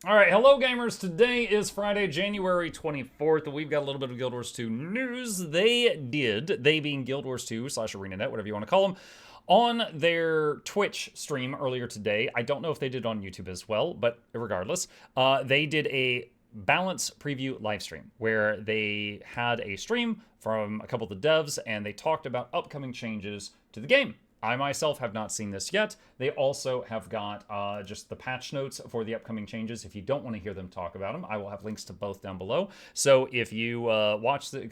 All right, hello gamers. Today is Friday, January 24th. We've got a little bit of Guild Wars 2 news. They being Guild Wars 2 / ArenaNet, whatever you want to call them, on their Twitch stream earlier today. I don't know if they did on YouTube as well, but regardless, they did a balance preview live stream where they had a stream from a couple of the devs and they talked about upcoming changes to the game. I myself have not seen this yet. They also have got just the patch notes for the upcoming changes. If you don't want to hear them talk about them, I will have links to both down below. So if you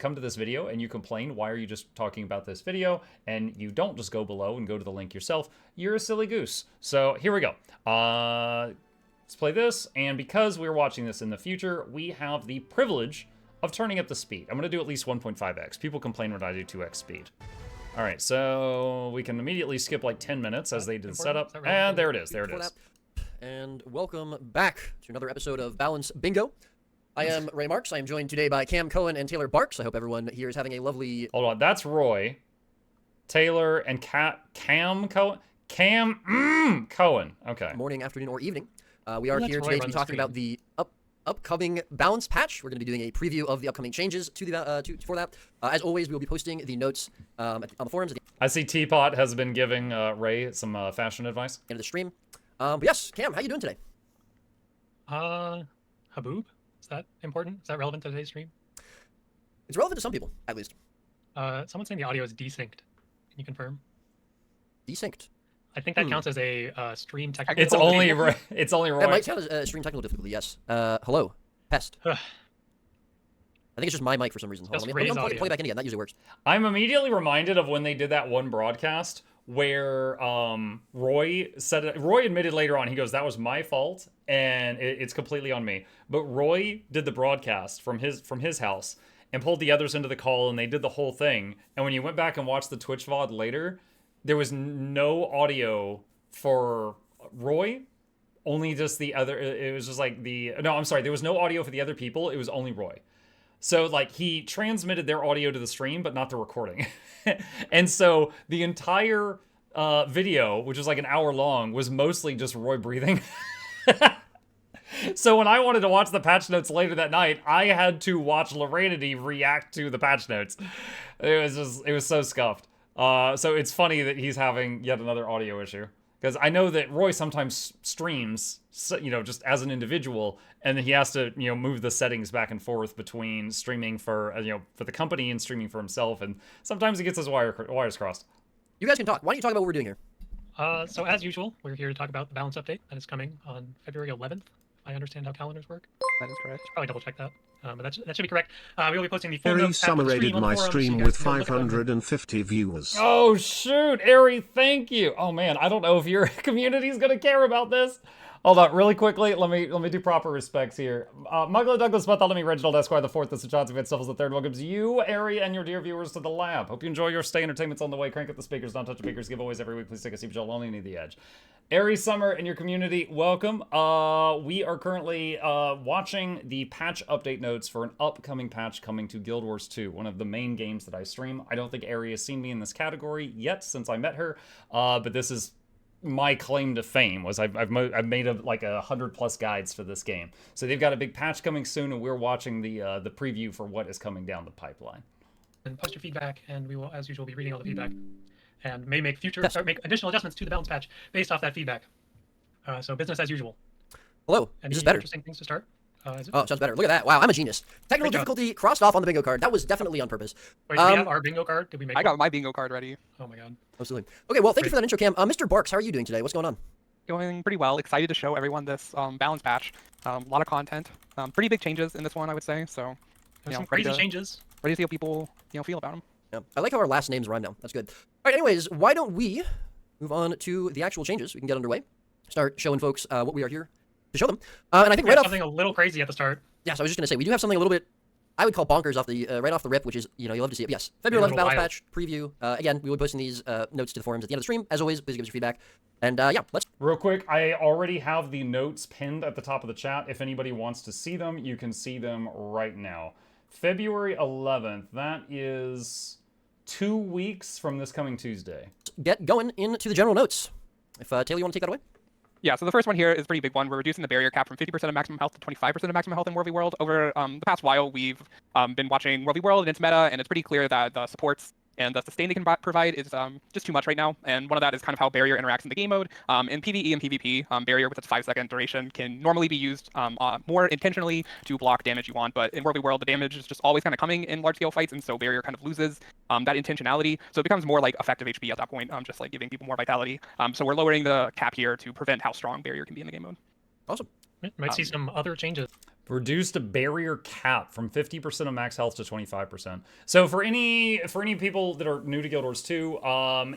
come to this video and you complain, why are you just talking about this video, and you don't just go below and go to the link yourself, you're a silly goose. So here we go. Let's play this, and because we're watching this in the future, we have the privilege of turning up the speed. I'm going to do at least 1.5x. People complain when I do 2x speed. All right, so we can immediately skip like 10 minutes as they did the setup. And there it is, there it is. And welcome back to another episode of Balance Bingo. I am Ray Marks. I am joined today by Cam Cohen and Taylor Barks. I hope everyone here is having a lovely... Hold on, that's Roy, Taylor, and Cam Cohen. Cohen, okay. Morning, afternoon, or evening. We are here today to be talking about the upcoming balance patch. We're going to be doing a preview of the upcoming changes to the for that. As always, we will be posting the notes on the forums. I see Teapot has been giving Ray some fashion advice. End of the stream. But yes, Cam, how you doing today? Haboob? Is that important? Is that relevant to today's stream? It's relevant to some people, at least. Someone's saying the audio is desynced. Can you confirm? Desynced. I think that counts as a stream technical. It's only Roy. It's only Roy. That might count as stream technical difficulty. Yes. Hello, Pest. I think it's just my mic for some reason. Hold on, let me play back in again. That usually works. I'm immediately reminded of when they did that one broadcast where Roy admitted later on, he goes, that was my fault and it's completely on me. But Roy did the broadcast from his house and pulled the others into the call, and they did the whole thing. And when you went back and watched the Twitch VOD later, there was no audio for Roy, only just the other. It was just like no, I'm sorry. There was no audio for the other people. It was only Roy. So like he transmitted their audio to the stream, but not the recording. And so the entire video, which was like an hour long, was mostly just Roy breathing. So when I wanted to watch the patch notes later that night, I had to watch Lorenity react to the patch notes. It was so scuffed. So it's funny that he's having yet another audio issue, because I know that Roy sometimes streams, just as an individual, and then he has to, move the settings back and forth between streaming for, for the company and streaming for himself, and sometimes he gets his wires crossed. You guys can talk. Why don't you talk about what we're doing here? So as usual, we're here to talk about the balance update that is coming on February 11th. If I understand how calendars work. That is correct. Should probably double check that. But that should be correct. We will be posting the full Ari notes after the summarized on the my forum, stream so you with guys can go look at them. 550 viewers. Oh shoot, Ari, thank you. Oh man, I don't know if your community's gonna care about this. Hold on, really quickly, let me do proper respects here. Mugler Douglas Bartholomew Reginald Esquire the Fourth, the Sir Johnson Van Stuffles the Third welcomes you, Ari, and your dear viewers to the lab. Hope you enjoy your stay. Entertainment's on the way. Crank up the speakers, don't touch the speakers. Giveaways every week. Please take a seat, you'll only need the edge. Ari Summer and your community, welcome. We are currently watching the patch update notes for an upcoming patch coming to Guild Wars 2, one of the main games that I stream. I don't think Ari has seen me in this category yet since I met her, but this is my claim to fame. Was I've made like 100+ guides for this game. So they've got a big patch coming soon, and we're watching the preview for what is coming down the pipeline. And post your feedback, and we will, as usual, be reading all the feedback, and may make make additional adjustments to the balance patch based off that feedback. So business as usual. Hello. Any Is this better? interesting things to start? Is it? Oh, sounds better. Look at that. Wow, I'm a genius. Technical difficulty crossed off on the bingo card. That was definitely on purpose. Wait, do we have our bingo card? Did we make I it? got my bingo card ready. Oh my god. Absolutely. Okay, well, thank you for that intro, Cam. Mr. Barks, how are you doing today? What's going on? Going pretty well. Excited to show everyone this balance patch. A lot of content. Pretty big changes in this one, I would say. So, There's some crazy changes. Ready to see how people feel about them. Yeah. I like how our last names rhyme now. That's good. All right, anyways, why don't we move on to the actual changes? We can get underway. Start showing folks what we are here to show them. And I think We right have off... something a little crazy at the start. Yes, I was just going to say, we do have something a little bit, I would call bonkers off the right off the rip, which is, you'll love to see it. But yes, February 11th balance patch preview. Again, we will be posting these notes to the forums at the end of the stream. As always, please give us your feedback. And yeah, let's... Real quick, I already have the notes pinned at the top of the chat. If anybody wants to see them, you can see them right now. February 11th, that is 2 weeks from this coming Tuesday. get going into the general notes. If Taylor, you want to take that away? Yeah, so the first one here is a pretty big one. We're reducing the barrier cap from 50% of maximum health to 25% of maximum health in World v World. Over the past while, we've been watching World v World and its meta, and it's pretty clear that the supports and the sustain they can provide is just too much right now. And one of that is kind of how barrier interacts in the game mode. In PvE and PvP, barrier with its 5-second duration can normally be used more intentionally to block damage you want. But in World v World, the damage is just always kind of coming in large-scale fights, and so barrier kind of loses that intentionality. So it becomes more like effective HP at that point, just like giving people more vitality. So we're lowering the cap here to prevent how strong barrier can be in the game mode. Awesome. Might see some other changes. Reduced a barrier cap from 50% of max health to 25%. So for any people that are new to Guild Wars 2,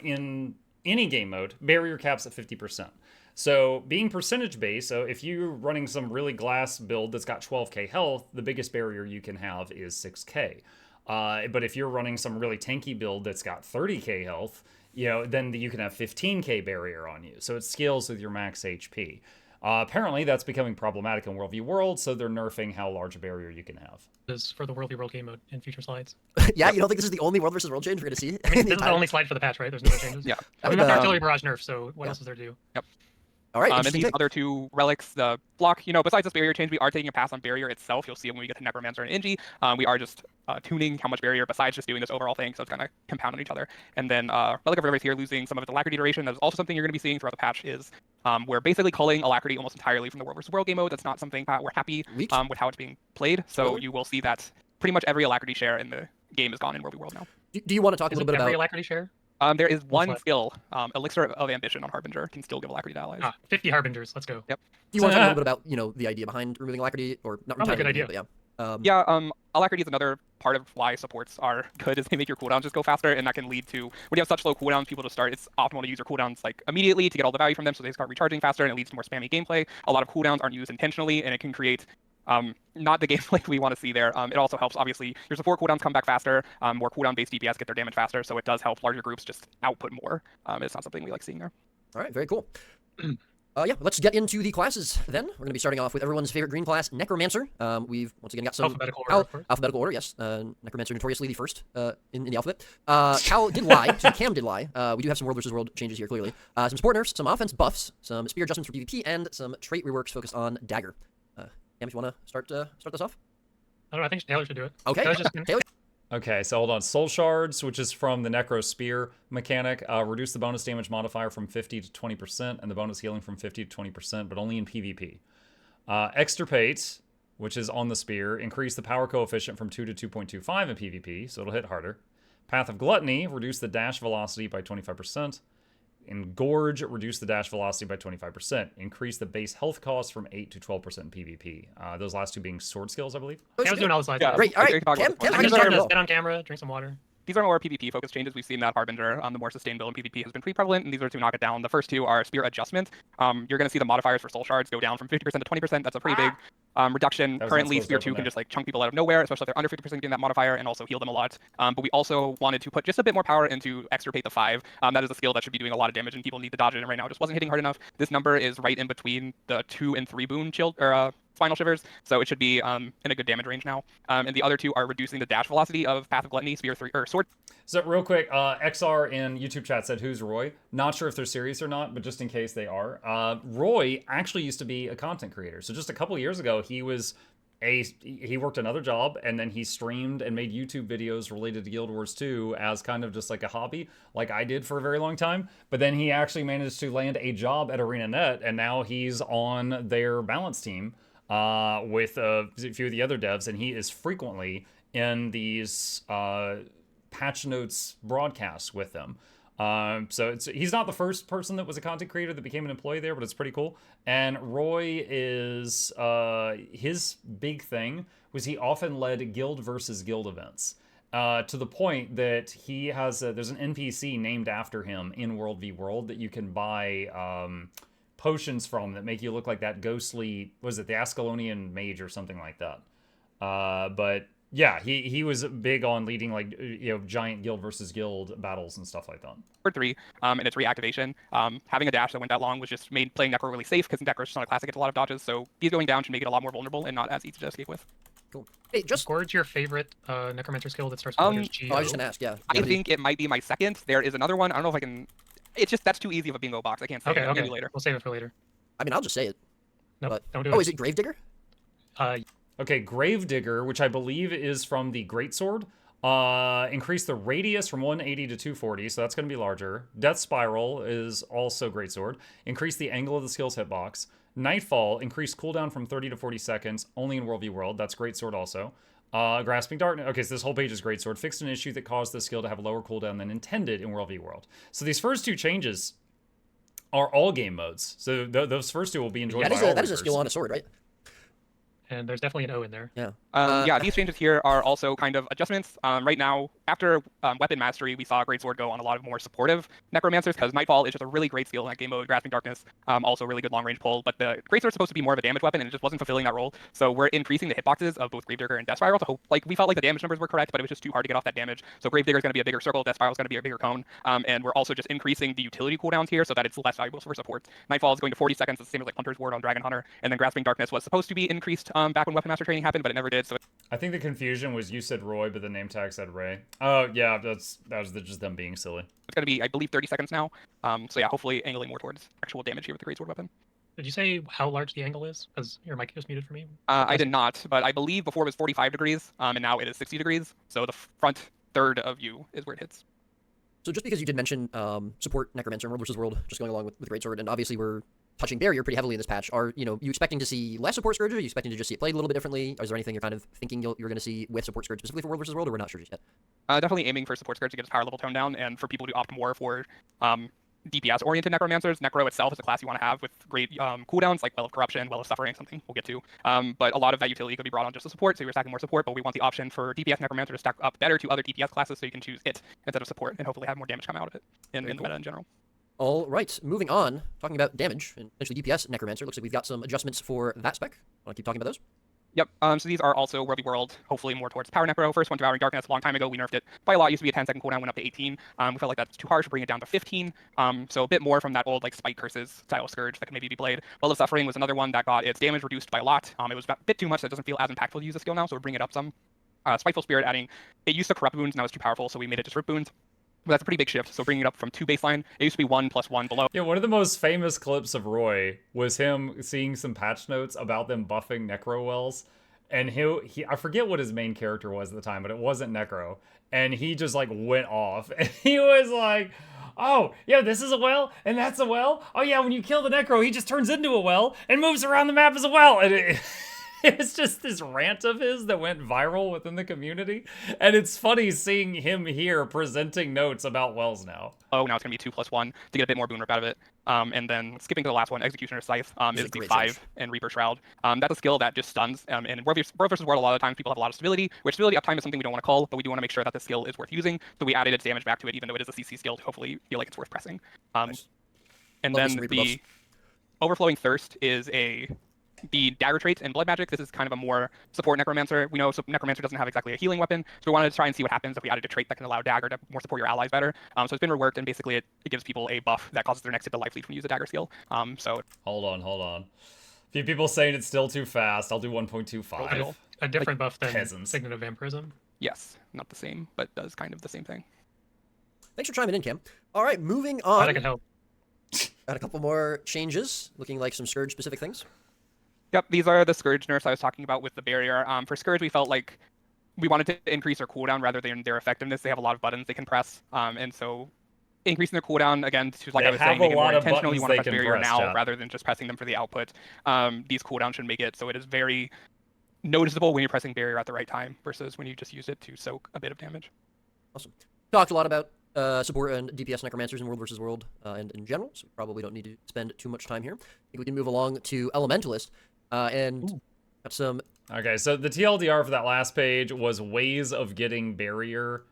in any game mode, barrier cap's at 50%. So being percentage based, so if you're running some really glass build that's got 12k health, the biggest barrier you can have is 6k. But if you're running some really tanky build that's got 30k health, then you can have 15k barrier on you. So it scales with your max HP. Apparently, that's becoming problematic in World v World, so they're nerfing how large a barrier you can have. Is for the World v World game mode in future slides. Yeah, you don't think this is the only World versus World change we're going to see? I mean, this is the only slide for the patch, right? There's no other changes. Yeah. I mean, that's the artillery barrage nerf, so what else is there to do? Yep. All right. And these other two relics, the block, besides this barrier change, we are taking a pass on barrier itself. You'll see it when we get to Necromancer and Inji. We are just tuning how much barrier besides just doing this overall thing, so it's kind of compound on each other. And then Relic of Rivers here losing some of its alacrity duration. That is also something you're going to be seeing throughout the patch is we're basically culling alacrity almost entirely from the World vs. World game mode. That's not something we're happy with how it's being played. So you will see that pretty much every alacrity share in the game is gone in World v. World now. Do you want to talk a little bit about... every alacrity share? There is one skill, Elixir of Ambition on Harbinger, can still give alacrity to allies. 50 Harbingers, let's go. Yep. Do you want to talk a little bit about, the idea behind removing alacrity, or not Probably a good idea. But yeah. Alacrity is another part of why supports are good, is they make your cooldowns just go faster, and that can lead to, when you have such low cooldowns, people to start, it's optimal to use your cooldowns like immediately to get all the value from them, so they start recharging faster, and it leads to more spammy gameplay. A lot of cooldowns aren't used intentionally, and it can create not the gameplay we want to see there. It also helps, obviously, your support cooldowns come back faster, more cooldown-based DPS get their damage faster, so it does help larger groups just output more. It's not something we like seeing there. All right, very cool. Yeah, let's get into the classes then. We're going to be starting off with everyone's favorite green class, Necromancer. We've once again got some alphabetical order, of course. Alphabetical order, yes. Necromancer notoriously the first in the alphabet. Cal did lie, so Cam did lie. We do have some World versus World changes here, clearly. Some support nerfs, some offense buffs, some spear adjustments for PvP, and some trait reworks focused on Dagger. Cam, if you want to start this off? I don't know, I think Taylor should do it. Okay, Taylor. Okay, so hold on. Soul Shards, which is from the Necro Spear mechanic, reduce the bonus damage modifier from 50 to 20% and the bonus healing from 50 to 20%, but only in PvP. Extirpate, which is on the Spear, increase the power coefficient from 2 to 2.25 in PvP, so it'll hit harder. Path of Gluttony, reduce the dash velocity by 25%. Engorge, reduce the dash velocity by 25%. Increase the base health cost from 8 to 12% in PvP. Those last two being sword skills, I believe. I was doing all the slides. Yeah, Great, all right. Cam, I'm just starting to get on camera, drink some water. These are more PvP-focused changes. We've seen that Harbinger, the more sustained build in PvP, has been pretty prevalent, and these are to knock it down. The first two are Spear Adjustment. You're going to see the modifiers for Soul Shards go down from 50% to 20%. That's a pretty big reduction. Currently, Spear 2 can just chunk people out of nowhere, especially if they're under 50% getting that modifier, and also heal them a lot. But we also wanted to put just a bit more power into Extirpate the 5. That is a skill that should be doing a lot of damage, and people need to dodge it, and right now it just wasn't hitting hard enough. This number is right in between the 2 and 3 boon Final Shivers, so it should be in a good damage range now. And the other two are reducing the dash velocity of Path of Gluttony, Spear 3, or Sword. So real quick, XR in YouTube chat said, who's Roy? Not sure if they're serious or not, but just in case they are. Roy actually used to be a content creator. So just a couple years ago, he worked another job, and then he streamed and made YouTube videos related to Guild Wars 2 as kind of just like a hobby, like I did for a very long time. But then he actually managed to land a job at ArenaNet, and now he's on their balance team with a few of the other devs, and he is frequently in these patch notes broadcasts with them. So he's not the first person that was a content creator that became an employee there, but it's pretty cool. And Roy is, his big thing was he often led guild versus guild events. To the point that he has, there's an NPC named after him in World v World that you can buy potions from that make you look like that ghostly, was it the Ascalonian mage or something like that? But yeah, he was big on leading giant guild versus guild battles and stuff like that. Sword 3, and its reactivation. Having a dash that went that long was just made playing Necro really safe, because Necro's just not a class that gets a lot of dodges, so these going down should make it a lot more vulnerable and not as easy to escape with. Cool. Hey, just Gorge, your favorite Necromancer skill that starts with G. I was just gonna ask, yeah. I think it might be my second. There is another one. I don't know if I can. It's just that's too easy of a bingo box. I can't say it. Okay. Maybe later. We'll save it for later. I mean, I'll just say it. No, But don't do oh, it. is it Gravedigger? Okay, Gravedigger, which I believe is from the Greatsword, increase the radius from 180 to 240, so that's going to be larger. Death Spiral is also Greatsword. Increase the angle of the skill's hitbox. Nightfall, increase cooldown from 30 to 40 seconds, only in World v World. That's Greatsword also. Grasping Darkness. Okay, so this whole page is Greatsword. Fixed an issue that caused the skill to have a lower cooldown than intended in World v World. So these first two changes are all game modes. So those first two will be enjoyed by all That is a readers. skill on a sword, right? And there's definitely an O in there. Yeah. Yeah, these changes here are also kind of adjustments. Right now, after Weapon Mastery, we saw Greatsword go on a lot of more supportive Necromancers, because Nightfall is just a really great skill in that game mode. Grasping Darkness, also really good long-range pull, but the Greatsword is supposed to be more of a damage weapon, and it just wasn't fulfilling that role. So we're increasing the hitboxes of both Gravedigger and Death Spiral to hope, like, we felt like the damage numbers were correct, but it was just too hard to get off that damage. So Gravedigger is going to be a bigger circle, Death Spiral is going to be a bigger cone, and we're also just increasing the utility cooldowns here so that it's less valuable for support. Nightfall is going to 40 seconds, the same as like Hunter's Ward on Dragon Hunter, and then Grasping Darkness was supposed to be increased back when Weapon Master training happened, but it never did. So I think the confusion was you said Roy, but the name tag said Ray. Oh, yeah, that was just them being silly. it's going to be, I believe, 30 seconds now. So yeah, hopefully angling more towards actual damage here with the Greatsword weapon. Did you say how large the angle is? Because your mic just muted for me. I did not, but I believe before it was 45 degrees, and now it is 60 degrees. So the front third of you is where it hits. So just because you did mention support Necromancer in World vs. World, just going along with Greatsword, and obviously we're touching Barrier pretty heavily in this patch, are you expecting to see less support Scourge? Are you expecting to just see it played a little bit differently? Or is there anything you're kind of thinking you're going to see with support Scourge specifically for World vs. World, or we're not sure just yet? Definitely aiming for support Scourge to get its power level toned down, and for people to opt more for DPS-oriented Necromancers. Necro itself is a class you want to have with great cooldowns, like Well of Corruption, Well of Suffering, something we'll get to. But a lot of that utility could be brought on just to support, so you're stacking more support, but we want the option for DPS Necromancer to stack up better to other DPS classes, so you can choose it instead of support, and hopefully have more damage come out of it in the meta in general. All right, moving on, talking about damage, and essentially DPS Necromancer, looks like we've got some adjustments for that spec. Want to keep talking about those? Yep, so these are also World v World, hopefully more towards Power Necro. First one, Devouring Darkness, a long time ago, we nerfed it by a lot. It used to be a 10-second cooldown, went up to 18. We felt like that's too harsh, bring it down to 15. So a bit more from that old like Spike Curses style Scourge that could maybe be played. Well of Suffering was another one that got its damage reduced by a lot. It was a bit too much, so it doesn't feel as impactful to use the skill now, so we're bringing it up some. Spiteful Spirit adding, it used to corrupt wounds, now it's too powerful, so we made it just rip wounds. But that's a pretty big shift, so bringing it up from 2 baseline, it used to be 1 + 1 below. Yeah, one of the most famous clips of Roy was him seeing some patch notes about them buffing Necro Wells. And he I forget what his main character was at the time, but it wasn't Necro. And he just like went off. And he was like, oh, yeah, this is a well, and that's a well. Oh yeah, when you kill the Necro, he just turns into a well and moves around the map as a well. And it's just this rant of his that went viral within the community. And it's funny seeing him here presenting notes about wells now. Oh, now it's going to be 2 + 1 to get a bit more boon rip out of it. And then skipping to the last one, Executioner's Scythe is the 5 and Reaper Shroud. That's a skill that just stuns. And in World vs. World, a lot of times people have a lot of stability, which stability uptime is something we don't want to call, but we do want to make sure that the skill is worth using. So we added its damage back to it, even though it is a CC skill, to hopefully feel like it's worth pressing. Nice. And Love then Reaper the buffs. Overflowing Thirst is the dagger trait in Blood Magic. This is kind of a more support Necromancer. We know Necromancer doesn't have exactly a healing weapon, so we wanted to try and see what happens if we added a trait that can allow dagger to more support your allies better. So it's been reworked, and basically it gives people a buff that causes their next hit to life lead when you use a dagger skill. So Hold on. A few people saying it's still too fast. I'll do 1.25. A different buff than peasants. Signet of Vampirism. yes, not the same, but does kind of the same thing. Thanks for chiming in, Cam. All right, moving Glad I on. could help. Got a couple more changes, looking like some Scourge-specific things. Yep, these are the Scourge nerfs I was talking about with the barrier. For Scourge, we felt like we wanted to increase their cooldown rather than their effectiveness. They have a lot of buttons they can press, and so increasing their cooldown, again, to, like They I was have saying, a make it more lot of intentional. You buttons want to they press can barrier press, now chat. rather than just pressing them for the output. These cooldowns should make it so it is very noticeable when you're pressing barrier at the right time versus when you just use it to soak a bit of damage. Awesome. Talked a lot about support and DPS Necromancers in World vs. World and in general, so probably don't need to spend too much time here. I think we can move along to Elementalist, and got some... Okay, so the TLDR for that last page was ways of getting barrier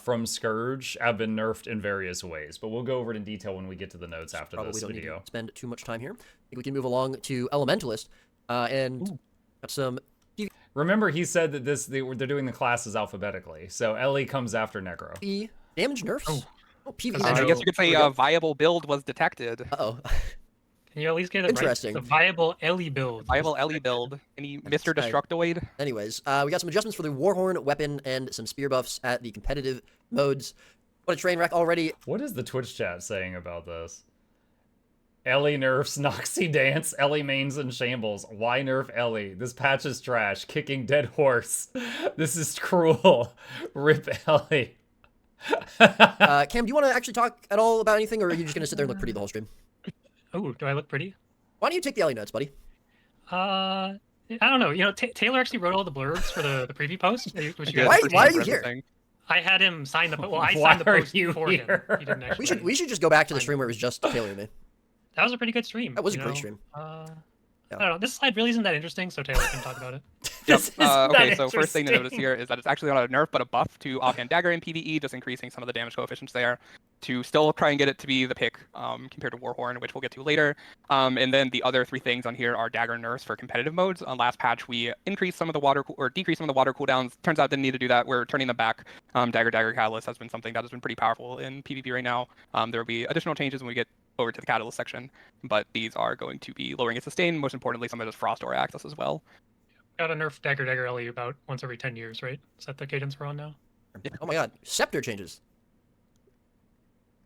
from Scourge have been nerfed in various ways, but we'll go over it in detail when we get to the notes after Probably this don't video. need to spend too much time here. I think we can move along to Elementalist, and got some... Remember, he said that they're doing the classes alphabetically, so Ellie comes after Necro. PvE damage nerfs. Oh, PvE I damage. guess you could say a viable build was detected. Uh-oh. Can you at least get it Interesting. right? It's a viable Ellie build. Viable Ellie build. Any Mr. Destructoid? Anyways, we got some adjustments for the Warhorn weapon and some spear buffs at the competitive modes. What a train wreck already. What is the Twitch chat saying about this? Ellie nerfs Noxxi dance. Ellie mains in shambles. Why nerf Ellie? This patch is trash. Kicking dead horse. This is cruel. Rip Ellie. Cam, do you want to actually talk at all about anything, or are you just gonna sit there and look pretty the whole stream? Oh, do I look pretty? Why don't you take the Ellie notes, buddy? I don't know. You know, Taylor actually wrote all the blurbs for the preview post. Which you Why- guys why are you here? I had him sign the. Well, I Why signed the are post you for him. here? He didn't actually. We should just go back to the stream where it was just Taylor and me. That was a pretty good stream. That was a you great know? stream. I don't know. This slide really isn't that interesting, so Taylor can talk about it. This is not Okay, so first thing to notice interesting. here is that it's actually not a nerf, but a buff to offhand dagger in PvE, just increasing some of the damage coefficients there to still try and get it to be the pick compared to Warhorn, which we'll get to later. And then the other three things on here are dagger nerfs for competitive modes. On last patch, we increased some of the water or decreased some of the water cooldowns. Turns out didn't need to do that. We're turning them back. Dagger Catalyst has been something that has been pretty powerful in PvP right now. There will be additional changes when we get over to the Catalyst section, but these are going to be lowering its sustain. Most importantly, some of it is Frost Aura access as well. Got to nerf Dagger Ellie about once every 10 years, right? Is that the cadence we're on now? Oh my god, Scepter changes.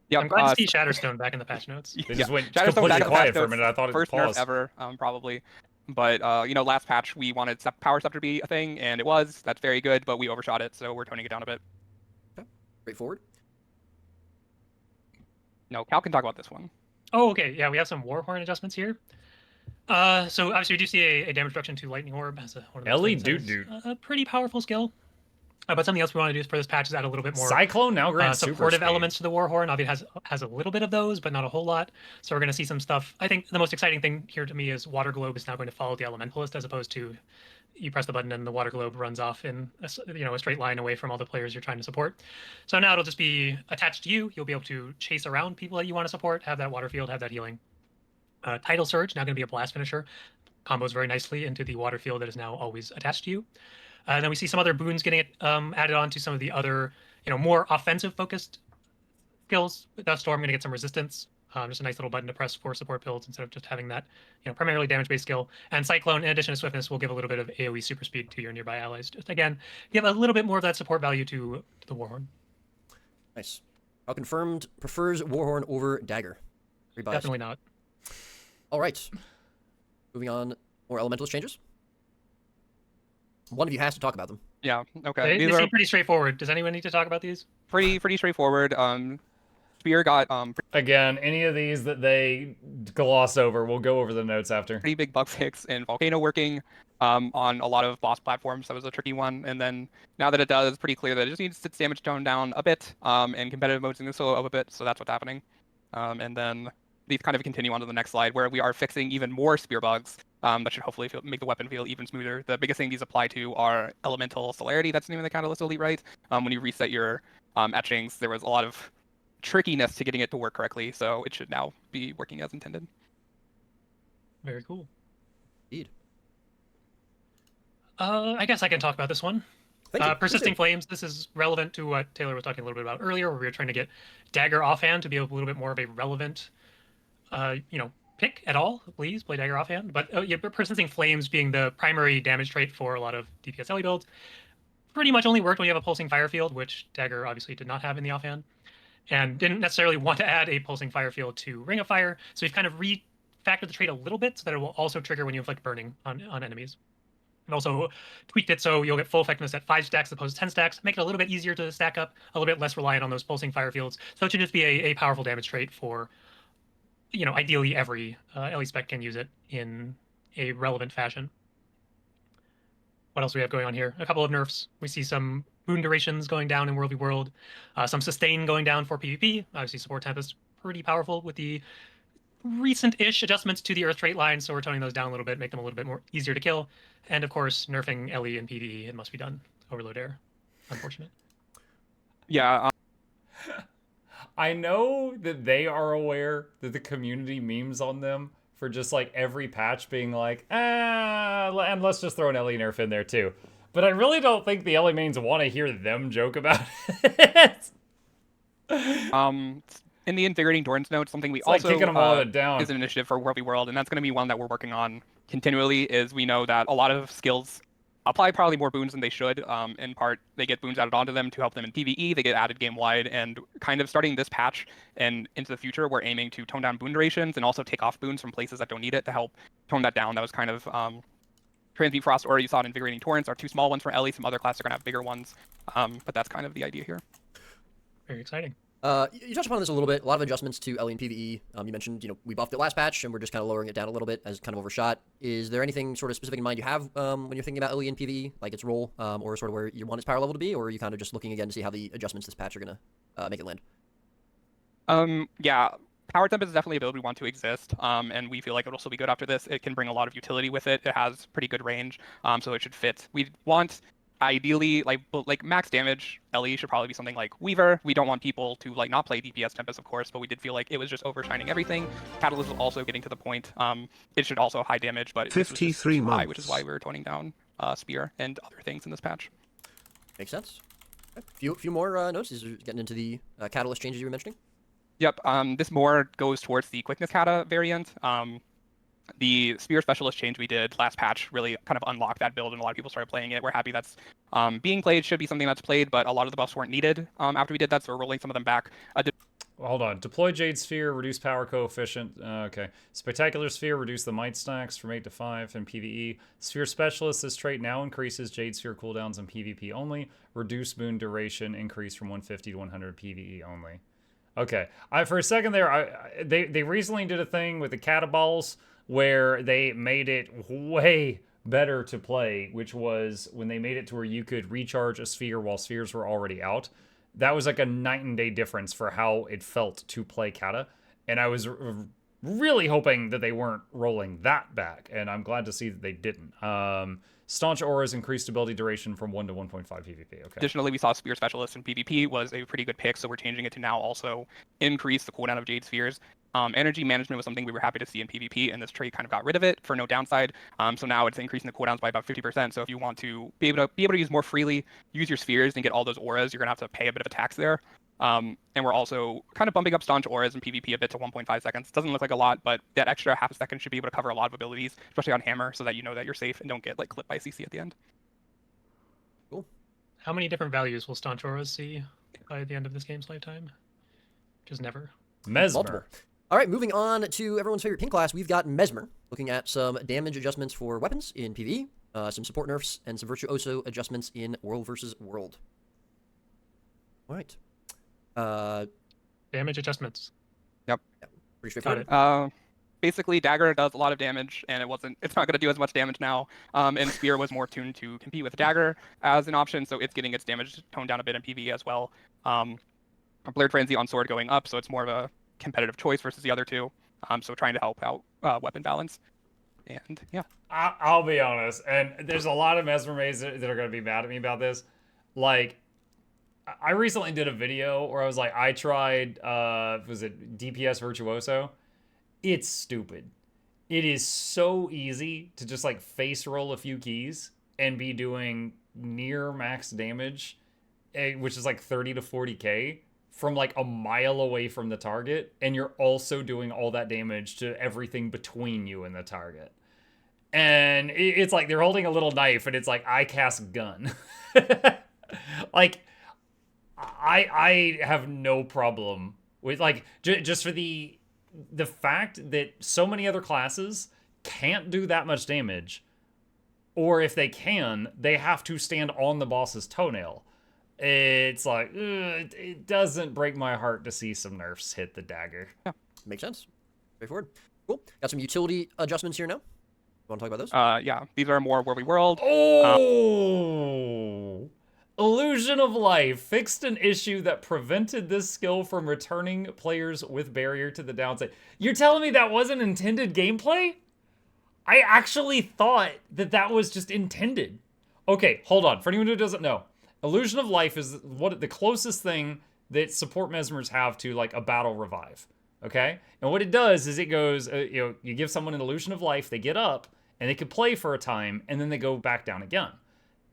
Yeah, I'm glad to see Shatterstone back in the patch notes. They just went Shadowstone completely back in the quiet patch for a notes, minute. I thought it first paused. nerf ever, probably. But you know, last patch we wanted Power Scepter to be a thing, and it was. That's very good, but we overshot it, so we're toning it down a bit. Straightforward. No, Cal can talk about this one. Oh, okay. Yeah, we have some Warhorn adjustments here. So obviously we do see a damage reduction to Lightning Orb as one of those Ellie things that is Doot a pretty powerful skill. But something else we want to do for this patch is add a little bit more Cyclone now grants super supportive speed. elements to the Warhorn. Obviously, it has a little bit of those, but not a whole lot. So we're going to see some stuff. I think the most exciting thing here to me is Water Globe is now going to follow the Elementalist, as opposed to you press the button and the Water Globe runs off in a straight line away from all the players you're trying to support. So now it'll just be attached to you. You'll be able to chase around people that you want to support, have that water field, have that healing. Tidal Surge now going to be a blast finisher. Combos very nicely into the water field that is now always attached to you. Then we see some other boons getting added on to some of the other, more offensive focused skills. With that Storm, going to get some resistance. Just a nice little button to press for support builds instead of just having that, primarily damage-based skill. And Cyclone, in addition to swiftness, will give a little bit of AoE super speed to your nearby allies. Just again, give a little bit more of that support value to the Warhorn. Nice. How confirmed prefers Warhorn over Dagger. Rebiased. Definitely not. All right. Moving on. More Elementalist changes. One of you has to talk about them. Yeah. Okay. They These are seem pretty straightforward. Does anyone need to talk about these? pretty straightforward. Spear got Again, any of these that they gloss over, we'll go over the notes after. pretty big bug fix in Volcano working on a lot of boss platforms. That was a tricky one. And then now that it does, it's pretty clear that it just needs its damage toned down a bit, and competitive modes need to slow up a bit. So that's what's happening. And then these kind of continue on to the next slide, where we are fixing even more spear bugs that should hopefully make the weapon feel even smoother. The biggest thing these apply to are elemental celerity. That's the name of the Catalyst Elite, right? When you reset your etchings, there was a lot of trickiness to getting it to work correctly, so it should now be working as intended. Very cool. Indeed. I guess I can talk about this one. Thank you. Persisting Flames, this is relevant to what Taylor was talking a little bit about earlier, where we were trying to get Dagger offhand to be a little bit more of a relevant, pick at all. Please play Dagger offhand. But Persisting Flames being the primary damage trait for a lot of DPS LE builds, pretty much only worked when you have a Pulsing Fire Field, which Dagger obviously did not have in the offhand, and didn't necessarily want to add a Pulsing Fire Field to Ring of Fire. So we've kind of refactored the trait a little bit so that it will also trigger when you inflict burning on enemies. And also tweaked it so you'll get full effectiveness at 5 stacks as opposed to 10 stacks, make it a little bit easier to stack up, a little bit less reliant on those Pulsing Fire Fields. So it should just be a powerful damage trait for, ideally every LE spec can use it in a relevant fashion. What else do we have going on here? A couple of nerfs. We see some boon durations going down in World v World, some sustain going down for PvP. Obviously, Support Tempest pretty powerful with the recent-ish adjustments to the Earth trait line, so we're toning those down a little bit, make them a little bit more easier to kill. And of course, nerfing LE and PvE, it must be done. Overload Air. Unfortunate. Yeah. I know that they are aware that the community memes on them for just like every patch being like, and let's just throw an LE nerf in there too. But I really don't think the LE mains want to hear them joke about it. In the Invigorating Dorn's note, something we It's like also kicking them all down. is an initiative for World v World, and that's going to be one that we're working on continually. Is we know that a lot of skills apply probably more boons than they should. In part, they get boons added onto them to help them in PvE. They get added game-wide, and kind of starting this patch and into the future, we're aiming to tone down boon durations and also take off boons from places that don't need it to help tone that down. That was kind of Transmute Frost, or you saw it Invigorating Torrents, are 2 small ones for Ellie. Some other classes are going to have bigger ones, but that's kind of the idea here. Very exciting. You touched upon this a little bit. A lot of adjustments to Ellie and PvE. You mentioned, we buffed it last patch, and we're just kind of lowering it down a little bit as kind of overshot. Is there anything sort of specific in mind you have when you're thinking about Ellie and PvE, like its role, or sort of where you want its power level to be, or are you kind of just looking again to see how the adjustments this patch are going to make it land? Yeah, Power Temp is definitely a build we want to exist, and we feel like it'll still be good after this. It can bring a lot of utility with it. It has pretty good range, so it should fit. We want, ideally, like max damage, Ellie should probably be something like Weaver. We don't want people to not play DPS Tempest, of course, but we did feel like it was just overshining everything. Catalyst was also getting to the point. It should also high damage, but 53 months. High, which is why we were toning down Spear and other things in this patch. Makes sense. A few more notes. These are getting into the Catalyst changes you were mentioning. Yep, this more goes towards the Quickness Kata variant. The Spear Specialist change we did last patch really kind of unlocked that build, and a lot of people started playing it. We're happy that's being played. Should be something that's played, but a lot of the buffs weren't needed after we did that, so we're rolling some of them back. Hold on. Deploy Jade Sphere, reduce power coefficient. Okay. Spectacular Sphere, reduce the might stacks from 8 to 5 in PvE. Sphere Specialist, this trait now increases Jade Sphere cooldowns in PvP only. Reduce boon duration, increase from 150 to 100 PvE only. Okay. For a second there, they recently did a thing with the Cataballs where they made it way better to play, which was when they made it to where you could recharge a sphere while spheres were already out. That was like a night and day difference for how it felt to play Kata. And I was really hoping that they weren't rolling that back, and I'm glad to see that they didn't. Staunch Auras increased ability duration from 1 to 1.5 PvP. Okay. Additionally, we saw Spear Specialist in PvP was a pretty good pick, so we're changing it to now also increase the cooldown of Jade Spheres. Energy management was something we were happy to see in PvP, and this trait kind of got rid of it for no downside. So now it's increasing the cooldowns by about 50%. So if you want to be able to use more freely, use your spheres and get all those auras, you're gonna have to pay a bit of a tax there. And we're also kind of bumping up Staunch Auras in PvP a bit to 1.5 seconds. Doesn't look like a lot, but that extra half a second should be able to cover a lot of abilities, especially on Hammer, so that you know that you're safe and don't get clipped by CC at the end. Cool. How many different values will Staunch Auras see by the end of this game's lifetime? Just never. Mesmer. Multiple. All right, moving on to everyone's favorite pink class, we've got Mesmer, looking at some damage adjustments for weapons in PvE, some support nerfs, and some Virtuoso adjustments in World versus World. All right. Damage adjustments. Yep. Pretty straightforward. Basically, Dagger does a lot of damage, and it's not going to do as much damage now. And Spear was more tuned to compete with Dagger as an option, so it's getting its damage toned down a bit in PvE as well. Blurred Frenzy on Sword going up, so it's more of a competitive choice versus the other two. So trying to help out weapon balance. And yeah. I'll be honest, and there's a lot of Mesmer mates that are going to be mad at me about this. I recently did a video where I was like, I tried, was it DPS Virtuoso? It's stupid. It is so easy to just face roll a few keys and be doing near max damage, which is 30 to 40k from a mile away from the target, and you're also doing all that damage to everything between you and the target. And it's they're holding a little knife, and it's I cast gun. I have no problem with just for the fact that so many other classes can't do that much damage, or if they can, they have to stand on the boss's toenail. It's it doesn't break my heart to see some nerfs hit the Dagger. Yeah, makes sense. Straightforward. Cool. Got some utility adjustments here now. Want to talk about those? Yeah, these are more World v. World. Oh! Illusion of Life fixed an issue that prevented this skill from returning players with barrier to the downside. You're telling me that wasn't intended gameplay? I actually thought that was just intended. Okay, hold on. For anyone who doesn't know, Illusion of Life is the closest thing that support Mesmers have to a battle revive. Okay? And what it does is it goes, you give someone an Illusion of Life, they get up, and they can play for a time, and then they go back down again.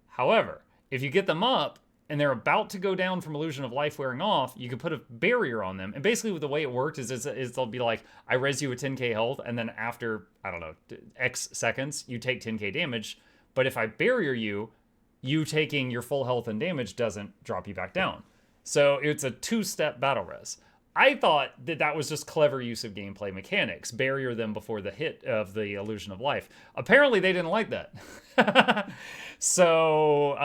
However, if you get them up and they're about to go down from Illusion of Life wearing off, you can put a barrier on them. And basically the way it worked is they'll be I res you with 10k health, and then after, I don't know, X seconds, you take 10k damage. But if I barrier you, you taking your full health and damage doesn't drop you back down. So it's a 2-step battle res. I thought that was just clever use of gameplay mechanics. Barrier them before the hit of the illusion of life. Apparently they didn't like that. So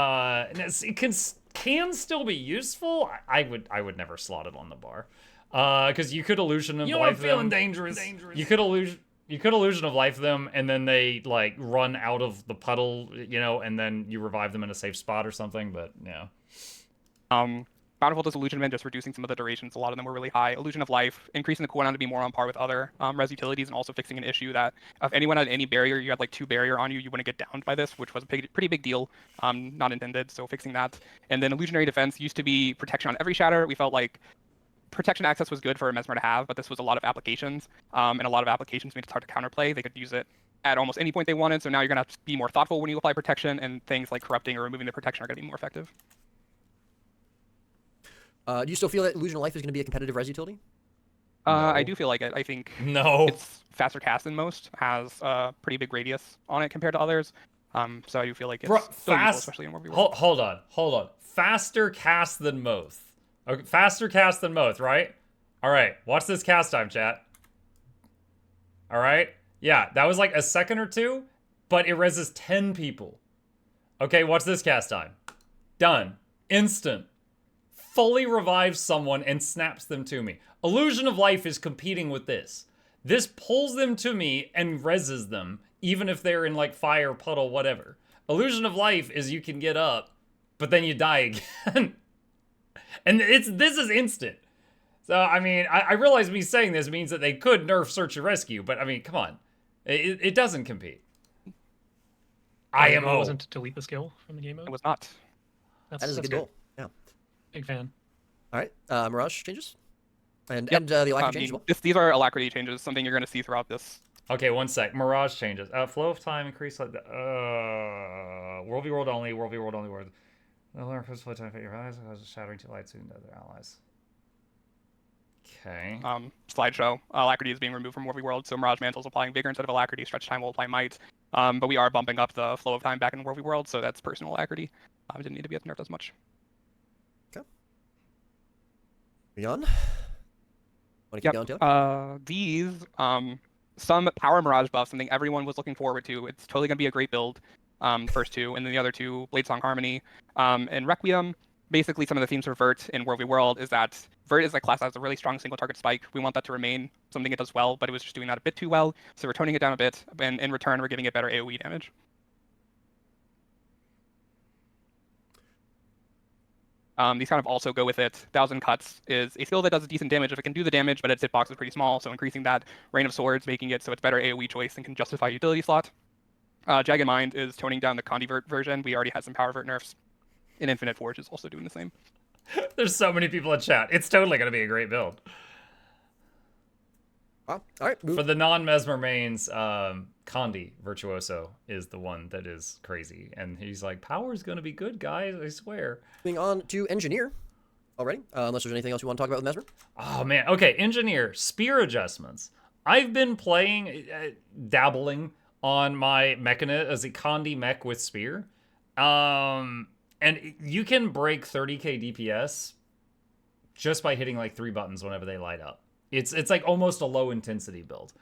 it can still be useful. I would never slot it on the bar. Because you could illusion of life them. Feeling dangerous. You could illusion of life them, and then they like run out of the puddle, and then you revive them in a safe spot or something. But yeah. Bountiful Disillusionment, just reducing some of the durations. A lot of them were really high. Illusion of Life, increasing the cooldown to be more on par with other res utilities, and also fixing an issue that if anyone had any barrier, you had like 2 barrier on you, you wouldn't get downed by this, which was a pretty big deal, not intended, so fixing that. And then Illusionary Defense used to be protection on every shatter. We felt like protection access was good for a Mesmer to have, but this was a lot of applications, and a lot of applications made it hard to counterplay. They could use it at almost any point they wanted, so now you're going to have to be more thoughtful when you apply protection, and things like corrupting or removing the protection are going to be more effective. Do you still feel that Illusion of Life is going to be a competitive res utility? No. I do feel like it. I think it's faster cast than most, has a pretty big radius on it compared to others. So I do feel like it's still useful, especially in 1v1. Hold on. Faster cast than most. Okay, faster cast than most, right? All right, watch this cast time, chat. All right? Yeah, that was like a second or two, but it reses 10 people. Okay, watch this cast time. Done. Instant. Fully revives someone and snaps them to me. Illusion of Life is competing with this. This pulls them to me and reses them, even if they're in like fire, puddle, whatever. Illusion of Life is you can get up, but then you die again. And this is instant. So, I mean, I realize me saying this means that they could nerf Search and Rescue, but I mean, come on. It doesn't compete. IMO. Wasn't to delete the skill from the game mode? It was not. That is a good goal. Yeah. Big fan. All right. Mirage changes? And the Alacrity change as well? These are Alacrity changes, something you're going to see throughout this. Okay, one sec. Mirage changes. Flow of time increase like the World v World only. World v World only. World. No longer first flow time affect your allies. Causes shattering to light soon to other allies. Okay. Slideshow. Alacrity is being removed from World v World, so Mirage Mantle's applying Vigor instead of Alacrity. Stretch time will apply Might. But we are bumping up the flow of time back in World v World, so that's personal Alacrity. Didn't need to be nerfed as much. Okay. Beyond? Want to keep going, Taylor? These, some power Mirage buff, something everyone was looking forward to. It's totally going to be a great build, first two, and then the other two, Bladesong Harmony, and Requiem. Basically, some of the themes for Vert in World v World is that Vert is a class that has a really strong single target spike. We want that to remain something it does well, but it was just doing that a bit too well, so we're toning it down a bit, and in return, we're giving it better AoE damage. These kind of also go with it. 1,000 Cuts is a skill that does decent damage if it can do the damage, but its hitbox is pretty small, so increasing that Rain of Swords, making it so it's better AoE choice and can justify utility slot. Jagged Mind is toning down the Condi Vert version. We already had some power Vert nerfs. And Infinite Forge is also doing the same. There's so many people in chat. It's totally going to be a great build. All right. For the non-Mesmer mains, Condi Virtuoso is the one that is crazy. And he's like, power is going to be good, guys, I swear. Moving on to Engineer already, unless there's anything else you want to talk about with Mesmer. Oh, man. Okay, Engineer, spear adjustments. I've been playing, dabbling on my Mechana as a Condi mech with spear. And you can break 30k DPS just by hitting like 3 buttons whenever they light up. It's like almost a low intensity build.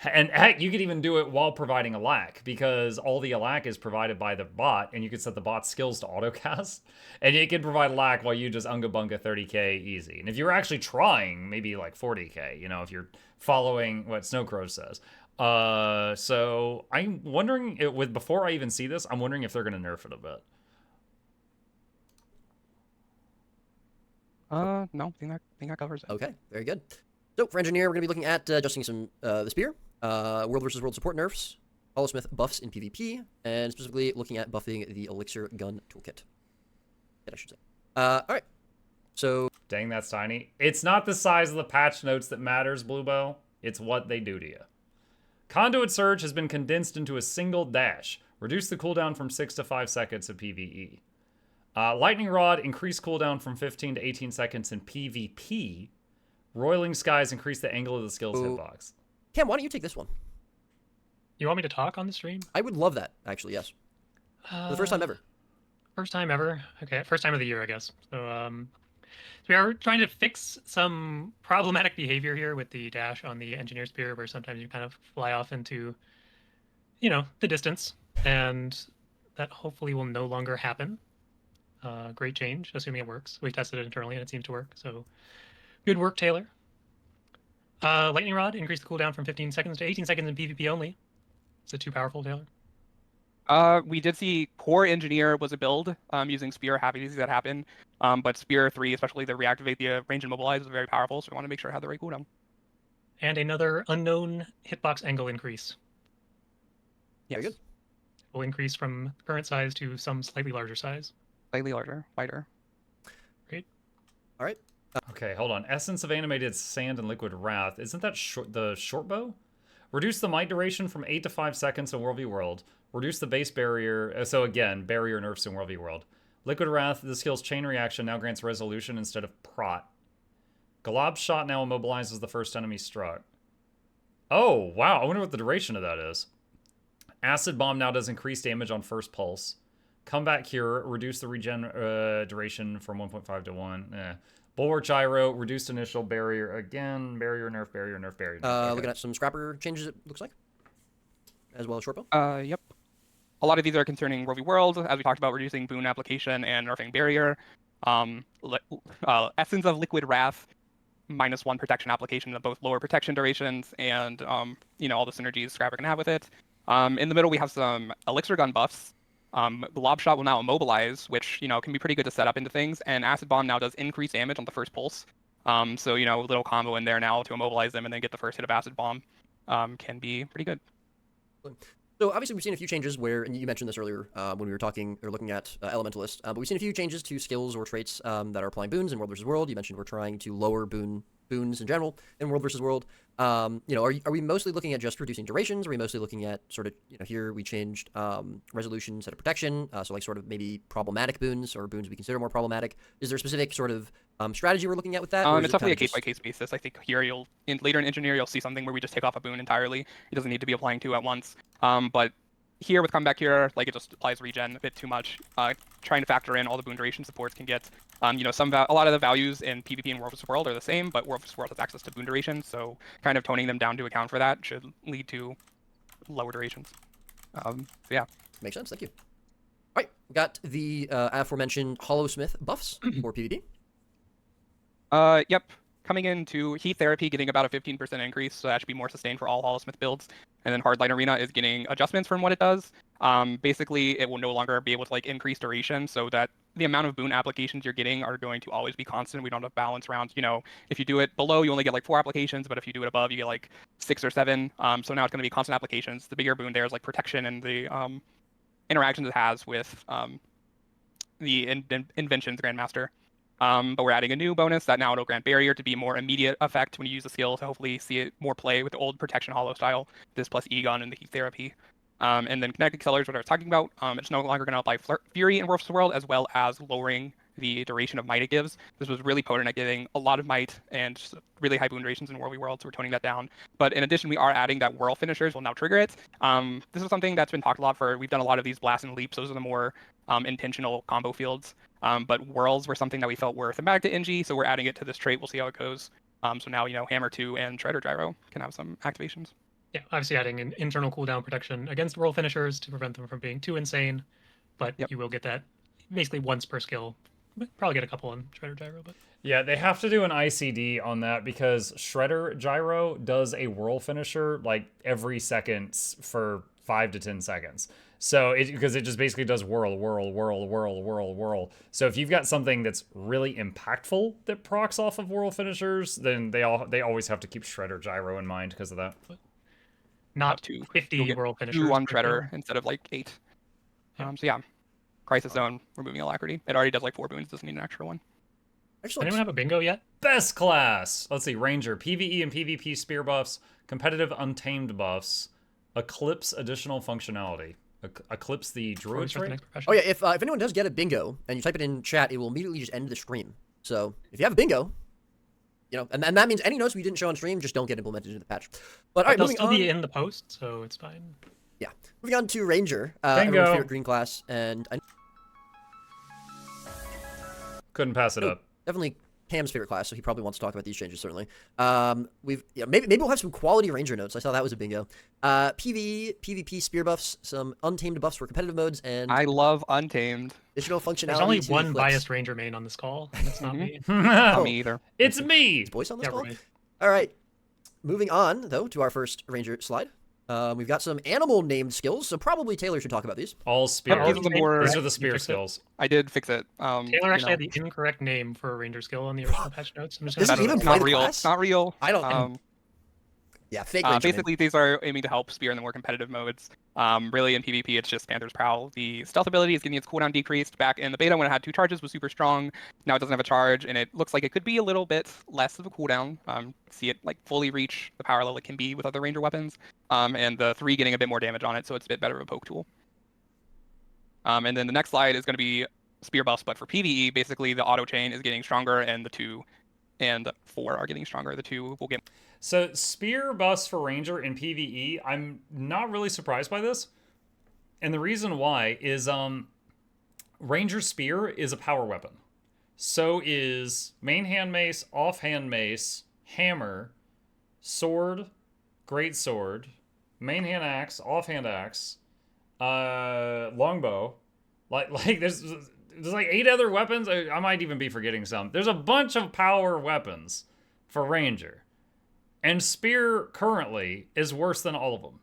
And heck, you could even do it while providing a lack, because all the lack is provided by the bot, and you can set the bot's skills to autocast. And you can provide lack while you just unga bunga 30k easy. And if you're actually trying, maybe like 40k, if you're following what Snowcrow says. So I'm wondering, before I even see this, I'm wondering if they're going to nerf it a bit. No, I think that covers it. Okay, very good. So for Engineer, we're going to be looking at adjusting some the spear, World versus World support nerfs, Holosmith buffs in PvP, and specifically looking at buffing the Elixir gun toolkit. I should say. All right. So dang, that's tiny. It's not the size of the patch notes that matters, Bluebow. It's what they do to you. Conduit Surge has been condensed into a single dash. Reduce the cooldown from 6 to 5 seconds of PvE. Lightning Rod increased cooldown from 15 to 18 seconds in PvP. Roiling Skies increase the angle of the skill's hitbox. Cam, why don't you take this one? You want me to talk on the stream? I would love that, actually, yes. For the first time ever. First time ever. Okay, first time of the year, I guess. So we are trying to fix some problematic behavior here with the dash on the engineer spear, where sometimes you kind of fly off into, the distance, and that hopefully will no longer happen. Great change, assuming it works. We tested it internally and it seems to work. So good work, Taylor. Lightning Rod increased the cooldown from 15 seconds to 18 seconds in PvP only. Is it too powerful, Taylor? We did see Core Engineer was a build using Spear. Happy to see that happen. But Spear 3, especially the reactivate the range and mobilize, is very powerful, so we want to make sure it had the right cooldown. And another unknown hitbox angle increase. Yes. Very good. Will increase from current size to some slightly larger size. Slightly larger, wider. Great. All right. Okay, hold on. Essence of Animated Sand and Liquid Wrath. Isn't that the short bow? Reduce the might duration from 8 to 5 seconds in World v World. Reduce the base barrier. So again, barrier nerfs in World v World. Liquid Wrath, the skill's chain reaction now grants resolution instead of prot. Galob's shot now immobilizes the first enemy struck. Oh, wow. I wonder what the duration of that is. Acid Bomb now does increased damage on first pulse. Comeback Cure, reduce the regen duration from 1.5 to 1. Bulwark Gyro, reduced initial barrier again. Barrier nerf, barrier nerf, barrier nerf. Okay. Looking at some scrapper changes, it looks like, as well as short bow. Yep. A lot of these are concerning World v World, as we talked about, reducing boon application and nerfing barrier. Essence of Liquid Wrath, -1 protection application of both lower protection durations and all the synergies Scrapper can have with it. In the middle, we have some Elixir Gun buffs. The Lob Shot will now immobilize, which can be pretty good to set up into things, and Acid Bomb now does increased damage on the first pulse. So a little combo in there now to immobilize them and then get the first hit of Acid Bomb can be pretty good. So obviously we've seen a few changes where, and you mentioned this earlier when we were talking or looking at Elementalist, but we've seen a few changes to skills or traits that are applying boons in World versus World. You mentioned we're trying to lower boons in general in World versus World. Are we mostly looking at just reducing durations? Are we mostly looking at sort of, here we changed resolution instead of protection, so like sort of maybe problematic boons or boons we consider more problematic? Is there a specific sort of strategy we're looking at with that? It's definitely a case-by-case basis. I think here later in Engineer, you'll see something where we just take off a boon entirely. It doesn't need to be applying two at once. But here with Comeback Here, it just applies regen a bit too much. Trying to factor in all the boon duration supports can get, a lot of the values in PvP and World vs. World are the same, but World vs. World has access to boon duration, so kind of toning them down to account for that should lead to lower durations. So yeah. Makes sense, thank you. All right, we got the aforementioned Hollowsmith buffs for PvP. Yep. Coming into Heat Therapy, getting about a 15% increase, so that should be more sustained for all Hollowsmith builds. And then Hardline Arena is getting adjustments from what it does. Basically, it will no longer be able to increase duration, so that the amount of boon applications you're getting are going to always be constant. We don't have balance around, if you do it below, you only get 4 applications, but if you do it above, you get 6 or 7. So now it's going to be constant applications. The bigger boon there is protection and the interactions it has with the Inventions Grandmaster. But we're adding a new bonus that now it'll grant Barrier to be more immediate effect when you use the skill to hopefully see it more play with the old Protection Hollow style, this plus E-Gun and the Heat Therapy. And then Kinetic Accelerators, what I was talking about, it's no longer going to apply Fury in World vs. World, as well as lowering the duration of might it gives. This was really potent at giving a lot of might and really high boon durations in World v World, so we're toning that down. But in addition, we are adding that Whirl finishers will now trigger it. This is something that's been talked a lot for. We've done a lot of these Blasts and Leaps. Those are the more intentional combo fields. But Whirls were something that we felt were thematic to NG, so we're adding it to this trait. We'll see how it goes. So now, Hammer 2 and Shredder Gyro can have some activations. Yeah, obviously adding an internal cooldown protection against Whirl finishers to prevent them from being too insane. But you will get that basically once per skill. Probably get a couple on Shredder Gyro, but yeah, they have to do an ICD on that because Shredder Gyro does a Whirl finisher every second for 5 to 10 seconds. So because it just basically does whirl, whirl, whirl, whirl, whirl, whirl. So if you've got something that's really impactful that procs off of Whirl finishers, then they always have to keep Shredder Gyro in mind because of that. Not Two. 50 Whirl finishers. 2 on Shredder instead of 8. So yeah. Crisis Zone, removing Alacrity. It already does 4 boons, doesn't need an extra one. Anyone have a bingo yet? Best class! Let's see, Ranger, PvE and PvP spear buffs, competitive Untamed buffs, Eclipse additional functionality. Eclipse the Druid trait? Oh yeah, if anyone does get a bingo, and you type it in chat, it will immediately just end the stream. So if you have a bingo, and that means any notes we didn't show on stream just don't get implemented into the patch. But all right, they'll moving still on. be in the post, so it's fine. Yeah. Moving on to Ranger, Bingo. everyone's favorite green class, and Couldn't pass it up. definitely Cam's favorite class, so he probably wants to talk about these changes, certainly. Maybe we'll have some quality Ranger notes. I saw that was a bingo. PvE, PvP spear buffs, some untamed buffs for competitive modes, and I love Untamed. additional functionality. There's only to one flips. biased Ranger main on this call, and it's not me. Not me either. It's me. Is voice on this Yeah, call? right. All right. Moving on, though, to our first Ranger slide. We've got some animal named skills, so probably Taylor should talk about these. All spear. These are the more- These are the You spear fixed it? skills. I did fix it. Taylor actually had the incorrect name for a Ranger skill on the original patch notes. I'm just Does gonna it even say play not the real. class? It's not real. I don't. Yeah, fake Ranger. Basically, these are aiming to help Spear in the more competitive modes. Really, in PvP, it's just Panther's Prowl. The stealth ability is getting its cooldown decreased. Back in the beta, when it had 2 charges, was super strong. Now it doesn't have a charge, and it looks like it could be a little bit less of a cooldown. See it like fully reach the power level it can be with other Ranger weapons. And the 3 getting a bit more damage on it, so it's a bit better of a poke tool. And then the next slide is going to be Spear buffs, but for PvE, basically the auto chain is getting stronger, and the 2 and 4 are getting stronger. The 2 will get. So spear buffs for Ranger in PvE, I'm not really surprised by this. And the reason why is Ranger Spear is a power weapon. So is main hand mace, offhand mace, hammer, sword, great sword, main hand axe, offhand axe, longbow. Like there's like 8 other weapons. I might even be forgetting some. There's a bunch of power weapons for Ranger. And Spear currently is worse than all of them.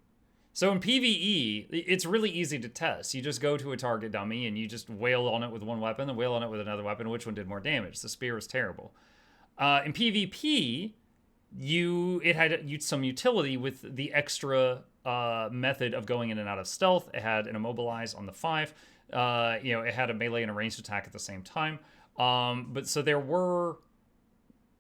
So in PvE, it's really easy to test. You just go to a target dummy and you just wail on it with one weapon and wail on it with another weapon. Which one did more damage? The Spear is terrible. In PvP, it had some utility with the extra method of going in and out of stealth. It had an immobilize on the 5. It had a melee and a ranged attack at the same time. But so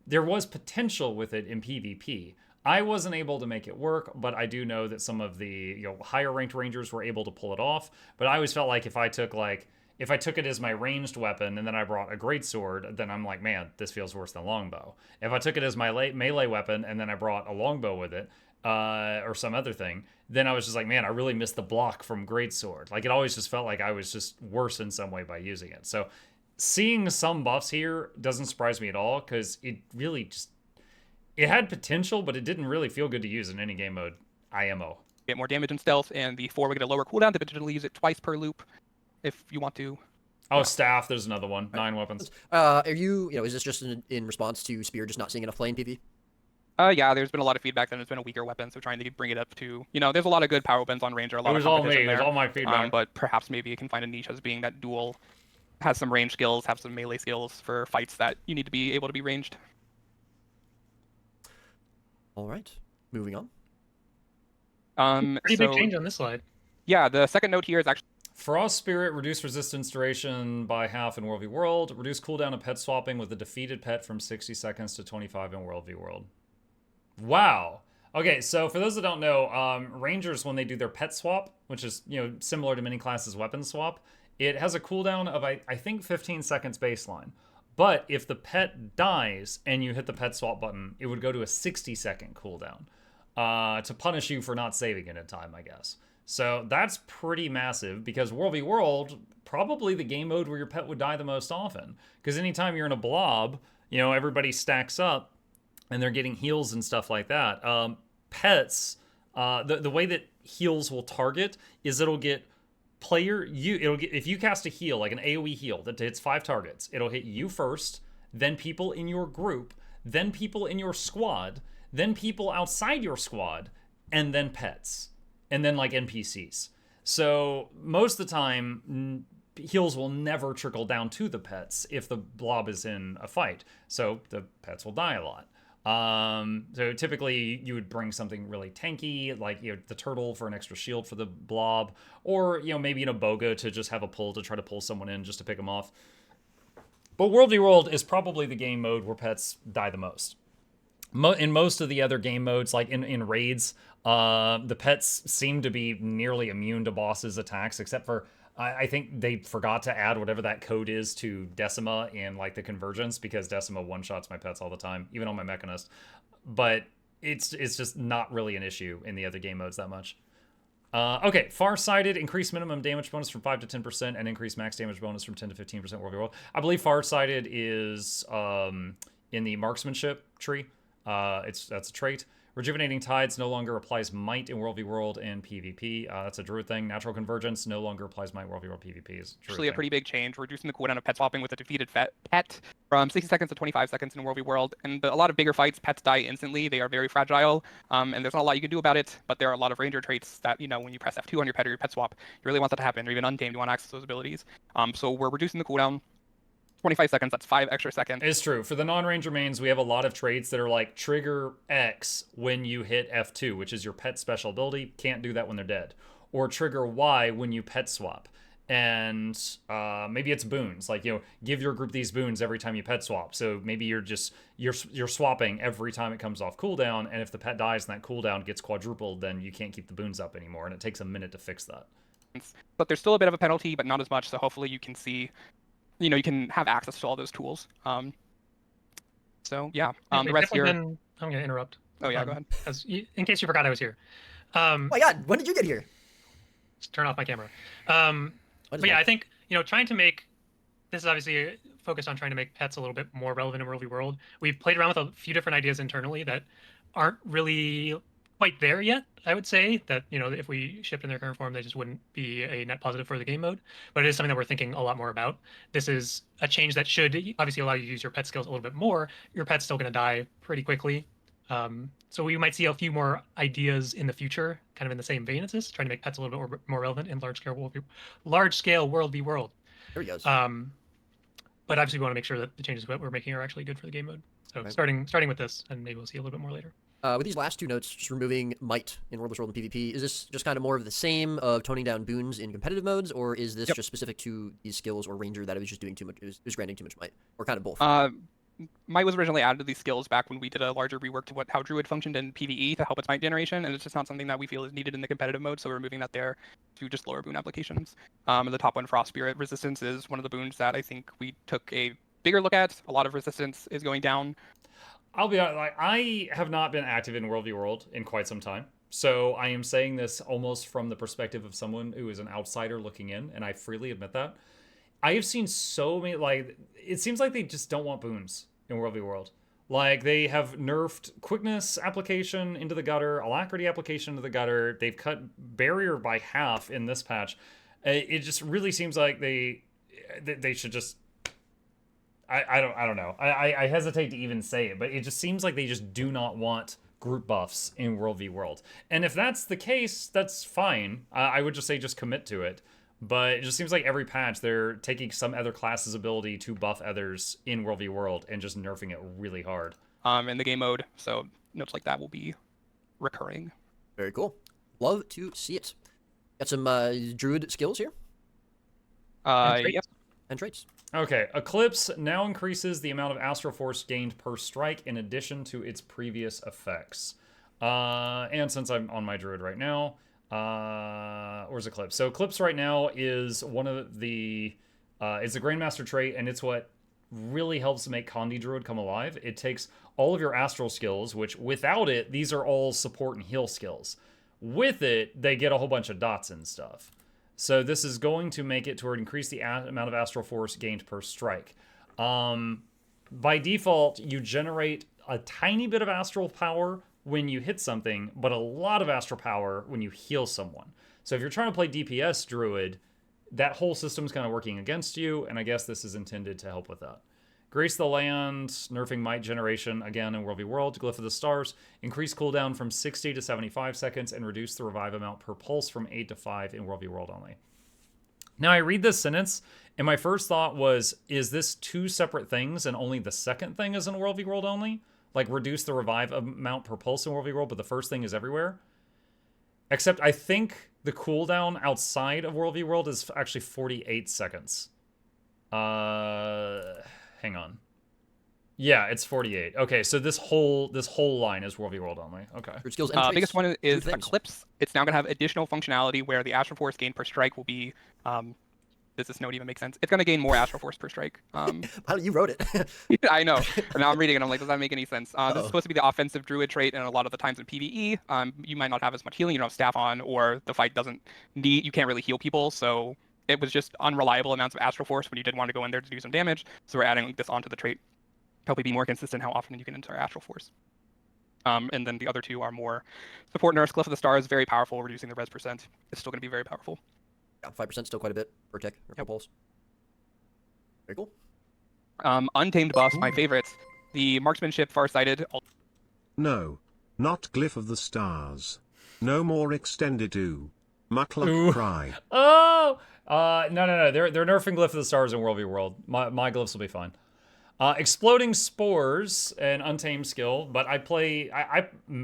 there was potential with it in PvP. I wasn't able to make it work, but I do know that some of the higher ranked Rangers were able to pull it off. But I always felt like if I took it as my ranged weapon and then I brought a greatsword, then I'm like, man, this feels worse than longbow. If I took it as my melee weapon and then I brought a longbow with it, or some other thing, then I was just like, man, I really missed the block from greatsword. Like it always just felt like I was just worse in some way by using it. So seeing some buffs here doesn't surprise me at all, because it really it had potential, but it didn't really feel good to use in any game mode IMO. Get more damage and stealth, and the 4 will get a lower cooldown to potentially use it twice per loop if you want to. Oh, staff, there's another one. 9 weapons. Are is this just in response to Spear just not seeing enough play in PvP? Yeah, there's been a lot of feedback that it's been a weaker weapon, so trying to bring it up to, there's a lot of good power weapons on Ranger, a lot It was of all competition me. It was there. all my feedback. But perhaps maybe it can find a niche as being that dual, has some range skills, have some melee skills for fights that you need to be able to be ranged. All right, moving on. Pretty big change on this slide. Yeah, the second note here is actually Frost Spirit, reduce resistance duration by half in World v World. Reduce cooldown of pet swapping with a defeated pet from 60 seconds to 25 in World v World. Wow. Okay, so for those that don't know, Rangers, when they do their pet swap, which is similar to many classes' weapon swap, it has a cooldown of I think 15 seconds baseline. But if the pet dies and you hit the pet swap button, it would go to a 60-second cooldown to punish you for not saving it in time, I guess. So that's pretty massive, because World v World, probably the game mode where your pet would die the most often. Because anytime you're in a blob, everybody stacks up and they're getting heals and stuff like that. Pets, the way that heals will target is it'll get if you cast a heal, like an AoE heal that hits 5 targets, it'll hit you first, then people in your group, then people in your squad, then people outside your squad, and then pets, and then like NPCs. So most of the time, heals will never trickle down to the pets if the blob is in a fight. So the pets will die a lot. So typically you would bring something really tanky, like the turtle for an extra shield for the blob, or maybe a boga to just have a pull to try to pull someone in just to pick them off. But World v World is probably the game mode where pets die the most. In most of the other game modes, like in raids, the pets seem to be nearly immune to bosses' attacks, except for I think they forgot to add whatever that code is to Decima in like the convergence, because Decima one-shots my pets all the time, even on my Mechanist. But it's just not really an issue in the other game modes that much. Okay, Farsighted, increased minimum damage bonus from 5 to 10% and increased max damage bonus from 10 to 15% World v. World. I believe Farsighted is in the marksmanship tree. That's a trait. Rejuvenating Tides no longer applies Might in World v. World and PvP. That's a Druid thing. Natural Convergence no longer applies Might in World v. World PvP. Is Actually, a pretty big change, reducing the cooldown of pet swapping with a defeated pet from 60 seconds to 25 seconds in World v. World. And a lot of bigger fights, pets die instantly. They are very fragile, and there's not a lot you can do about it. But there are a lot of ranger traits that, when you press F2 on your pet or your pet swap, you really want that to happen. Or even untamed, you want to access those abilities. So we're reducing the cooldown. 25 seconds, that's 5 extra seconds. It's true. For the non-ranger mains, we have a lot of traits that are like trigger X when you hit F2, which is your pet special ability. Can't do that when they're dead. Or trigger Y when you pet swap. And maybe it's boons. Like, give your group these boons every time you pet swap. So maybe you're swapping every time it comes off cooldown, and if the pet dies and that cooldown gets quadrupled, then you can't keep the boons up anymore, and it takes a minute to fix that. But there's still a bit of a penalty, but not as much, so hopefully you can see you can have access to all those tools. So yeah, the rest here. I'm gonna interrupt. Oh yeah, go ahead. In case you forgot I was here. Oh my God, when did you get here? Just turn off my camera. But yeah, I think trying to make this is obviously focused on trying to make pets a little bit more relevant in World v. World. We've played around with a few different ideas internally that aren't really quite there yet. I would say that if we shipped in their current form, they just wouldn't be a net positive for the game mode. But it is something that we're thinking a lot more about. This is a change that should obviously allow you to use your pet skills a little bit more. Your pet's still going to die pretty quickly. So we might see a few more ideas in the future, kind of in the same vein as this, trying to make pets a little bit more relevant in large scale World v. World. There he goes. But obviously we want to make sure that the changes that we're making are actually good for the game mode. So Right. starting with this, and maybe we'll see a little bit more later. With these last two notes, just removing Might in World vs. World and PvP, is this just kind of more of the same of toning down boons in competitive modes, or is this just specific to these skills or Ranger that it was just doing too much, it was granting too much Might, or kind of both? Might was originally added to these skills back when we did a larger rework to how Druid functioned in PvE to help its Might generation, and it's just not something that we feel is needed in the competitive mode, so we're moving that there to just lower boon applications. The top one, Frost Spirit Resistance, is one of the boons that I think we took a bigger look at. A lot of resistance is going down. I'll be honest, I have not been active in World v. World in quite some time. So I am saying this almost from the perspective of someone who is an outsider looking in, and I freely admit that. I have seen so many, it seems like they just don't want boons in World v. World. They have nerfed quickness application into the gutter, alacrity application into the gutter. They've cut barrier by half in this patch. It just really seems like they should just... I don't know. I hesitate to even say it, but it just seems like they just do not want group buffs in World v. World. And if that's the case, that's fine. I would just say just commit to it. But it just seems like every patch they're taking some other class's ability to buff others in World v. World and just nerfing it really hard. In the game mode, so notes like that will be recurring. Very cool. Love to see it. Got some Druid skills here. Yep. And traits. Okay, Eclipse now increases the amount of Astral Force gained per strike in addition to its previous effects. And since I'm on my Druid right now, where's Eclipse? So Eclipse right now is one of the, it's a Grandmaster trait, and it's what really helps make Condi Druid come alive. It takes all of your Astral skills, which without it, these are all support and heal skills. With it, they get a whole bunch of dots and stuff. So this is going to make it to where it increase the amount of Astral Force gained per strike. By default, you generate a tiny bit of Astral Power when you hit something, but a lot of Astral Power when you heal someone. So if you're trying to play DPS Druid, that whole system's kind of working against you, and I guess this is intended to help with that. Grace the Land, nerfing Might generation again in World v. World. Glyph of the Stars, increase cooldown from 60 to 75 seconds and reduce the revive amount per pulse from 8 to 5 in World v. World only. Now I read this sentence, and my first thought was, is this two separate things and only the second thing is in World v. World only? Like reduce the revive amount per pulse in World v. World, but the first thing is everywhere? Except I think the cooldown outside of World v. World is actually 48 seconds. Hang on. Yeah, it's 48. Okay, so this whole line is World v. World only. Okay. Skills and traits, biggest one is things. Eclipse. It's now going to have additional functionality where the Astral Force gain per strike will be Does this note even make sense? It's going to gain more Astral Force per strike. You wrote it. I know. And now I'm reading it. I'm like, does that make any sense? This Uh-oh. is supposed to be the offensive druid trait, and a lot of the times in PvE, you might not have as much healing. You don't have staff on, or the fight doesn't need. You can't really heal people, so it was just unreliable amounts of Astral Force when you did want to go in there to do some damage. So we're adding this onto the trait. Help it be more consistent how often you can enter Astral Force. And then the other two are more support nerfs. Glyph of the Stars, very powerful, reducing the res percent. It's still going to be very powerful. Yeah, 5% still quite a bit per tick or per pulse. Very cool. Untamed buffs, my favorites. The Marksmanship, Farsighted. No, not Glyph of the Stars. No more extended ooh. Muckluck Ooh. cry. Oh! No. They're nerfing Glyph of the Stars in World v World. My glyphs will be fine. Exploding Spores, an Untamed skill, but I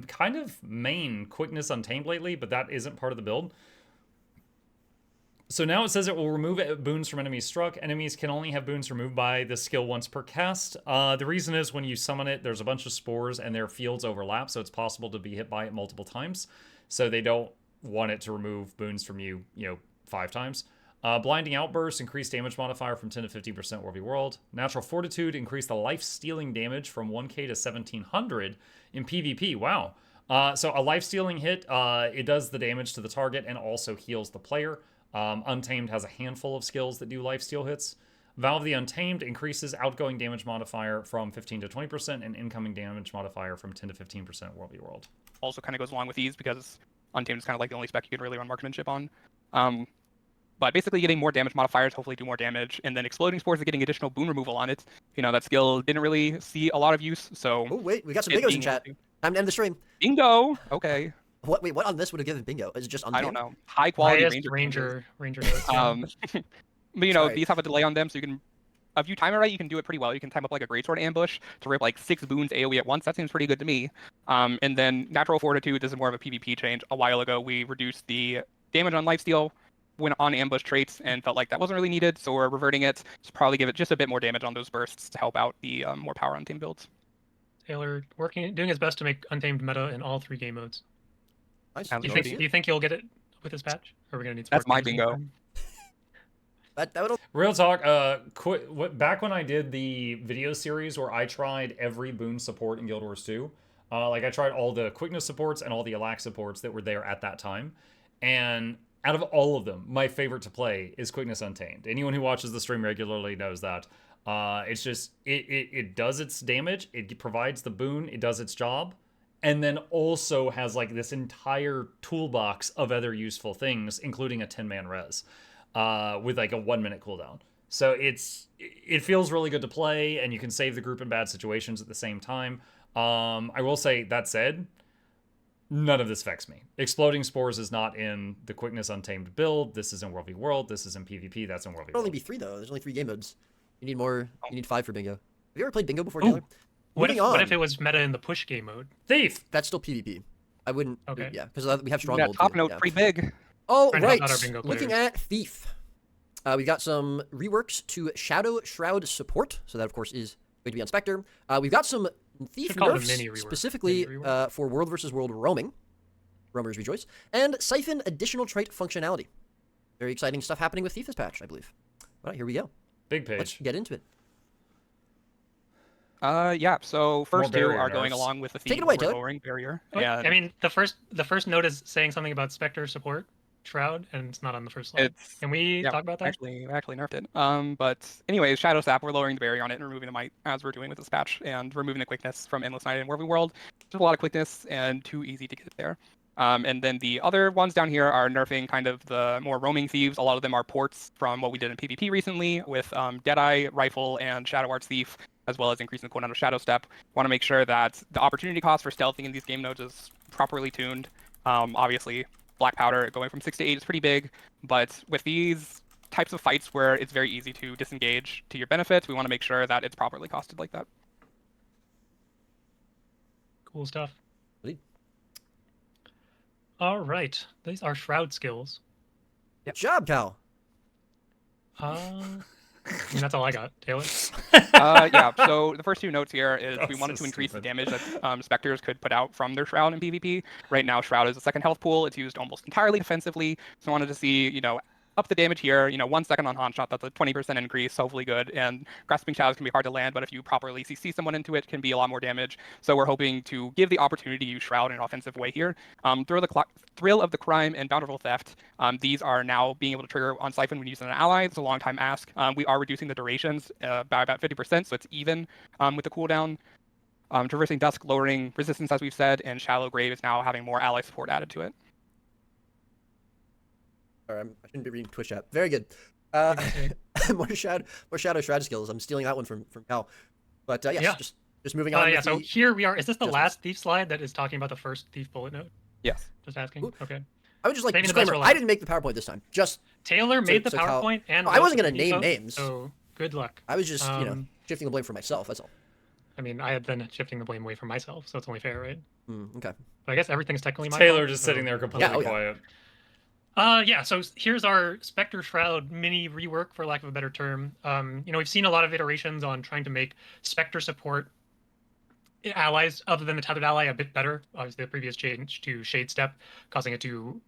kind of main Quickness Untamed lately, but that isn't part of the build. So now it says it will remove boons from enemies struck. Enemies can only have boons removed by the skill once per cast. The reason is when you summon it, there's a bunch of spores and their fields overlap, so it's possible to be hit by it multiple times. So they don't want it to remove boons from you, 5 times. Blinding Outburst, increase damage modifier from 10 to 15% World v World. Natural Fortitude, increase the life-stealing damage from 1k to 1700 in PvP. Wow. So a life-stealing hit, it does the damage to the target and also heals the player. Untamed has a handful of skills that do lifesteal hits. Valve the Untamed increases outgoing damage modifier from 15 to 20% and incoming damage modifier from 10 to 15% World v World. Also kind of goes along with these because Untamed is kind of like the only spec you can really run Marksmanship on. But basically getting more damage modifiers, hopefully do more damage, and then Exploding Spores are getting additional boon removal on it. That skill didn't really see a lot of use, so... Oh, wait, we got some bingos in chat. Time to end the stream. Bingo! Okay. What on this would have given bingo? Is it just I Untamed? don't know. High quality Ranger. But Sorry. these have a delay on them, so you can... If you time it right, you can do it pretty well. You can time up like a Greatsword ambush to rip like 6 boons AoE at once. That seems pretty good to me. And then Natural Fortitude, this is more of a PvP change. A while ago, we reduced the damage on lifesteal when on ambush traits and felt like that wasn't really needed, so we're reverting it to probably give it just a bit more damage on those bursts to help out the more power Untamed builds. Taylor doing his best to make Untamed meta in all 3 game modes. Nice. Sounds Do good. you think you'll get it with this patch? Or are we gonna need That's support my games bingo. sometime? That would Real talk, back when I did the video series where I tried every boon support in Guild Wars 2, I tried all the quickness supports and all the Alack supports that were there at that time, and out of all of them, my favorite to play is Quickness Untamed. Anyone who watches the stream regularly knows that. It's just, it does its damage, it provides the boon, it does its job, and then also has like this entire toolbox of other useful things, including a 10-man res, with like a 1-minute cooldown. So it feels really good to play, and you can save the group in bad situations at the same time. I will say, that said, none of this affects me. Exploding Spores is not in the Quickness Untamed build. This is in World v World. This is in PvP. That's in World v only World. be 3 though. There's only 3 game modes. You need more. You need 5 for bingo. Have you ever played bingo before, Taylor? What Moving on. if it was meta in the push game mode? Thief! That's still PvP. I wouldn't. Okay. Yeah, because we have Yeah, Stronghold. top too, note, yeah. pretty big. Oh, Trying to right. help out our bingo Looking players. at Thief. We've got some reworks to Shadow Shroud support. So that, of course, is going to be on Spectre. We've got some Thief Should call it a nerfs, mini rework. specifically Mini rework. for World versus World roaming. Roamers rejoice. And Siphon additional trait functionality. Very exciting stuff happening with Thief this patch, I believe. All right, here we go. Big Let's page. get into it. Yeah, so first 2 barrier are going nerfs. along with the Take it theme away, of Taylor. lowering barrier. Wait, And I mean, the first note is saying something about Spectre support Shroud, and it's not on the first slide. it's Can we yeah, talk about that? actually nerfed it. But anyways, Shadow Sap, we're lowering the barrier on it and removing the might as we're doing with this patch, and removing the quickness from Endless Night and World v World. There's a lot of quickness and too easy to get it there. And then the other ones down here are nerfing kind of the more roaming thieves. A lot of them are ports from what we did in PvP recently with Deadeye, Rifle, and Shadow Arts Thief, as well as increasing the cooldown of Shadow Step. Want to make sure that the opportunity cost for stealthing in these game nodes is properly tuned. Obviously, Black Powder going from 6 to 8 is pretty big, but with these types of fights where it's very easy to disengage to your benefit, we want to make sure that it's properly costed like that. Cool stuff. Sweet. All right, these are Shroud skills. Good job, Cal. And that's all I got. Taylor? Yeah, so the first 2 notes here is we That's wanted so to increase the stupid. damage that Spectres could put out from their Shroud in PvP. Right now, Shroud is a second health pool. It's used almost entirely defensively, so I wanted to see, up the damage here. 1 second on Haunt Shot, that's a 20% increase, hopefully good. And Grasping Shadows can be hard to land, but if you properly CC someone into it, can be a lot more damage. So we're hoping to give the opportunity to use Shroud in an offensive way here. Thrill of the Crime and Bountiful Theft, these are now being able to trigger on Siphon when using an ally. It's a long time ask. We are reducing the durations by about 50%, so it's even with the cooldown. Traversing Dusk, lowering resistance, as we've said, and Shallow Grave is now having more ally support added to it. Sorry, I shouldn't be reading Twitch chat. Very good. More shadow shroud skills. I'm stealing that one from Cal. But yes, Yeah. just moving on. So here we are. Is this the Just- last thief slide that is talking about the first thief bullet note? Yes. Just asking. Ooh. Okay. I would just like Saving the best disclaimer. for last. I didn't make the PowerPoint this time. Just Taylor made the so Cal- PowerPoint and I wasn't wrote gonna the name debug, names. So good luck. I was just shifting the blame for myself. That's all. I mean, I had been shifting the blame away from myself, so it's only fair, right? Okay. But I guess everything's technically my Taylor fault, just so- sitting there completely oh, yeah. quiet. Yeah, so here's our Spectre Shroud mini rework, for lack of a better term. We've seen a lot of iterations on trying to make Spectre support allies other than the tethered ally a bit better. Obviously, the previous change to Shade Step, causing it to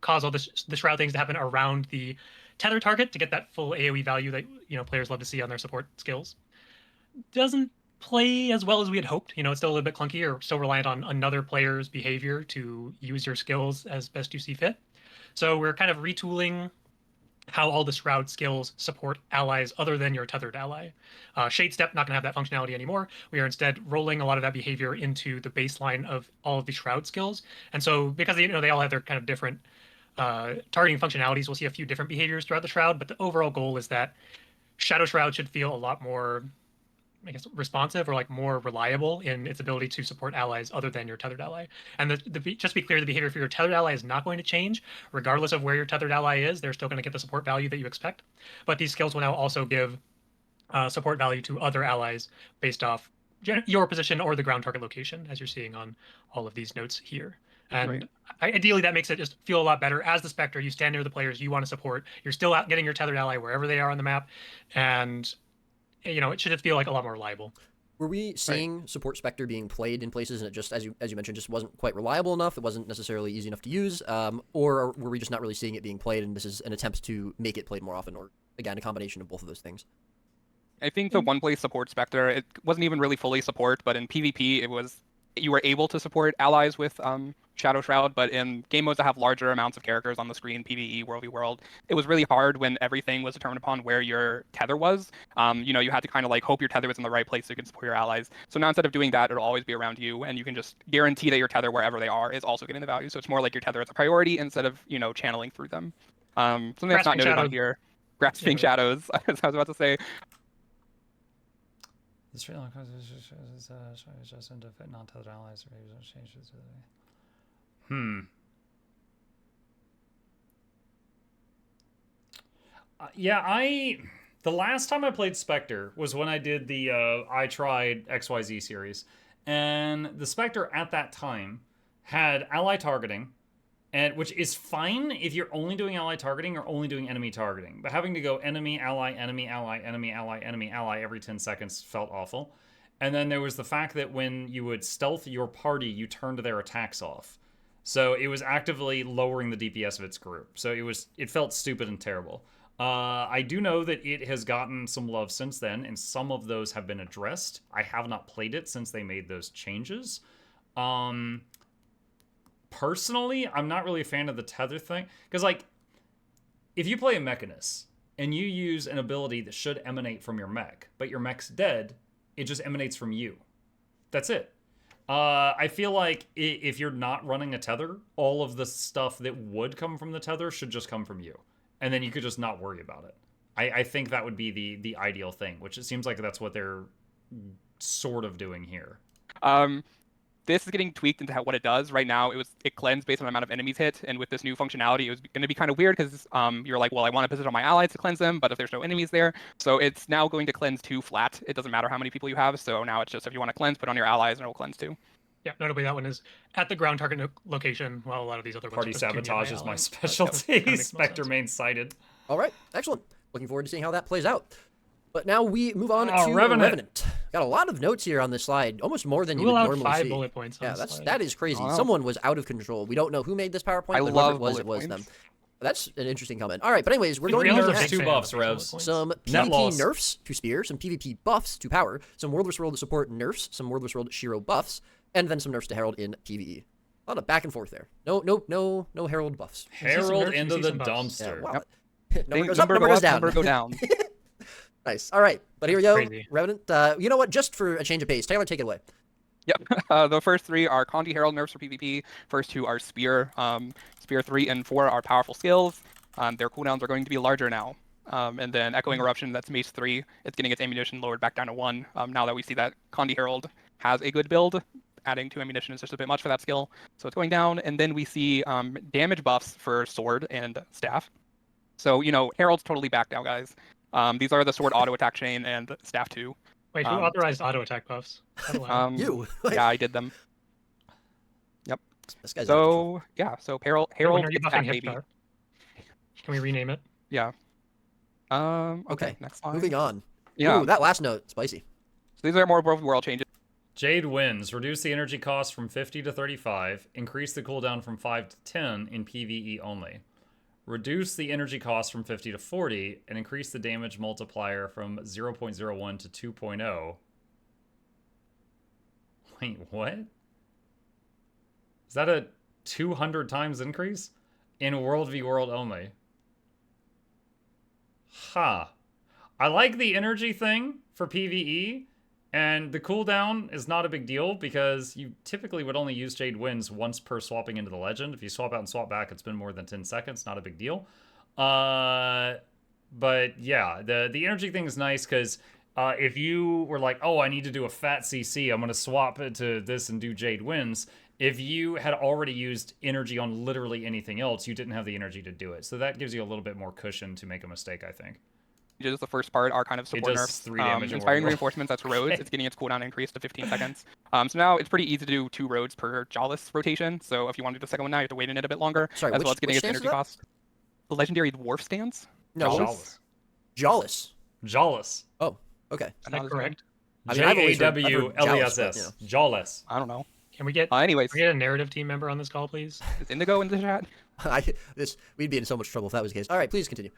cause all the Shroud things to happen around the tether target to get that full AoE value that players love to see on their support skills. Doesn't play as well as we had hoped. It's still a little bit clunky, or still reliant on another player's behavior to use your skills as best you see fit. So we're kind of retooling how all the Shroud skills support allies other than your tethered ally. Shade Step not going to have that functionality anymore. We are instead rolling a lot of that behavior into the baseline of all of the Shroud skills. And so because they all have their kind of different targeting functionalities, we'll see a few different behaviors throughout the Shroud, but the overall goal is that Shadow Shroud should feel a lot more, I guess, responsive, or like more reliable in its ability to support allies other than your tethered ally. And just to be clear, the behavior for your tethered ally is not going to change regardless of where your tethered ally is. They're still going to get the support value that you expect, but these skills will now also give support value to other allies based off your position or the ground target location, as you're seeing on all of these notes here. And ideally, that makes it just feel a lot better. As the Spectre, you stand near the players you want to support. You're still out getting your tethered ally wherever they are on the map, and it should just feel like a lot more reliable. Were we seeing support Spectre being played in places and it just, as you mentioned, just wasn't quite reliable enough? It wasn't necessarily easy enough to use, or were we just not really seeing it being played, and this is an attempt to make it played more often, or again, a combination of both of those things? I think the one-play support Spectre, it wasn't even really fully support, but in PvP, you were able to support allies with Shadow Shroud, but in game modes that have larger amounts of characters on the screen, PvE, World v World, it was really hard when everything was determined upon where your tether was. You had to kind of like hope your tether was in the right place so you could support your allies. So now instead of doing that, it'll always be around you, and you can just guarantee that your tether, wherever they are, is also getting the value. So it's more like your tether is a priority instead of, channeling through them. Something that's not noted on here, Grasping Shadows, I was about to say. The straight line is just into fit non-tethered allies or maybe changes. The last time I played Spectre was when I did the I Tried XYZ series, and the Spectre at that time had ally targeting, and which is fine if you're only doing ally targeting or only doing enemy targeting, but having to go enemy ally enemy ally enemy ally enemy ally every 10 seconds felt awful. And then there was the fact that when you would stealth your party, you turned their attacks off. So it was actively lowering the DPS of its group. So it felt stupid and terrible. I do know that it has gotten some love since then, and some of those have been addressed. I have not played it since they made those changes. Personally, I'm not really a fan of the tether thing. Because, if you play a Mechanist, and you use an ability that should emanate from your mech, but your mech's dead, it just emanates from you. That's it. I feel like if you're not running a tether, all of the stuff that would come from the tether should just come from you. And then you could just not worry about it. I think that would be the ideal thing, which it seems like that's what they're sort of doing here. This is getting tweaked into what it does. Right now, it cleansed based on the amount of enemies hit, and with this new functionality, it was going to be kind of weird because you're like, well, I want to position my allies to cleanse them, but if there's no enemies there, so it's now going to cleanse 2 flat. It doesn't matter how many people you have, so now it's just if you want to cleanse, put on your allies, and it will cleanse 2. Yeah, notably that one is at the ground target location, while a lot of these other ones Party are just sabotage is my allies. specialty. Spectre main sighted. All right, excellent. Looking forward to seeing how that plays out. But now we move on to Revenant. Got a lot of notes here on this slide, almost more than you We'll would have normally 5 see. bullet points on Yeah, this slide. that is crazy. Wow. Someone was out of control. We don't know who made this PowerPoint, but whoever love it was bullet them. points. That's an interesting comment. All right, but anyways, we're It going really to is a nerfs, big two fan of buffs, these bullet Revs. points. some Net PvP loss. nerfs to Spear, some PvP buffs to Power, some World vs. World support nerfs, some World vs. World Shiro buffs, and then some nerfs to Herald in PvE. A lot of back and forth there. No Herald buffs. You see some Herald nerfs, you into see the some buffs. Yeah, dumpster. wow. Think Number goes up, number go goes up, down. number go down. Nice. All right, but here we That's go. crazy. Revenant. You know what? Just for a change of pace, Taylor, take it away. Yep. The first 3 are Condi Herald nerfs for PvP. First 2 are Spear. Spear 3 and 4 are powerful skills. Their cooldowns are going to be larger now. And then Echoing Eruption, that's Mace 3. It's getting its ammunition lowered back down to 1. Now that we see that Condi Herald has a good build, adding 2 ammunition is just a bit much for that skill. So it's going down. And then we see damage buffs for Sword and Staff. So, Herald's totally back now, guys. These are the Sword auto attack chain and Staff 2. Wait, who authorized auto attack buffs? How do I- You. Yeah, I did them. This guy's out of control. So yeah, so Herald When are you gets buffing back, hip baby. shot? Can we rename it? Yeah. Okay. Okay, Next slide. moving on. Yeah. Ooh, that last note, spicy. So these are more world changes. Jade wins. Reduce the energy cost from 50 to 35. Increase the cooldown from 5 to 10 in PvE only. Reduce the energy cost from 50 to 40 and increase the damage multiplier from 0.01 to 2.0. Wait, what? Is that a 200 times increase? In World v World only. Ha. Huh. I like the energy thing for PvE, and the cooldown is not a big deal because you typically would only use Jade Winds once per swapping into the Legend. If you swap out and swap back, it's been more than 10 seconds. Not a big deal. But yeah, the energy thing is nice because if you were like, oh, I need to do a fat CC, I'm going to swap it to this and do Jade Winds. If you had already used energy on literally anything else, you didn't have the energy to do it. So that gives you a little bit more cushion to make a mistake, I think. The first part are kind of support does nerfs. 3 damage in Inspiring World. reinforcements, that's roads. It's getting its cooldown increased to 15 seconds. So now it's pretty easy to do 2 roads per Jawless rotation. So if you want to do the second one now, you have to wait in it a bit longer. Sorry, as which- well as getting which its stance is energy that? cost. The legendary dwarf stance. No, Jawless. Jawless. Jawless. Oh, okay. Is that correct? I mean, I've always heard- I've heard Jawless. Jawless, Jawless. I don't know. Can we get Anyways, a narrative team member on this call, please? is Indigo in the chat? We'd be in so much trouble if that was the case. All right, please continue.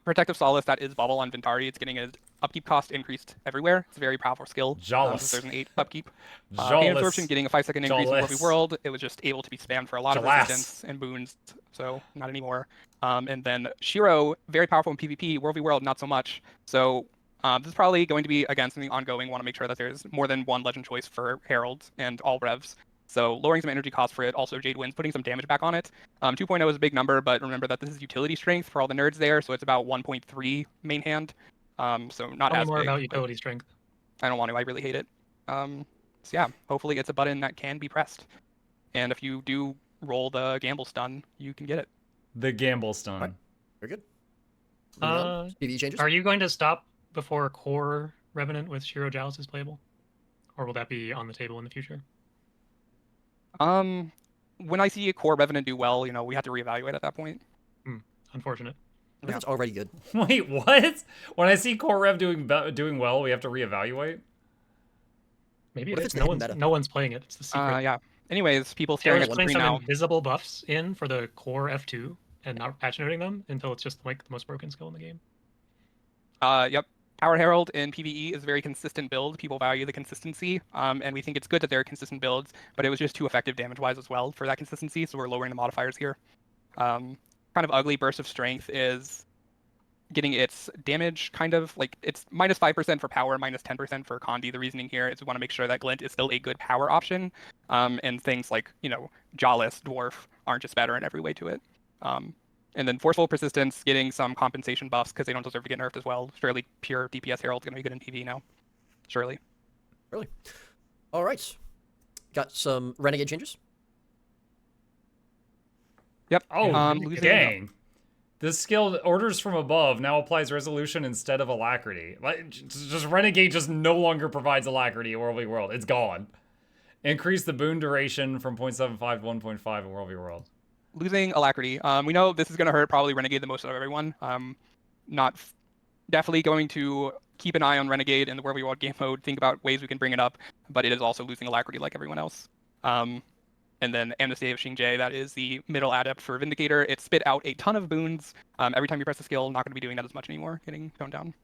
Protective Solace, that is Bubble on Ventari. It's getting its upkeep cost increased everywhere. It's a very powerful skill. Jawless. There's an 8 upkeep. Jawless. Pain Absorption getting a 5-second increase in Jawless. World World. It was just able to be spammed for a lot of Jawless. resistance and boons, so not anymore. And then Shiro, very powerful in PvP. World v World, not so much. So this is probably going to be, again, something ongoing. Want to make sure that there's more than one legend choice for Heralds and all revs. So lowering some energy costs for it, also Jade Winds, putting some damage back on it. 2.0 is a big number, but remember that this is utility strength for all the nerds there, so it's about 1.3 main hand. So not Tell me as more big. about utility strength. I don't want to, I really hate it. So yeah, hopefully it's a button that can be pressed. And if you do roll the gamble stun, you can get it. The gamble stun. Right. Very good. Moving on. PvE changes? Are you going to stop before core Revenant with Shiro Jowls is playable? Or will that be on the table in the future? When I see a core Revenant do well, we have to reevaluate at that point. Unfortunate. If it's already good. Wait, what? When I see Core Rev doing well, we have to reevaluate? Maybe What if if it's it's the no hidden one's meta? no one's playing it. It's the secret. Yeah. Anyways, people staring Taylor's at the putting screen some now. invisible buffs in for the core F2 and not patch noting them until it's just like the most broken skill in the game. Yep. Power Herald in PvE is a very consistent build. People value the consistency, and we think it's good that they're consistent builds, but it was just too effective damage-wise as well for that consistency, so we're lowering the modifiers here. Kind of ugly Burst of Strength is getting its damage kind of, like, it's minus 5% for power, minus 10% for Condi. The reasoning here is we want to make sure that Glint is still a good power option, and things like, Jawless, Dwarf aren't just better in every way to it. And then Forceful Persistence getting some compensation buffs because they don't deserve to get nerfed as well. Surely pure DPS Herald's going to be good in PvE now. Surely. Really? All right. Got some Renegade changes? Yep. Oh, losing- dang. This skill, Orders from Above, now applies Resolution instead of Alacrity. Like, just Renegade just no longer provides Alacrity in World v World. It's gone. Increase the boon duration from 0.75 to 1.5 in World v World. Losing Alacrity. We know this is going to hurt probably Renegade the most out of everyone. Definitely going to keep an eye on Renegade in the World v World game mode, think about ways we can bring it up, but it is also losing Alacrity like everyone else. And then Amnesty of Xingje, that is the middle adept for Vindicator. It spit out a ton of boons. Every time you press a skill, not going to be doing that as much anymore, getting toned down.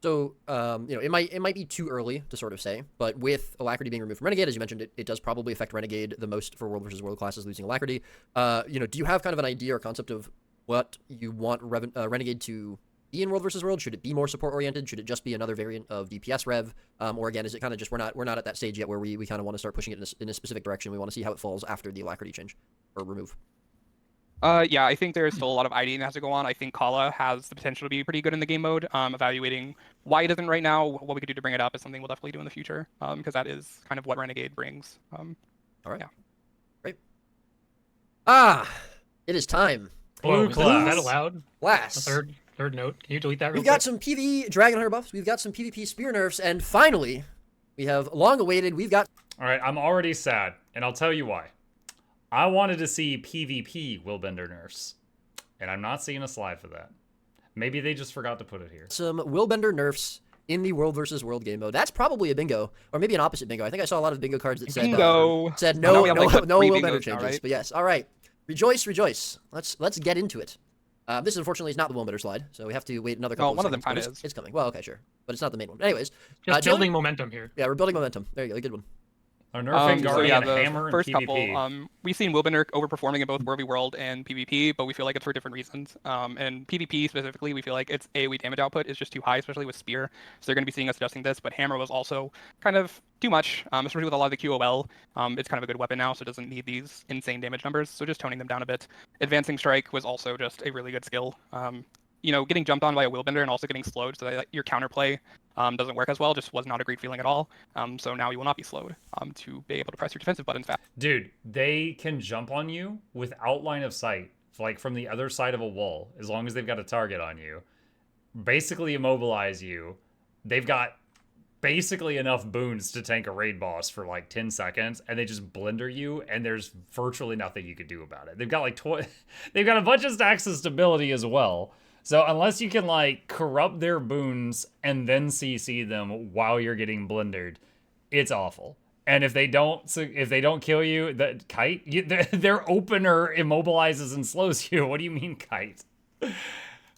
So, it might be too early to sort of say, but with Alacrity being removed from Renegade, as you mentioned, it does probably affect Renegade the most for World versus World classes losing Alacrity. Do you have kind of an idea or concept of what you want Renegade to be in World versus World? Should it be more support oriented? Should it just be another variant of DPS Rev? Or again, is it kind of just we're not at that stage yet where we kind of want to start pushing it in a specific direction? We want to see how it falls after the Alacrity change or remove. Yeah, I think there's still a lot of IDing that has to go on. I think Kala has the potential to be pretty good in the game mode. Evaluating why it isn't right now, what we could do to bring it up is something we'll definitely do in the future, because that is kind of what Renegade brings. All right. Yeah. Great. It is time. Blue Is class. that allowed? A Class. third note. Can you delete that real We've quick? got some PvE Dragon Hunter buffs. We've got some PvP Spear nerfs, and finally, we have long awaited. We've got. All right, I'm already sad, and I'll tell you why. I wanted to see PvP Willbender nerfs, and I'm not seeing a slide for that. Maybe they just forgot to put it here. Some Willbender nerfs in the World versus World game mode. That's probably a bingo, or maybe an opposite bingo. I think I saw a lot of bingo cards that said Bingo. said I no, know we have, like, no three Willbender bingos changes. now, right? But yes, all right. Rejoice, rejoice. Let's get into it. This unfortunately is not the Willbender slide, so we have to wait another couple of one of seconds. them kinda but it's- is. It's coming. Well, okay, sure, but it's not the main one. Anyways, Just Taylor? building momentum here. Yeah, we're building momentum. There you go, good one. A nerfing Guardian, the Hammer, and first PvP. couple, we've seen Wilbender overperforming in both World v World and PvP, but we feel like it's for different reasons. And PvP specifically, we feel like its AoE damage output is just too high, especially with Spear. So they're going to be seeing us adjusting this, but Hammer was also kind of too much, especially with a lot of the QOL. It's kind of a good weapon now, so it doesn't need these insane damage numbers, so just toning them down a bit. Advancing Strike was also just a really good skill. Getting jumped on by a Willbender and also getting slowed so that your counterplay doesn't work as well just was not a great feeling at all. So now you will not be slowed to be able to press your defensive buttons fast. Dude, they can jump on you without line of sight, like from the other side of a wall, as long as they've got a target on you. Basically immobilize you. They've got basically enough boons to tank a raid boss for like 10 seconds, and they just blender you, and there's virtually nothing you can do about it. They've got like they've got a bunch of stacks of stability as well. So unless you can like corrupt their boons and then CC them while you're getting blendered, it's awful. And if they don't kill you, that their opener immobilizes and slows you. What do you mean kite?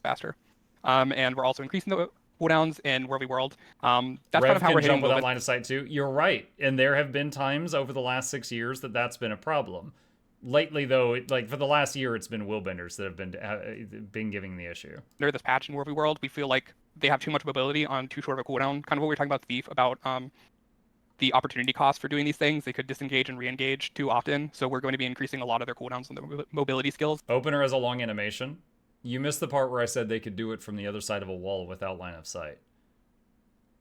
Faster. And we're also increasing the cooldowns in World v World. That's Rev kind of how can we're hitting jump without Wilbender. line of sight too. You're right, and there have been times over the last 6 years that's been a problem. Lately, though, like for the last year, it's been Willbenders that have been giving the issue. Under this patch in World v World, we feel like they have too much mobility on too short of a cooldown. Kind of what we were talking about Thief about the opportunity cost for doing these things. They could disengage and re-engage too often, so we're going to be increasing a lot of their cooldowns on their mobility skills. Opener has a long animation. You missed the part where I said they could do it from the other side of a wall without line of sight.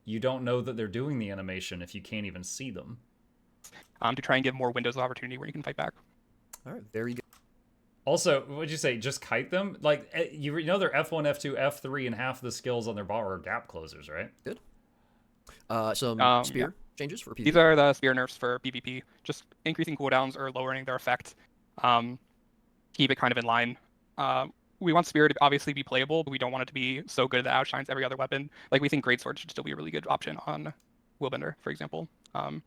You don't know that they're doing the animation if you can't even see them. To try and give more windows of opportunity where you can fight back. All right, very good. Also, what'd you say? Just kite them? Like, you know they're F1, F2, F3, and half the skills on their bar are gap closers, right? Good. Some spear changes for PvP. These are the spear nerfs for PvP. Just increasing cooldowns or lowering their effect. Keep it kind of in line. We want spear to obviously be playable, but we don't want it to be so good that it outshines every other weapon. Like, we think greatsword should still be a really good option on Willbender, for example. So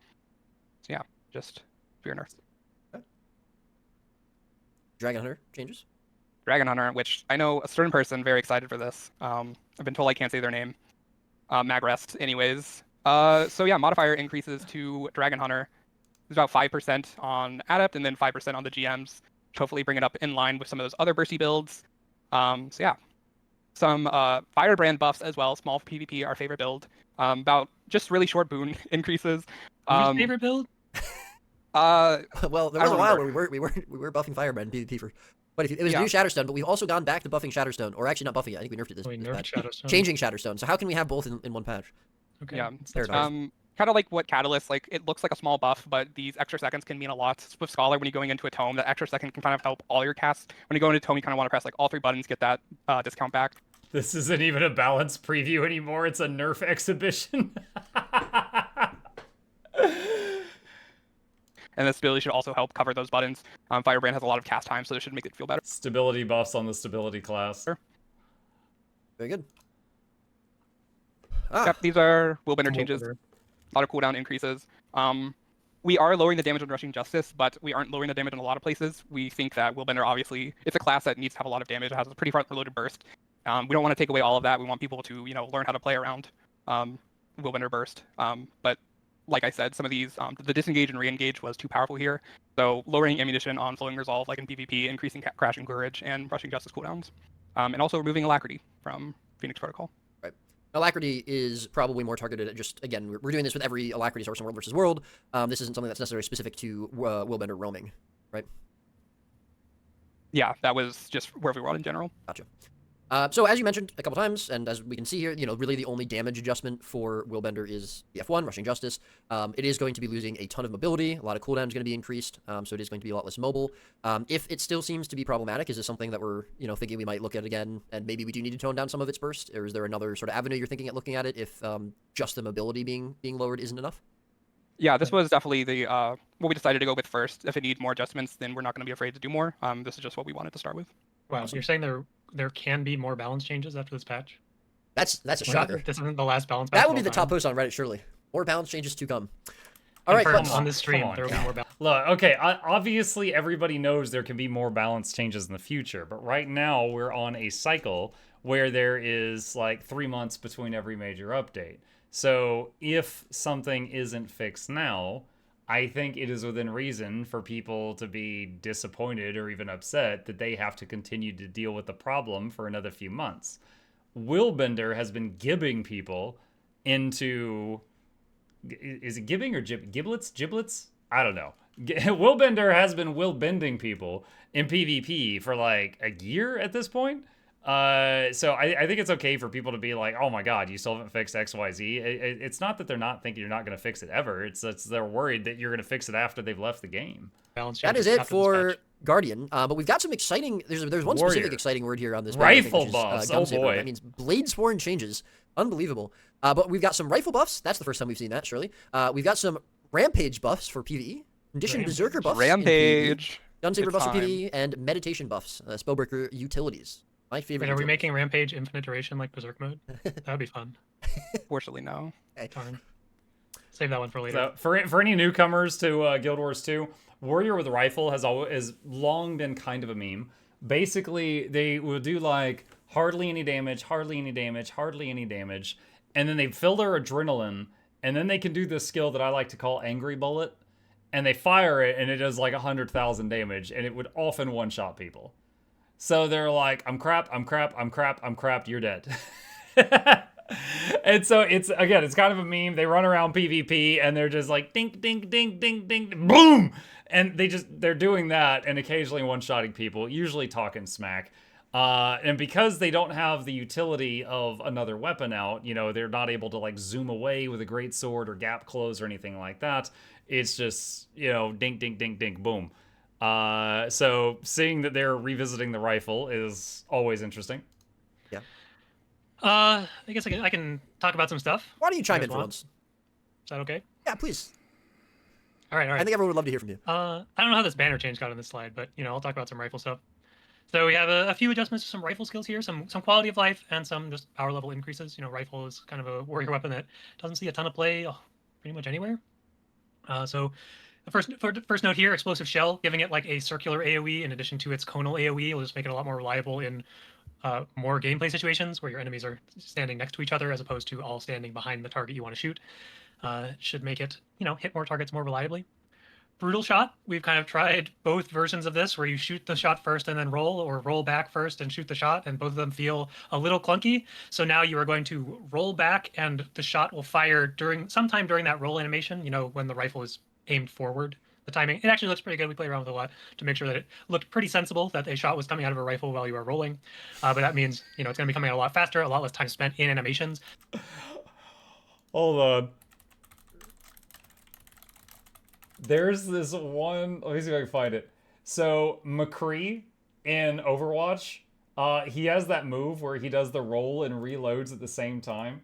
yeah, just spear nerfs. Dragon Hunter changes. Dragon Hunter, which I know a certain person very excited for this. I've been told I can't say their name. Magrest, anyways. So yeah, modifier increases to Dragon Hunter. It's about 5% on Adept and then 5% on the GMs. Hopefully bring it up in line with some of those other bursty builds. So yeah, some Firebrand buffs as well. Small PvP, our favorite build. About just really short boon increases. Whose favorite build? Well, there was a while remember. where we were buffing Firebrand in PvP for. But it was new Shatterstone, but we've also gone back to buffing Shatterstone, or actually not buffing it. I think we nerfed it this, We this nerfed patch. Shadowstone. Changing Shatterstone. So how can we have both in one patch? Okay. Yeah, that's Paradox. fine. kind of like what Catalyst, like it looks like a small buff, but these extra seconds can mean a lot. With Scholar, when you're going into a tome, that extra second can kind of help all your casts. When you go into a tome, you kind of want to press like all three buttons, get that discount back. This isn't even a balanced preview anymore. It's a nerf exhibition. And this ability should also help cover those buttons. Firebrand has a lot of cast time, so this should make it feel better. Stability buffs on the stability class. Sure. Very good. Yep, these are Willbender changes. Willbender. A lot of cooldown increases. we are lowering the damage on Rushing Justice, but we aren't lowering the damage in a lot of places. We think that Willbender, obviously, it's a class that needs to have a lot of damage. It has a pretty front-loaded burst. We don't want to take away all of that. We want people to, learn how to play around Willbender burst. But like I said, some of these, the disengage and re-engage was too powerful here. So lowering ammunition on flowing resolve, like in PvP, increasing crash and courage, and Rushing Justice cooldowns. And also removing Alacrity from Phoenix Protocol. Right. Alacrity is probably more targeted at just, again, we're doing this with every Alacrity source in World versus World. This isn't something that's necessarily specific to Willbender roaming, right? Yeah, that was just World World in general. Gotcha. So as you mentioned a couple times, and as we can see here, really the only damage adjustment for Willbender is the F1, Rushing Justice. It is going to be losing a ton of mobility. A lot of cooldown is going to be increased, so it is going to be a lot less mobile. If it still seems to be problematic, is this something that we're, thinking we might look at again, and maybe we do need to tone down some of its burst, or is there another sort of avenue you're thinking at looking at it if just the mobility being lowered isn't enough? Yeah, this was definitely the what we decided to go with first. If it needs more adjustments, then we're not going to be afraid to do more. This is just what we wanted to start with. Wow, so you're saying there can be more balance changes after this patch? That's a shocker. This isn't the last balance patch. That will be the top post on Reddit, surely. More balance changes to come. All right, on this stream, there will be more balance. Look, okay, obviously everybody knows there can be more balance changes in the future, but right now we're on a cycle where there is like 3 months between every major update. So if something isn't fixed now, I think it is within reason for people to be disappointed or even upset that they have to continue to deal with the problem for another few months. Willbender has been gibbing people into... Is it gibbing or giblets? Giblets? I don't know. Willbender has been willbending people in PvP for like a year at this point. So I think it's okay for people to be like, oh my god, you still haven't fixed XYZ. It's not that they're not thinking you're not going to fix it ever. It's they're worried that you're going to fix it after they've left the game. That is it for Guardian. But we've got some exciting... There's one specific exciting word here on this. Rifle buffs. Oh boy. That means Blade Sworn changes. Unbelievable. But we've got some rifle buffs. That's the first time we've seen that, surely. We've got some Rampage buffs for PvE. In addition, Berserker buffs. Rampage. Gunsaber buffs for PvE, and Meditation buffs. Spellbreaker utilities. My favorite. Wait, are we making Rampage infinite duration like Berserk mode? That would be fun. Fortunately, no. Darn. Save that one for later. So for any newcomers to Guild Wars 2, Warrior with a rifle has long been kind of a meme. Basically, they will do like hardly any damage, hardly any damage, hardly any damage, and then they fill their adrenaline, and then they can do this skill that I like to call Angry Bullet, and they fire it, and it does like 100,000 damage, and it would often one-shot people. So they're like, I'm crap, I'm crap, I'm crap, I'm crap, you're dead. And so it's kind of a meme. They run around PvP and they're just like dink, dink, dink, dink, dink, boom. And they're doing that and occasionally one-shotting people, usually talking smack. And because they don't have the utility of another weapon out, they're not able to like zoom away with a great sword or gap close or anything like that. It's just, dink, dink, dink, dink, boom. So seeing that they're revisiting the rifle is always interesting. Yeah. I guess I can talk about some stuff. Why don't you chime in for once? Is that okay? Yeah, please. All right. I think everyone would love to hear from you. I don't know how this banner change got on this slide, but I'll talk about some rifle stuff. So we have a few adjustments to some rifle skills here, some quality of life, and some just power level increases. Rifle is kind of a warrior weapon that doesn't see a ton of play pretty much anywhere. So the first note here, explosive shell, giving it like a circular AoE in addition to its conal AoE will just make it a lot more reliable in more gameplay situations where your enemies are standing next to each other as opposed to all standing behind the target you want to shoot. Should make it, hit more targets more reliably. Brutal shot, we've kind of tried both versions of this where you shoot the shot first and then roll, or roll back first and shoot the shot, and both of them feel a little clunky. So now you are going to roll back and the shot will fire sometime during that roll animation, when the rifle is aimed forward. The timing, it actually looks pretty good. We play around with it a lot to make sure that it looked pretty sensible that a shot was coming out of a rifle while you were rolling. But that means, it's going to be coming out a lot faster, a lot less time spent in animations. Hold on. There's this one, let me see if I can find it. So McCree in Overwatch, he has that move where he does the roll and reloads at the same time.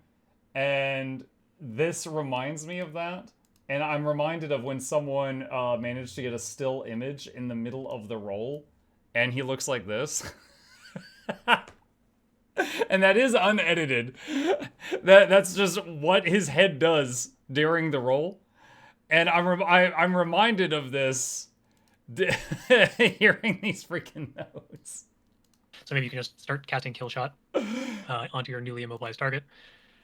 And this reminds me of that. And I'm reminded of when someone managed to get a still image in the middle of the roll, and he looks like this. And that is unedited. That's just what his head does during the roll. And I'm reminded of this hearing these freaking notes. So maybe you can just start casting Kill Shot onto your newly immobilized target.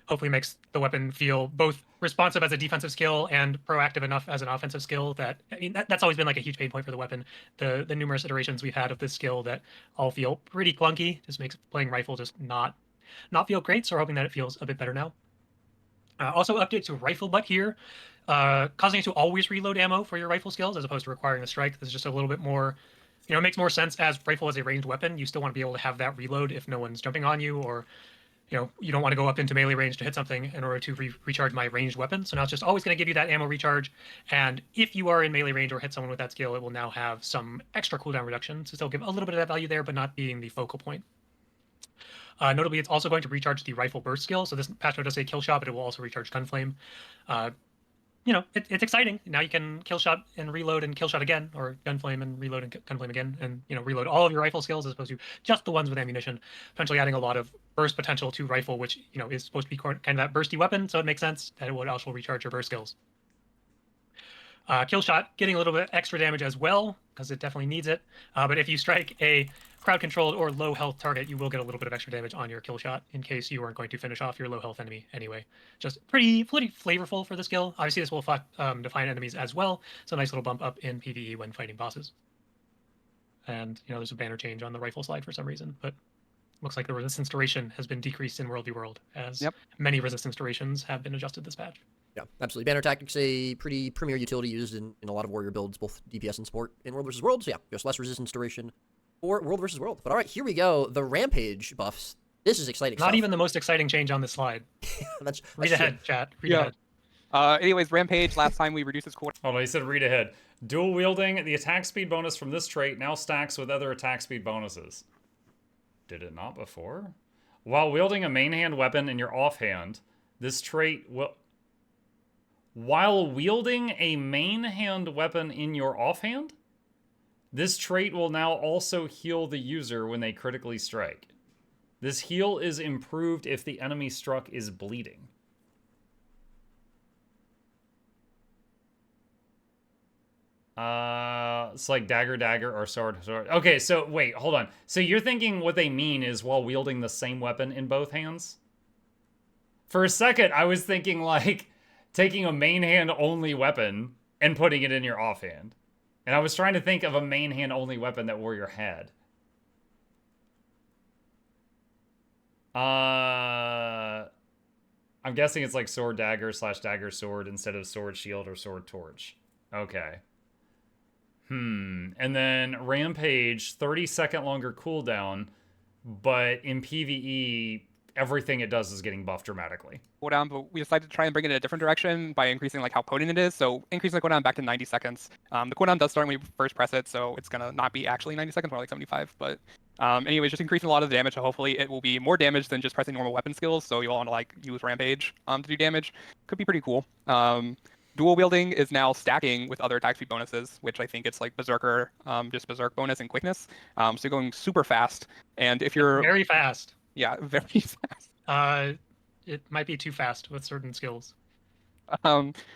Hopefully makes the weapon feel both responsive as a defensive skill and proactive enough as an offensive skill that, I mean, that's always been like a huge pain point for the weapon. The numerous iterations we've had of this skill that all feel pretty clunky just makes playing rifle just not feel great. So we're hoping that it feels a bit better now. Also update to rifle butt here, causing it to always reload ammo for your rifle skills as opposed to requiring a strike. This is just a little bit more, it makes more sense as rifle as a ranged weapon. You still want to be able to have that reload if no one's jumping on you, or you don't want to go up into melee range to hit something in order to recharge my ranged weapon. So now it's just always going to give you that ammo recharge. And if you are in melee range or hit someone with that skill, it will now have some extra cooldown reduction to still give a little bit of that value there, but not being the focal point. Notably, it's also going to recharge the rifle burst skill. So this patch note does say kill shot, but it will also recharge gunflame. It's exciting. Now you can kill shot and reload and kill shot again, or gunflame and reload and gunflame again, and reload all of your rifle skills as opposed to just the ones with ammunition. Potentially adding a lot of burst potential to rifle, which is supposed to be kind of that bursty weapon. So it makes sense that it would also recharge your burst skills. Kill shot getting a little bit extra damage as well because it definitely needs it. But if you strike a crowd controlled or low health target, you will get a little bit of extra damage on your kill shot in case you weren't going to finish off your low health enemy anyway. Just pretty flavorful for the skill. Obviously, this will define enemies as well. So a nice little bump up in PvE when fighting bosses. And there's a banner change on the rifle slide for some reason, but looks like the resistance duration has been decreased in World v World as many resistance durations have been adjusted this patch. Yeah, absolutely. Banner Tactics, a pretty premier utility used in a lot of warrior builds, both DPS and support in World vs. World. So yeah, just less resistance duration for World vs. World. But all right, here we go. The Rampage buffs. This is exciting Not stuff. even the most exciting change on this slide. that's Read ahead, chat. Read ahead. Anyways, Rampage, last time we reduced its cooldown. Hold on, he said read ahead. Dual wielding, the attack speed bonus from this trait now stacks with other attack speed bonuses. Did it not before? While wielding a main hand weapon in your offhand, this trait will... While wielding a main hand weapon in your offhand, this trait will now also heal the user when they critically strike. This heal is improved if the enemy struck is bleeding. It's like dagger, or sword. Okay, so wait, hold on. So you're thinking what they mean is while wielding the same weapon in both hands? For a second, I was thinking like taking a main hand only weapon and putting it in your offhand. And I was trying to think of a main hand only weapon that warrior had. I'm guessing it's like sword dagger / dagger sword instead of sword shield or sword torch. Okay. And then Rampage, 30-second longer cooldown, but in PvE, everything it does is getting buffed dramatically. Cooldown, but we decided to try and bring it in a different direction by increasing like how potent it is. So increasing the cooldown back to 90 seconds. The cooldown does start when we first press it, so it's gonna not be actually 90 seconds, more like 75. But anyways, just increasing a lot of the damage. So hopefully it will be more damage than just pressing normal weapon skills. So you'll want to like use Rampage to do damage. Could be pretty cool. Dual wielding is now stacking with other attack speed bonuses, which I think it's like Berserker, just Berserk bonus and quickness. So you're going super fast. And if you're very fast. Yeah, very fast. It might be too fast with certain skills.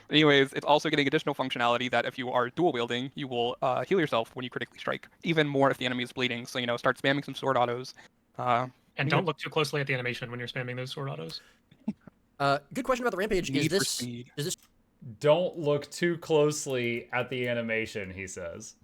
Anyways, it's also getting additional functionality that if you are dual wielding, you will heal yourself when you critically strike. Even more if the enemy is bleeding. So, start spamming some sword autos. And don't look too closely at the animation when you're spamming those sword autos. Good question about the Rampage. Is this... Don't look too closely at the animation, he says.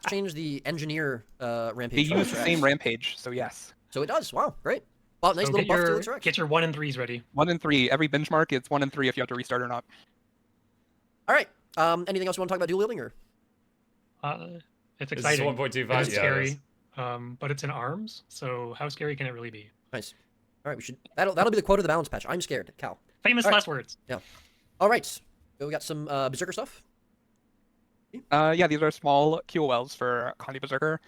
Change the engineer Rampage. They use the same Rampage, so yes. So it does. Wow, great. Well, nice So little buff to the track. Get your 1 and 3s ready. 1 and 3. Every benchmark, it's 1 and 3 if you have to restart or not. All right. Anything else you want to talk about dual wielding, or? It's exciting. This is 1.25. It's scary, but it's in arms. So how scary can it really be? Nice. All right, we should. That'll be the quote of the balance patch. I'm scared, Cal. Famous last words. Yeah. All right. So we got some Berserker stuff. Yeah, these are small QOLs for Conde Berserker.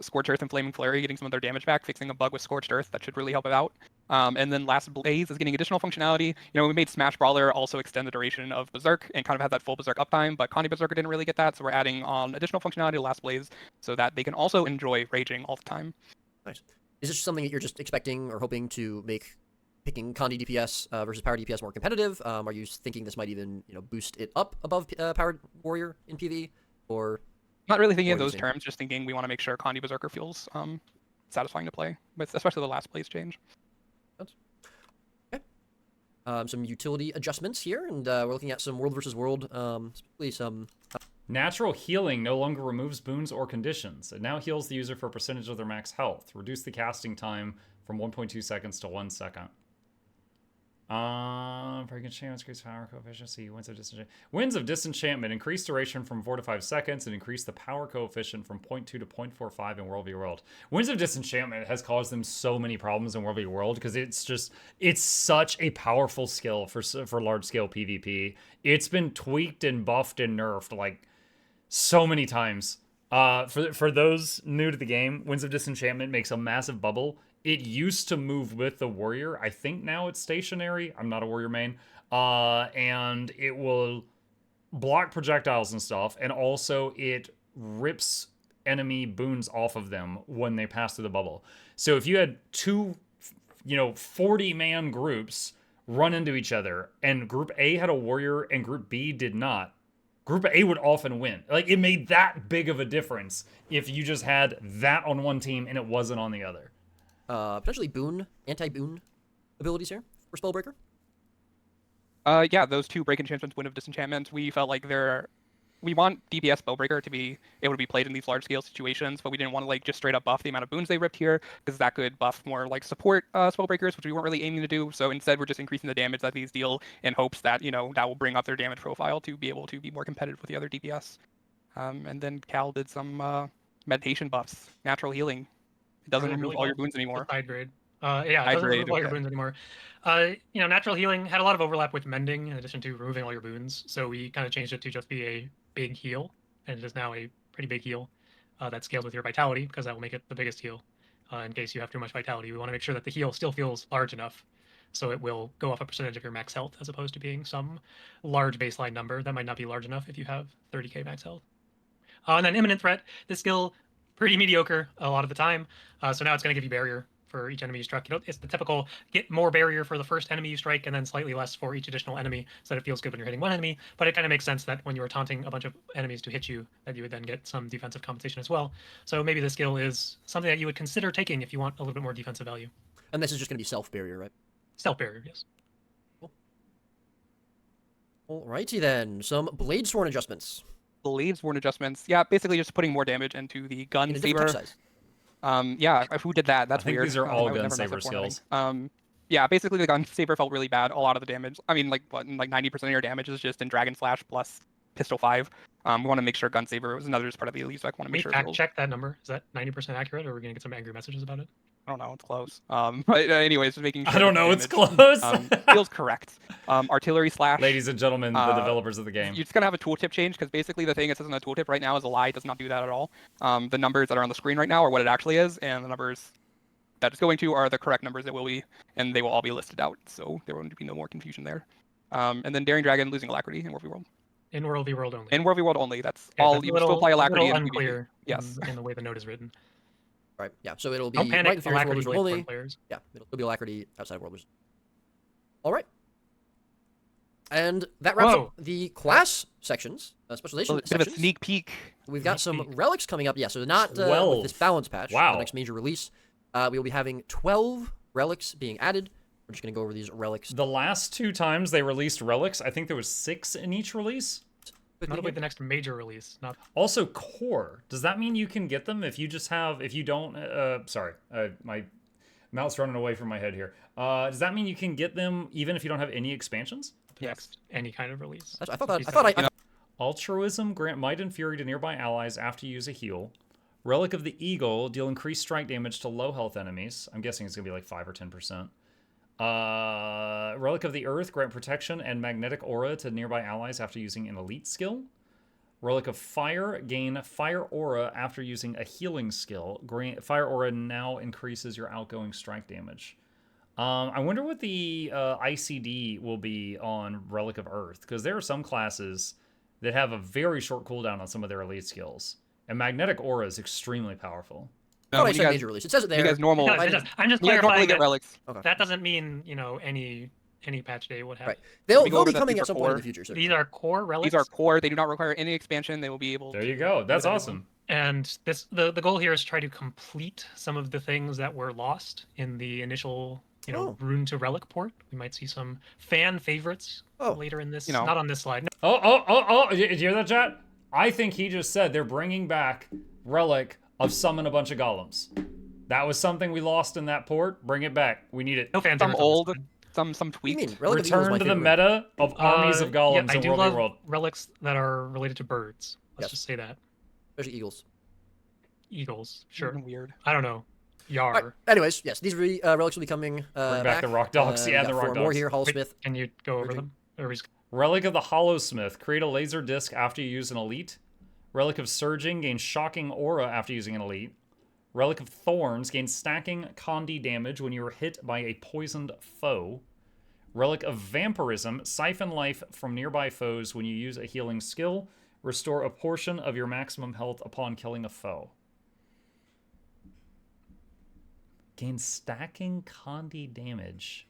Scorched Earth and Flaming Flurry getting some of their damage back, fixing a bug with Scorched Earth. That should really help it out. And then Last Blaze is getting additional functionality. We made Smash Brawler also extend the duration of Berserk and kind of have that full Berserk uptime, but Conde Berserker didn't really get that, so we're adding on additional functionality to Last Blaze so that they can also enjoy raging all the time. Nice. Is this something that you're just expecting or hoping to make picking Condi DPS versus Power DPS more competitive? Are you thinking this might even boost it up above Powered Warrior in PV, or Not really thinking What in do you those think? terms, just thinking we want to make sure Condi Berserker feels satisfying to play with, especially the last place change. Okay. Some utility adjustments here, and we're looking at some world versus world, specifically some. Natural healing no longer removes boons or conditions. It now heals the user for a percentage of their max health. Reduce the casting time from 1.2 seconds to 1 second. Very good chance, increase power coefficient. Winds of Disenchantment increase duration from 4 to 5 seconds and increase the power coefficient from 0.2 to 0.45 in World v World. Winds of Disenchantment has caused them so many problems in World v World because it's such a powerful skill for large scale PvP. It's been tweaked and buffed and nerfed like so many times. For those new to the game, Winds of Disenchantment makes a massive bubble. It used to move with the warrior. I think now it's stationary. I'm not a warrior main. And it will block projectiles and stuff. And also it rips enemy boons off of them when they pass through the bubble. So if you had two, 40-man groups run into each other and group A had a warrior and group B did not, Group A would often win. Like, it made that big of a difference if you just had that on one team and it wasn't on the other. Potentially anti-boon abilities here for Spellbreaker. Yeah, those two break enchantments, Wind of Disenchantment, we felt like we want DPS Spellbreaker to be able to be played in these large scale situations, but we didn't want to like just straight up buff the amount of boons they ripped here, because that could buff more like support Spellbreakers, which we weren't really aiming to do. So instead, we're just increasing the damage that these deal in hopes that that will bring up their damage profile to be able to be more competitive with the other DPS. And then Cal did some meditation buffs, natural healing. It doesn't remove really all your well. boons anymore. Side grade. Yeah, it High doesn't grade, remove all your okay. boons anymore. Natural healing had a lot of overlap with mending in addition to removing all your boons, so we kind of changed it to just be a big heal, and it is now a pretty big heal that scales with your vitality, because that will make it the biggest heal. In case you have too much vitality, we want to make sure that the heal still feels large enough, so it will go off a percentage of your max health, as opposed to being some large baseline number that might not be large enough if you have 30k max health. And then imminent threat, this skill pretty mediocre a lot of the time. So now it's going to give you barrier for each enemy you strike. It's the typical get more barrier for the first enemy you strike and then slightly less for each additional enemy, so that it feels good when you're hitting one enemy. But it kind of makes sense that when you are taunting a bunch of enemies to hit you, that you would then get some defensive compensation as well. So maybe this skill is something that you would consider taking if you want a little bit more defensive value. And this is just going to be self-barrier, right? Stealth barrier, yes. Alrighty then. Some Blade Sworn adjustments. Blades Worn adjustments. Yeah, basically just putting more damage into the gun In a different saber. touch size. Yeah, who did that? That's I think weird. these are I all would gun never mess saber up formatting. skills. Yeah, basically the gun saber felt really bad. A lot of the damage. I mean, like 90% of your damage is just in Dragon Slash plus Pistol 5. We want to make sure gun saber was another part of the elite spec. Want to Can we make sure. fact check that number? Is that 90% accurate, or are we going to get some angry messages about it? I don't know. It's close. But anyways, just making sure. I don't that know. the It's damage, close. feels correct. Artillery slash. Ladies and gentlemen, the Uh, developers of the game. You're just gonna have a tooltip change, because basically the thing it says in the tooltip right now is a lie. It does not do that at all. The numbers that are on the screen right now are what it actually is, and the numbers that it's going to are the correct numbers it will be, and they will all be listed out. So there won't be no more confusion there. And then Daring Dragon losing alacrity in World v World. In World v World only. In World v World only. That's Okay, all. that's You can still apply a alacrity little in PvP. unclear Yes. in the way the note is written. Right. Yeah. So it'll be Don't panic, right in Furious alacrity World Blade only. Sworn players. Yeah, it'll still be alacrity outside World Wars. All right. And that wraps up the class sections, specialization A bit of a sections. sneak peek. We've got some sneak peek. relics coming up. Yeah, so not 12. with this balance patch. Wow. The next major release. We will be having 12 relics being added. We're just going to go over these relics. The last 2 times they released relics, I think there was 6 in each release. Notably the next major release. Not Also, core. Does that mean you can get them if you don't? Sorry, my mouth's running away from my head here. Does that mean you can get them even if you don't have any expansions? the next any kind of release. I thought I Altruism, grant might and fury to nearby allies after you use a heal. Relic of the Eagle, deal increased strike damage to low health enemies. I'm guessing it's gonna be like 5 or 10%. Relic of the Earth, grant protection and magnetic aura to nearby allies after using an elite skill. Relic of Fire, gain fire aura after using a healing skill. Fire aura now increases your outgoing strike damage. I wonder what the ICD will be on Relic of Earth, because there are some classes that have a very short cooldown on some of their elite skills. And magnetic aura is extremely powerful. Thought I when said major release. It says it there. you guys normal. No, it does. I'm just You guys normally clarifying get that, relics. that doesn't mean, any patch day would have. Right. They'll We go be over that coming these at are some point in core. the future. So. These are core relics. These are core. They do not require any expansion. They will be able. There you go. That's awesome. And the goal here is to try to complete some of the things that were lost in the initial, rune to relic port. We might see some fan favorites later in this. Not on this slide. No. Oh! Did you hear that, chat? I think he just said they're bringing back relic of summon a bunch of golems. That was something we lost in that port. Bring it back. We need it. No fan Some favorites on this old, slide. some What do tweaked. you mean? Relic of Eagle is Return my to the favorite. meta of armies of golems I in do World love v World. relics that are related to birds. Let's Yes. just say that. Especially eagles. Eagles, sure. Weird. I don't know. Yar. All right. Anyways, yes, these relics will be coming Bring back the rock dogs. Yeah, we the got rock four more dogs. here. Hollow Wait, Smith. Can you go over Urging. them? Or we just- Relic of the Hollow Smith. Create a laser disc after you use an elite. Relic of Surging. Gain shocking aura after using an elite. Relic of Thorns. Gain stacking Condi damage when you are hit by a poisoned foe. Relic of Vampirism. Siphon life from nearby foes when you use a healing skill. Restore a portion of your maximum health upon killing a foe. Gain stacking Condi damage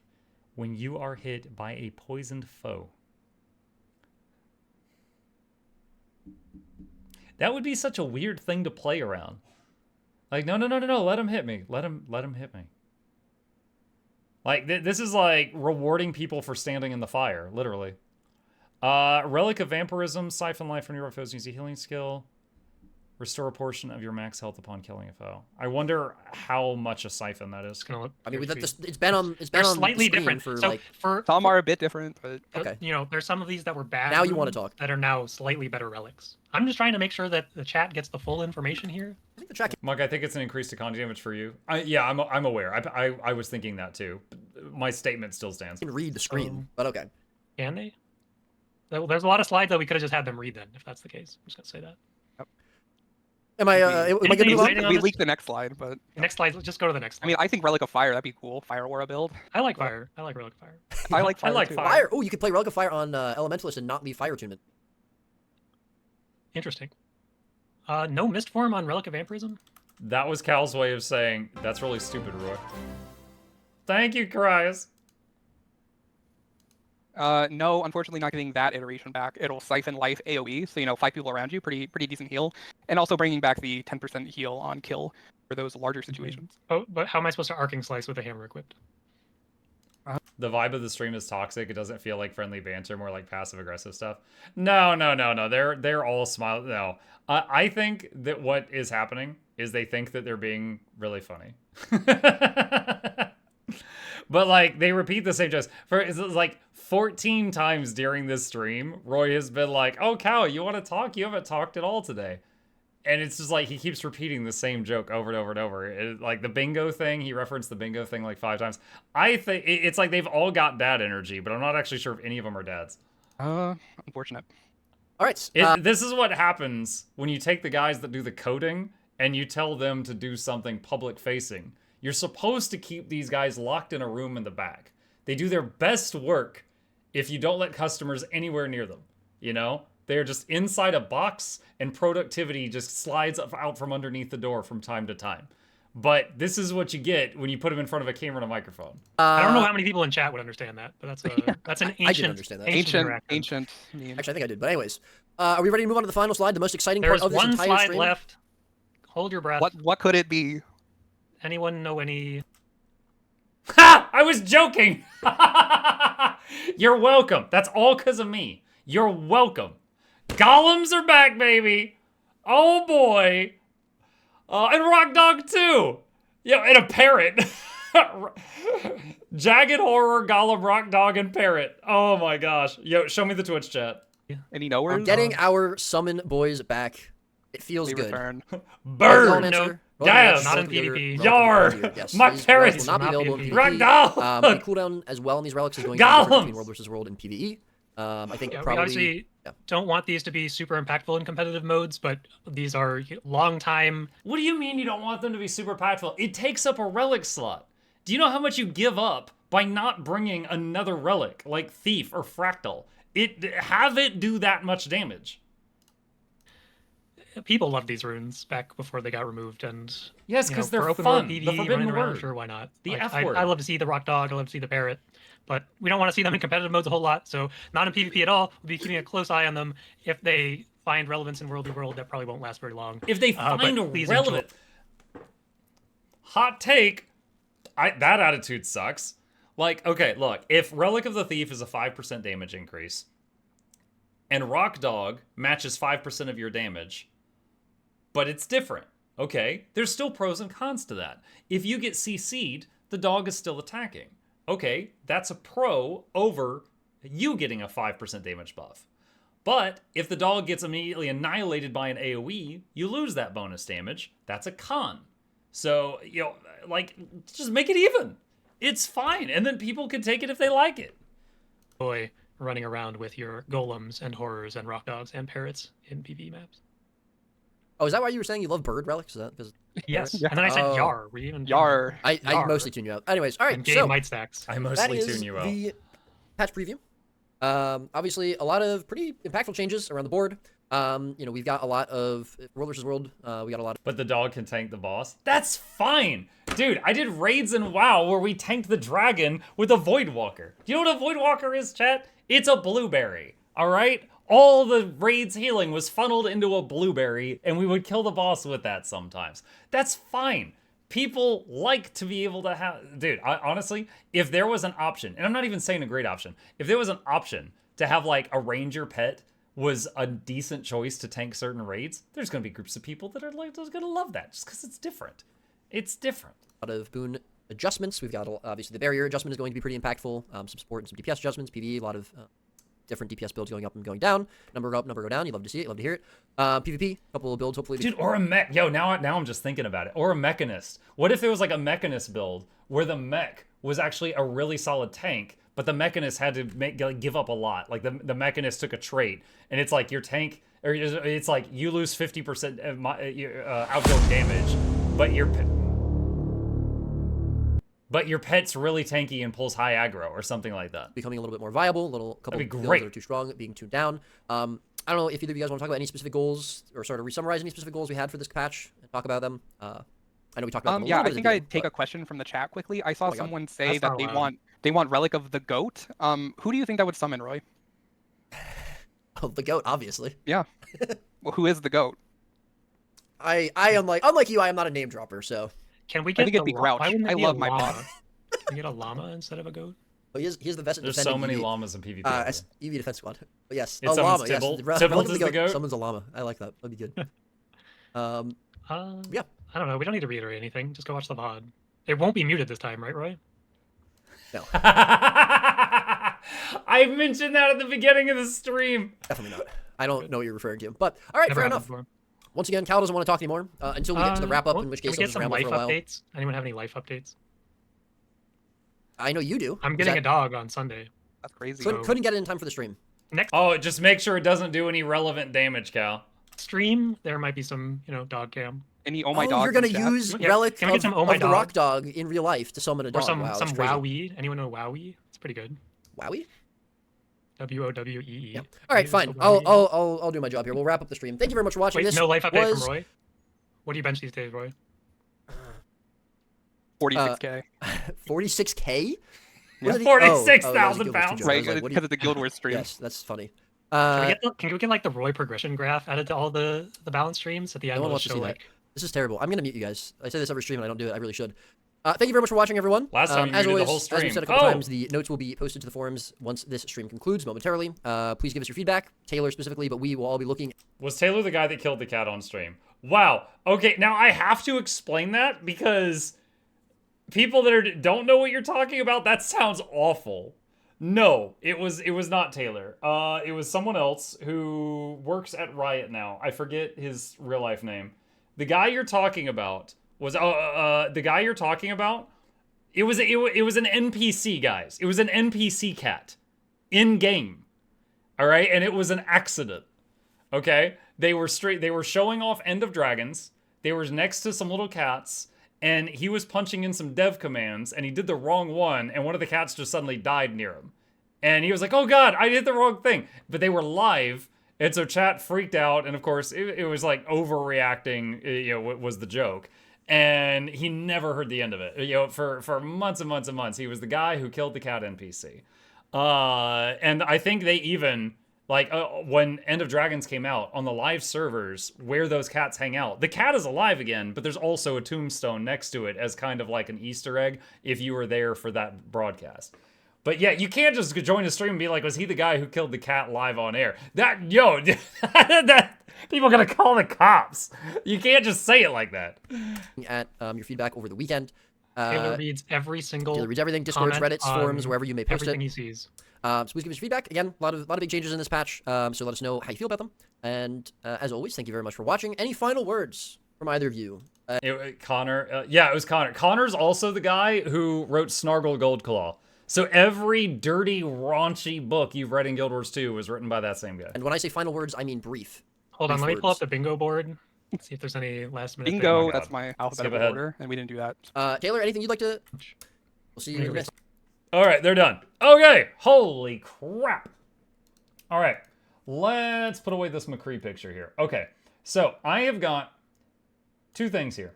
when you are hit by a poisoned foe. That would be such a weird thing to play around. Like, no, let him hit me. Let him hit me. Like, this is like rewarding people for standing in the fire, literally. Relic of Vampirism, siphon life from your foes, use a healing skill. Restore a portion of your max health upon killing a foe. I wonder how much a siphon that is. It's gonna look. I mean, pretty it's been on. It's They're been on slightly the screen different. for So like. Some are a bit different, but Okay. There's some of these that were bad. Now you wanna runes talk. That are now slightly better relics. I'm just trying to make sure that the chat gets the full information here. I think the track. Mug, I think it's an increase to Condi damage for you. Yeah, I'm aware. I was thinking that too. My statement still stands. Can read the screen, but okay. Can they? There's a lot of slides that we could have just had them read then, if that's the case. I'm just gonna say that. Am I? Am I Anything good to move on? exciting on we this? leaked the next slide. But Next slide. Let's just go to the next slide. I mean, I think Relic of Fire, that'd be cool. Fire Aura build. I like fire. I like relic fire. I like fire. like too. fire. Fire. Oh, you could play Relic of Fire on Elementalist and not leave Fire Attunement. Interesting. No mist form on relic of vampirism. That was Cal's way of saying, that's really stupid, Roy. Thank you, Cries. No, unfortunately not getting that iteration back. It'll siphon life AoE, so 5 people around you, pretty decent heal. And also bringing back the 10% heal on kill for those larger situations. Oh, but how am I supposed to arcing slice with a hammer equipped? The vibe of the stream is toxic. It doesn't feel like friendly banter, more like passive-aggressive stuff. No. They're all smile. No. I think that what is happening is they think that they're being really funny. But, like, they repeat the same jokes. It's like 14 times during this stream, Roy has been like, oh, Cal, you want to talk? You haven't talked at all today. And it's just like he keeps repeating the same joke over and over and over. Like the bingo thing, he referenced the bingo thing like 5 times. I think it's like they've all got dad energy, but I'm not actually sure if any of them are dads. Unfortunate. All right. This is what happens when you take the guys that do the coding and you tell them to do something public facing. You're supposed to keep these guys locked in a room in the back. They do their best work if you don't let customers anywhere near them, They're just inside a box, and productivity just slides out from underneath the door from time to time. But this is what you get when you put them in front of a camera and a microphone. I don't know how many people in chat would understand that, but that's an ancient. I didn't understand that. Ancient meme. Actually, I think I did. But anyways, are we ready to move on to the final slide? The most exciting There's part of this one entire slide stream. left. Hold your breath. What could it be? Anyone know any? Ha! I was joking! You're welcome. That's all because of me. You're welcome. Golems are back, baby. Oh, boy. And Rock Dog, too. Yeah, and a parrot. Jagged Horror, Golem, Rock Dog, and Parrot. Oh, my gosh. Yo, show me the Twitch chat. Any knowers? I'm getting our summon boys back. It feels They good. return. Bird. No. Yes. Not in PvP. Yar. Yes, My these parrot. relics will not be available in Rock PvP. Dog. The cooldown as well in these relics is going to be different between Golems. World versus World and PvE. I think Yeah, we probably. obviously don't want these to be super impactful in competitive modes, but these are long time. What do you mean you don't want them to be super impactful? It takes up a relic slot. Do you know how much you give up by not bringing another relic like Thief or Fractal? Have it do that much damage. people loved these runes back before they got removed, and Yes, you know, because they're for open fun. world The PvE forbidden running around, word. sure, why not? The Like, F I word. love to see the rock dog. I love to see the parrot, but we don't want to see them in competitive modes a whole lot. So not in PvP at all. We'll be keeping a close eye on them. If they find relevance in World v World, that probably won't last very long. If they But find please relevant, hot take, that attitude sucks. Like, okay, look, if Relic of the Thief is a 5% damage increase, and Rock Dog matches 5% of your damage, but it's different, okay? There's still pros and cons to that. If you get CC'd, the dog is still attacking. Okay, that's a pro over you getting a 5% damage buff. But if the dog gets immediately annihilated by an AoE, you lose that bonus damage. That's a con. So, you know, like, just make it even. It's fine. And then people can take it if they like it. enjoy running around with your golems and horrors and rock dogs and parrots in PvE maps. Oh, is that why you were saying you love bird relics? Is that because Yes. Yeah. And then I said Oh. Yar. Were you even Yar. I Yar. mostly tune you out? Anyways, all right. And gay So might stacks. I that mostly is tune you out. the patch preview. Obviously, a lot of pretty impactful changes around the board. You know, we've got a lot of World versus World. We got a lot of But the dog can tank the boss. That's fine. Dude, I did raids in WoW where we tanked the dragon with a Voidwalker. Do you know what a Voidwalker is, chat? It's a blueberry, all right? All the raids healing was funneled into a blueberry, and we would kill the boss with that sometimes. That's fine. People like to be able to have... Dude, honestly, if there was an option, and I'm not even saying a great option, if there was an option to have, like, a ranger pet was a decent choice to tank certain raids, there's going to be groups of people that are like, going to love that just because it's different. It's different. boon adjustments. We've got obviously the barrier adjustment is going to be pretty impactful. Some support and some DPS adjustments. PvE, a lot of different DPS builds going up and going down. Number go up, number go down. You love to see it. You love to hear it. PvP, a couple of builds hopefully. Dude, or a mech. Yo, now I'm just thinking about it. Or a mechanist. What if there was like a mechanist build where the mech was actually a really solid tank, but the mechanist had to give up a lot. Like the mechanist took a trait, and it's like your tank, or it's like you lose 50% of outgoing damage, but your pet's really tanky and pulls high aggro or something like that. Becoming a little bit more viable. Couple That'd be builds great. that are too strong, being tuned down. I don't know if either of you guys want to talk about any specific goals or sort of re-summarize any specific goals we had for this patch and talk about them. I know we talked about them a Yeah, little I bit think at the I'd end, take but- a question from the chat quickly. I saw my God. someone say That's that not they allowed. want Relic of the Goat. Who do you think that would summon, Roy? Oh, the goat, obviously. Yeah. Well, who is the goat? I unlike you, I am not a name dropper, so Can we get think it'd be the Grouch. Why wouldn't it I be love a my llama? boss. Can we get a llama instead of a goat? oh, here's the best There's so many llamas in PvP. EV defense squad. But yes, It's a llama. someone's Yes, Tybalt. the Tybalt relative is to the goat? Someone's a llama. I like that. That'd be good. Yeah. I don't know. We don't need to reiterate anything. Just go watch the VOD. It won't be muted this time, right, Roy? No, I mentioned that at the beginning of the stream. definitely not. I don't know what you're referring to. But all right, Never fair happened enough. before. Once again, Cal doesn't want to talk anymore until we get to the wrap up. Well, In which can case, we I'll get just some ramble life for a while. updates? Anyone have any life updates? I know you do. I'm Is getting that- a dog on Sunday. That's crazy. Couldn't get it in time for the stream. Next Oh, just make sure it doesn't do any relevant damage, Cal. stream, there might be some, dog cam. Any oh my oh, dog. you're gonna use Yeah, relic can we get of, some Oh My of the Dog? rock dog in real life to summon a Or dog. some wow, some that's crazy. Wowee. Anyone know Wowee? It's pretty good. Wowie? WOWEE. Yep. All right, fine. I'll do my job here. We'll wrap up the stream. Thank you very much for watching. Wait, This no life update was from Roy? What do you bench these days, Roy? 46k. 46k. Yeah. What did he- 46,000 that was a Guild Wars 2 pounds. joke. I Right, was like, what do because of the Guild Wars stream. Yes, that's funny. Can we get like the Roy progression graph added to all the balance streams at the end? No one It'll wants to show see that. like This is terrible. I'm gonna mute you guys. I say this every stream and I don't do it. I really should. Thank you very much for watching, everyone. Last time you as muted the always, whole as stream. we've said a couple Oh! times, the notes will be posted to the forums once this stream concludes momentarily. Please give us your feedback, Taylor specifically, but we will all be looking. Was Taylor the guy that killed the cat on stream? Wow. Okay, now I have to explain that because people that don't know what you're talking about, that sounds awful. No, it was not Taylor. It was someone else who works at Riot now. I forget his real life name. The guy you're talking about was the guy you're talking about. It was an NPC, guys. It was an NPC cat in game. All right, and it was an accident. Okay, they were showing off End of Dragons. They were next to some little cats, and he was punching in some dev commands, and he did the wrong one, and one of the cats just suddenly died near him. And he was like, "Oh God, I did the wrong thing." But they were live, And so chat freaked out, and of course, it was like overreacting, was the joke. And he never heard the end of it. For months and months and months, he was the guy who killed the cat NPC. And I think they even, when End of Dragons came out, on the live servers where those cats hang out, the cat is alive again, but there's also a tombstone next to it as kind of like an Easter egg if you were there for that broadcast. But yeah, you can't just join a stream and be like, was he the guy who killed the cat live on air? That people are gonna call the cops. You can't just say it like that. At your feedback over the weekend. Taylor reads every single Taylor reads everything, Discords, comment Reddits, forums, wherever you may post everything it. he sees. So please give us your feedback. Again, a lot of big changes in this patch, so let us know how you feel about them. And as always, thank you very much for watching. Any final words from either of you? Connor, it was Connor. Connor's also the guy who wrote Snargle Goldclaw. So every dirty, raunchy book you've read in Guild Wars 2 was written by that same guy. And when I say final words, I mean brief. Hold on, Brief let me pull up words. the bingo board. See if there's any last minute. Bingo, God. that's my alphabetical ahead. order, and we didn't do that. Taylor, anything you'd like to? We'll see you Anyways. next. All right, they're done. Okay, holy crap. All right, let's put away this McCree picture here. Okay, so I have got two things here.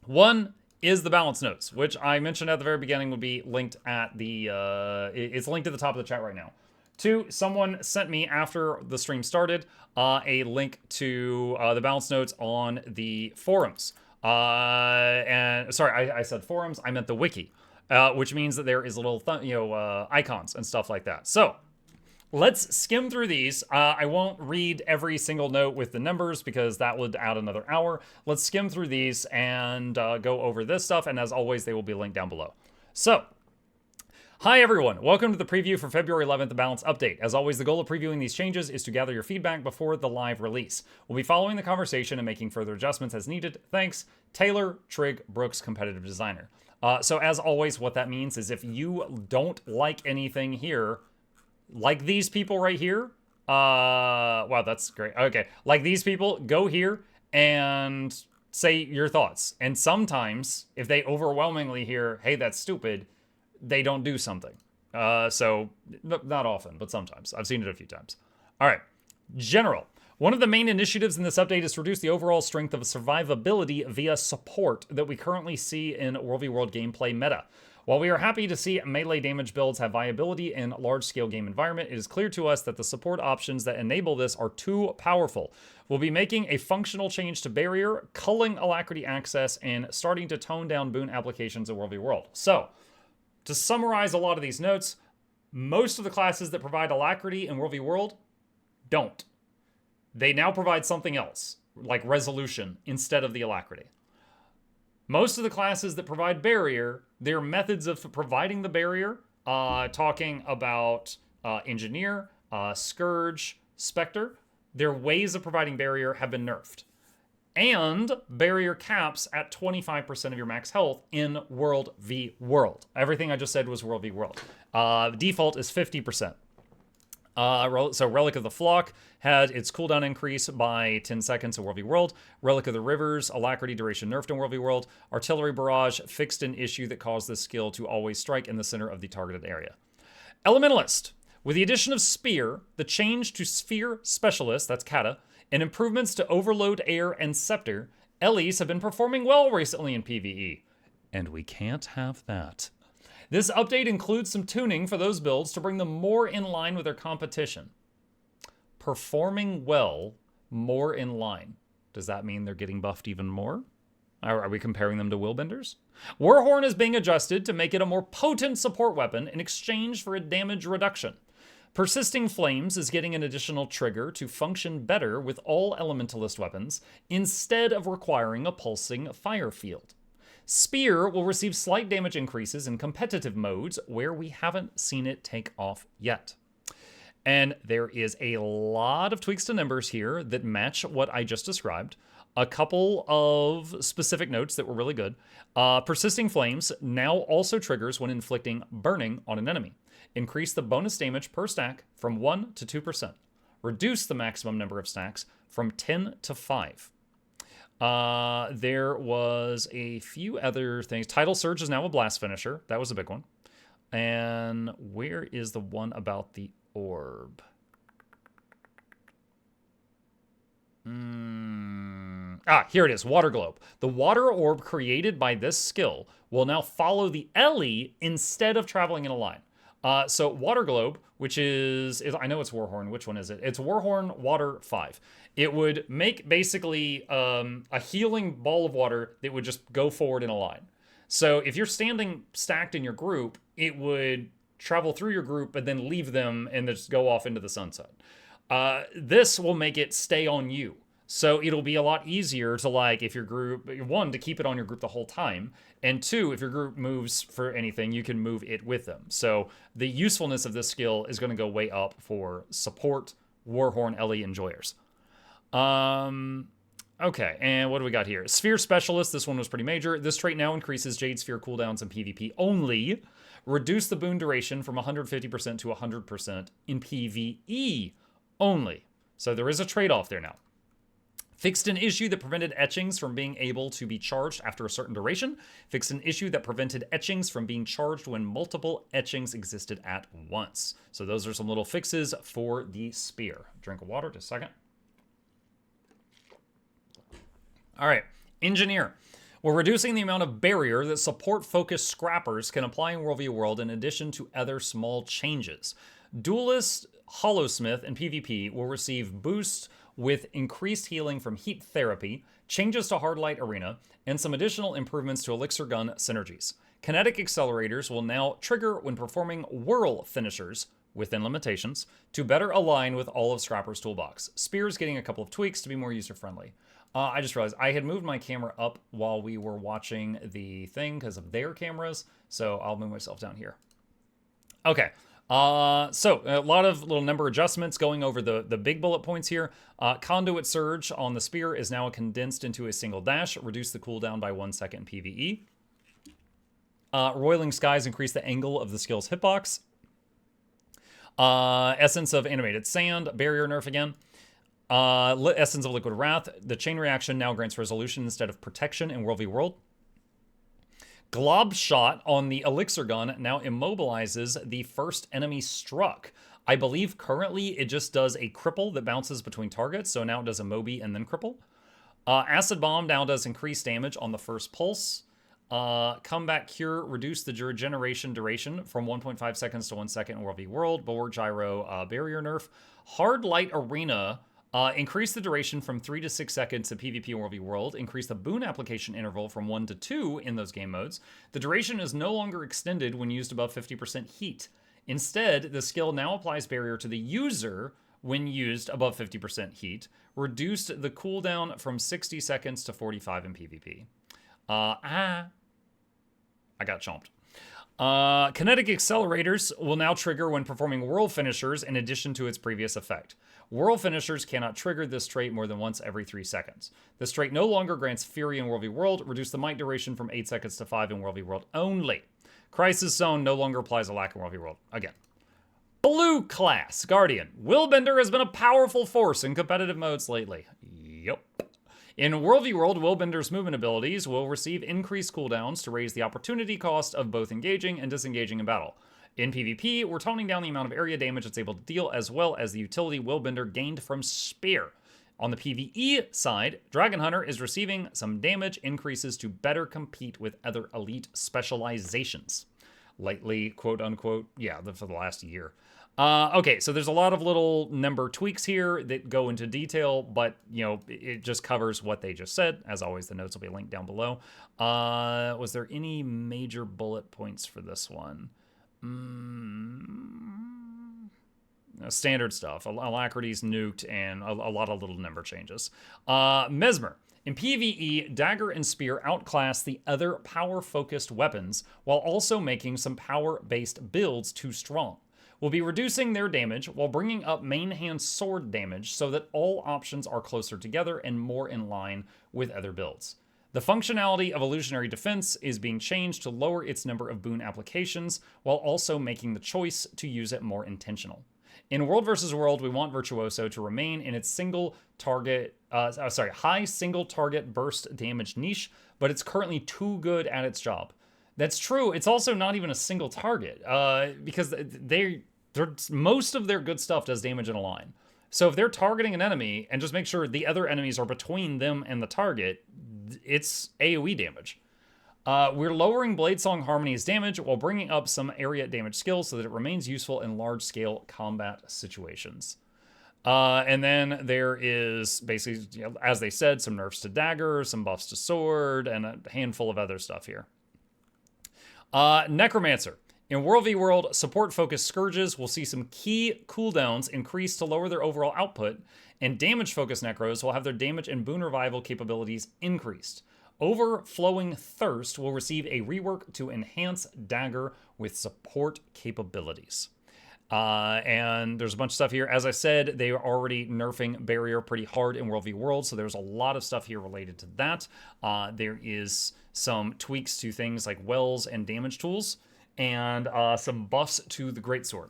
One is the balance notes, which I mentioned at the very beginning would be linked at the, it's linked at the top of the chat right now. Two, someone sent me after the stream started a link to the balance notes on the forums. And sorry, I said forums, I meant the wiki, which means that there is little, icons and stuff like that. So let's skim through these. I won't read every single note with the numbers because that would add another hour. Let's skim through these and go over this stuff. And as always, they will be linked down below. So, hi everyone. Welcome to the preview for February 11th, the balance update. As always, the goal of previewing these changes is to gather your feedback before the live release. We'll be following the conversation and making further adjustments as needed. Thanks, Taylor Trigg Brooks, competitive designer. So as always, what that means is if you don't like anything here, like these people right here, wow, that's great. Okay, like these people, go here and say your thoughts. And sometimes, if they overwhelmingly hear, hey, that's stupid, they don't do something. So, not often, but sometimes. I've seen it a few times. All right, general. One of the main initiatives in this update is to reduce the overall strength of survivability via support that we currently see in World v World gameplay meta. While we are happy to see melee damage builds have viability in large-scale game environment, it is clear to us that the support options that enable this are too powerful. We'll be making a functional change to barrier, culling alacrity access, and starting to tone down boon applications in World v World. So, to summarize a lot of these notes, most of the classes that provide alacrity in World v World don't. They now provide something else, like resolution, instead of the alacrity. Most of the classes that provide barrier, their methods of providing the barrier, talking about engineer, scourge, specter, their ways of providing barrier have been nerfed. And barrier caps at 25% of your max health in World v World. Everything I just said was World v World. Default is 50%. So Relic of the Flock had its cooldown increase by 10 seconds in World v World. Relic of the Rivers, alacrity duration nerfed in World v World. Artillery Barrage fixed an issue that caused this skill to always strike in the center of the targeted area. Elementalist. With the addition of Spear, the change to Sphere Specialist, that's Kata, and improvements to Overload Air and Scepter, Ellies have been performing well recently in PvE. And we can't have that. This update includes some tuning for those builds to bring them more in line with their competition. Performing well, more in line. Does that mean they're getting buffed even more? Are we comparing them to Willbenders? Warhorn is being adjusted to make it a more potent support weapon in exchange for a damage reduction. Persisting Flames is getting an additional trigger to function better with all Elementalist weapons instead of requiring a pulsing fire field. Spear will receive slight damage increases in competitive modes where we haven't seen it take off yet. And there is a lot of tweaks to numbers here that match what I just described. A couple of specific notes that were really good. Persisting Flames now also triggers when inflicting burning on an enemy. Increase the bonus damage per stack from 1 to 2%. Reduce the maximum number of stacks from 10 to 5. There was a few other things. Tidal Surge is now a blast finisher. That was a big one. And where is the one about the orb? Here it is, Water Globe. The water orb created by this skill will now follow the Ellie instead of traveling in a line. So Water Globe, which is, I know it's Warhorn, which one is it? It's Warhorn Water 5. It would make basically a healing ball of water that would just go forward in a line. So if you're standing stacked in your group, it would travel through your group and then leave them and just go off into the sunset. This will make it stay on you. So it'll be a lot easier to, like, if your group, one, to keep it on your group the whole time, and two, if your group moves for anything, you can move it with them. So the usefulness of this skill is going to go way up for support Warhorn Ellie enjoyers. Okay, and what do we got here? Sphere Specialist, this one was pretty major. This trait now increases Jade Sphere cooldowns in PvP only. Reduce the boon duration from 150% to 100% in PvE only. So there is a trade-off there now. Fixed an issue that prevented etchings from being able to be charged after a certain duration. Fixed an issue that prevented etchings from being charged when multiple etchings existed at once. So those are some little fixes for the spear. Drink of water just a second. All right, Engineer. We're reducing the amount of barrier that support-focused scrappers can apply in World v. World in addition to other small changes. Duelist, Hollowsmith, and PvP will receive boosts with increased healing from heat therapy, changes to Hardlight Arena, and some additional improvements to Elixir Gun synergies. Kinetic accelerators will now trigger when performing whirl finishers, within limitations, to better align with all of Scrapper's toolbox. Spear's getting a couple of tweaks to be more user-friendly. I just realized I had moved my camera up while we were watching the thing because of their cameras, so I'll move myself down here. Okay. So a lot of little number adjustments going over the big bullet points here. Conduit Surge on the spear is now condensed into a single dash. Reduce the cooldown by 1 second in PvE. Roiling Skies increase the angle of the skill's hitbox. Essence of Animated Sand, barrier nerf again. Essence of Liquid Wrath, the chain reaction now grants resolution instead of protection in World v. World. Glob Shot on the Elixir Gun now immobilizes the first enemy struck. I believe currently it just does a cripple that bounces between targets, so now it does a Moby and then cripple. Acid Bomb now does increased damage on the first pulse. Comeback Cure reduced the regeneration duration from 1.5 seconds to 1 second in World v. World. Bulwark Gyro barrier nerf. Hard Light Arena increase the duration from 3 to 6 seconds in PvP and World v. World. Increase the boon application interval from 1 to 2 in those game modes. The duration is no longer extended when used above 50% heat. Instead, the skill now applies barrier to the user when used above 50% heat. Reduced the cooldown from 60 seconds to 45 in PvP. I got chomped. Kinetic accelerators will now trigger when performing whirl finishers in addition to its previous effect. Whirl finishers cannot trigger this trait more than once every 3 seconds. This trait no longer grants Fury in World v. World, reduce the might duration from 8 seconds to 5 in World v. World only. Crisis Zone no longer applies a lack in World v. World. Again. Blue Class Guardian. Willbender has been a powerful force in competitive modes lately. Yup. In World v. World, Willbender's movement abilities will receive increased cooldowns to raise the opportunity cost of both engaging and disengaging in battle. In PvP, we're toning down the amount of area damage it's able to deal, as well as the utility Willbender gained from Spear. On the PvE side, Dragon Hunter is receiving some damage increases to better compete with other elite specializations. Lately, quote unquote, yeah, for the last year. Okay, so there's a lot of little number tweaks here that go into detail, but, you know, it just covers what they just said. As always, the notes will be linked down below. Was there any major bullet points for this one? Standard stuff. Alacrity's nuked and a lot of little number changes. Mesmer. In PvE, Dagger and Spear outclass the other power-focused weapons while also making some power-based builds too strong. We'll be reducing their damage while bringing up main hand sword damage so that all options are closer together and more in line with other builds. The functionality of Illusionary Defense is being changed to lower its number of boon applications while also making the choice to use it more intentional. In World vs. World, we want Virtuoso to remain in its high single target burst damage niche, but it's currently too good at its job. That's true. It's also not even a single target because most of their good stuff does damage in a line. So if they're targeting an enemy and just make sure the other enemies are between them and the target, it's AoE damage. We're lowering Bladesong Harmony's damage while bringing up some area damage skills so that it remains useful in large-scale combat situations. And then there is basically, you know, as they said, some nerfs to dagger, some buffs to sword, and a handful of other stuff here. Necromancer. In World v World, support-focused Scourges will see some key cooldowns increase to lower their overall output, and damage-focused Necros will have their damage and boon revival capabilities increased. Overflowing Thirst will receive a rework to enhance Dagger with support capabilities. And there's a bunch of stuff here. As I said, they are already nerfing Barrier pretty hard in World v World, so there's a lot of stuff here related to that. There is some tweaks to things like wells and damage tools, and some buffs to the Greatsword.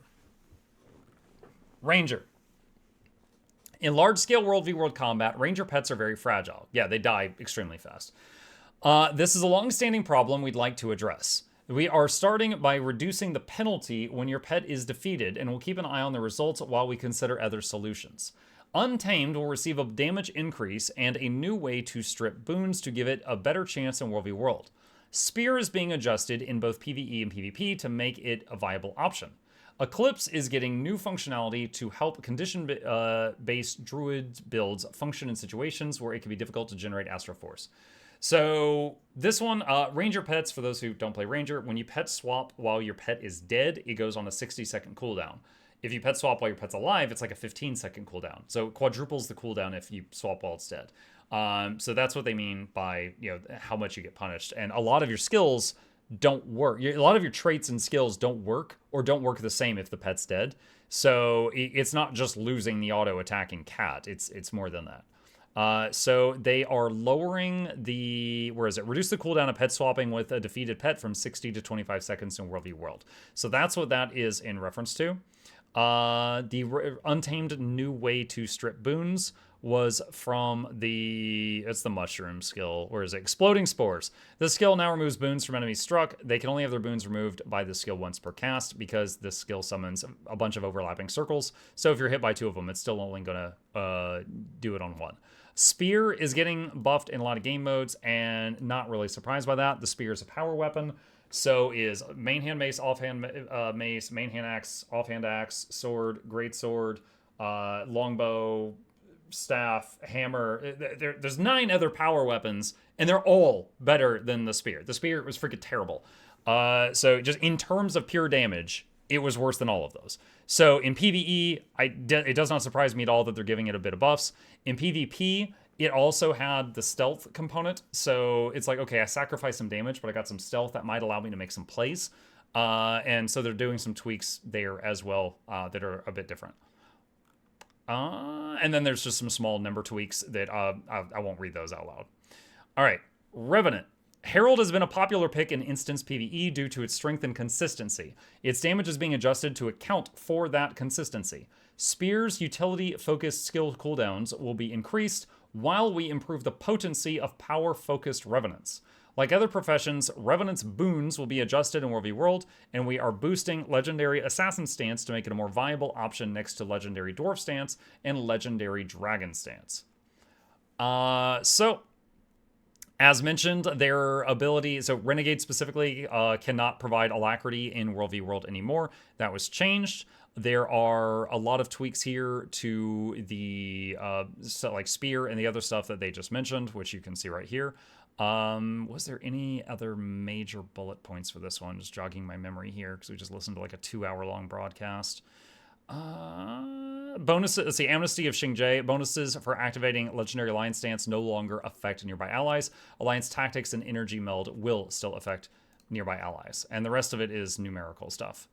Ranger. In large-scale World v World combat, Ranger pets are very fragile. Yeah, they die extremely fast. This is a long-standing problem we'd like to address. We are starting by reducing the penalty when your pet is defeated, and we'll keep an eye on the results while we consider other solutions. Untamed will receive a damage increase and a new way to strip boons to give it a better chance in World v World. Spear is being adjusted in both PvE and PvP to make it a viable option. Eclipse is getting new functionality to help condition-based druid builds function in situations where it can be difficult to generate Astral Force. So this one, Ranger pets, for those who don't play Ranger, when you pet swap while your pet is dead, it goes on a 60-second cooldown. If you pet swap while your pet's alive, it's like a 15-second cooldown. So it quadruples the cooldown if you swap while it's dead. So that's what they mean by, you know, how much you get punished. And a lot of your skills don't work. A lot of your traits and skills don't work, or don't work the same if the pet's dead. So it's not just losing the auto-attacking cat. It's more than that. So they are lowering the, reduce the cooldown of pet swapping with a defeated pet from 60 to 25 seconds in World v World. So that's what that is in reference to. The Untamed new way to strip boons was from it's the mushroom skill. Where is it? Exploding Spores. This skill now removes boons from enemies struck. They can only have their boons removed by the skill once per cast because this skill summons a bunch of overlapping circles. So if you're hit by 2 of them, it's still only going to do it on 1. Spear is getting buffed in a lot of game modes, and not really surprised by that. The Spear is a power weapon. So is main hand mace, offhand mace, main hand axe, offhand axe, sword, great sword, longbow, staff, hammer. There's 9 other power weapons, and they're all better than the Spear. The Spear was freaking terrible. So just in terms of pure damage, it was worse than all of those. So in PvE, it does not surprise me at all that they're giving it a bit of buffs. In PvP, it also had the stealth component. So it's like, okay, I sacrificed some damage, but I got some stealth that might allow me to make some plays. And so they're doing some tweaks there as well that are a bit different. And then there's just some small number tweaks that I won't read those out loud. All right, Revenant. Herald has been a popular pick in instance PvE due to its strength and consistency. Its damage is being adjusted to account for that consistency. Spear's utility-focused skill cooldowns will be increased while we improve the potency of power-focused Revenants. Like other professions, Revenant's boons will be adjusted in World v World, and we are boosting Legendary Assassin stance to make it a more viable option next to Legendary Dwarf stance and Legendary Dragon stance. As mentioned, their ability, so Renegade specifically cannot provide Alacrity in World v World anymore. That was changed. There are a lot of tweaks here to the like Spear and the other stuff that they just mentioned, which you can see right here. Was there any other major bullet points for this one? Just jogging my memory here because we just listened to like a 2-hour-long broadcast. Bonuses, let's see, Amnesty of Xingje. Bonuses for activating Legendary Alliance stance no longer affect nearby allies. Alliance tactics and energy meld will still affect nearby allies. And the rest of it is numerical stuff.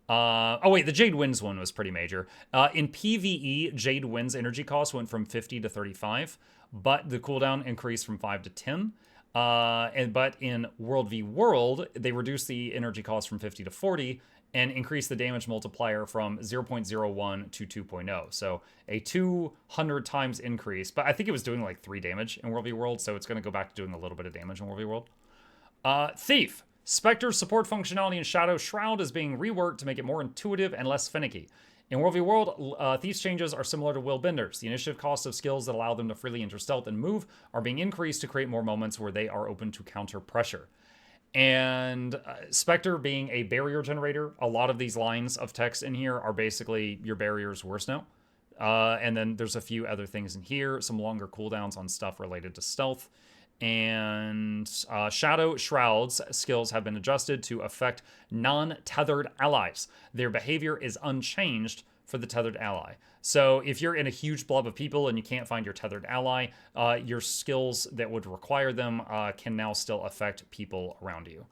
Oh wait, the Jade Winds one was pretty major. In PvE, Jade Winds energy cost went from 50 to 35, but the cooldown increased from 5 to 10. But in World v World, they reduced the energy cost from 50 to 40 and increased the damage multiplier from 0.01 to 2.0. So a 200 times increase, but I think it was doing like 3 damage in World v World, so it's going to go back to doing a little bit of damage in World v World. Thief. Spectre's support functionality in Shadow Shroud is being reworked to make it more intuitive and less finicky. In World v. World, Thief's changes are similar to Will Bender's. The initiative costs of skills that allow them to freely enter stealth and move are being increased to create more moments where they are open to counter pressure. And Spectre being a barrier generator, a lot of these lines of text in here are basically your barriers worse now. And then there's a few other things in here, some longer cooldowns on stuff related to stealth. And Shadow Shroud's skills have been adjusted to affect non-tethered allies. Their behavior is unchanged for the tethered ally. So if you're in a huge blob of people and you can't find your tethered ally, your skills that would require them can now still affect people around you.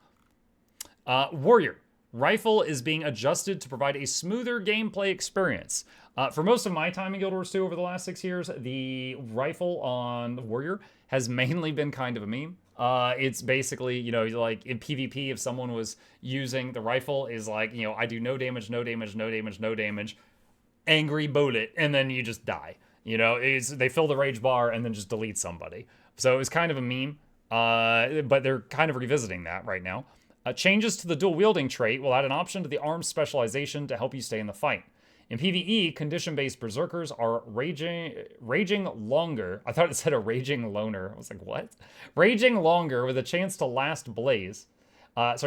Warrior. Rifle is being adjusted to provide a smoother gameplay experience. For most of my time in Guild Wars 2 over the last 6 years, the rifle on the Warrior has mainly been kind of a meme. It's basically, you know, like in PvP, if someone was using the rifle, is like, you know, I do no damage, no damage, no damage, no damage, angry bullet, and then you just die. You know, they fill the rage bar and then just delete somebody. So it's kind of a meme, but they're kind of revisiting that right now. Changes to the dual wielding trait will add an option to the arms specialization to help you stay in the fight. In PvE, condition-based berserkers are raging longer. I thought it said a raging loner. I was like, what? Raging longer with a chance to last blaze.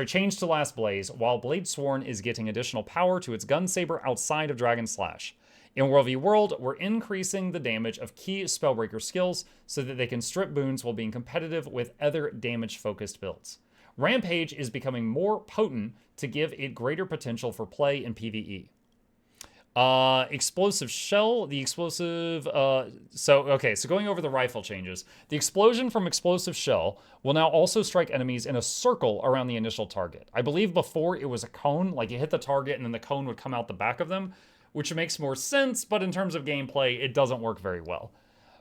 Change to last blaze, while Blade Sworn is getting additional power to its gun saber outside of Dragon Slash. In World v. World, we're increasing the damage of key Spellbreaker skills so that they can strip boons while being competitive with other damage-focused builds. Rampage is becoming more potent to give it greater potential for play in PvE. Explosive shell, the explosive, so going over the rifle changes. The explosion from explosive shell will now also strike enemies in a circle around the initial target. I believe before it was a cone, like you hit the target and then the cone would come out the back of them, which makes more sense, but in terms of gameplay, it doesn't work very well.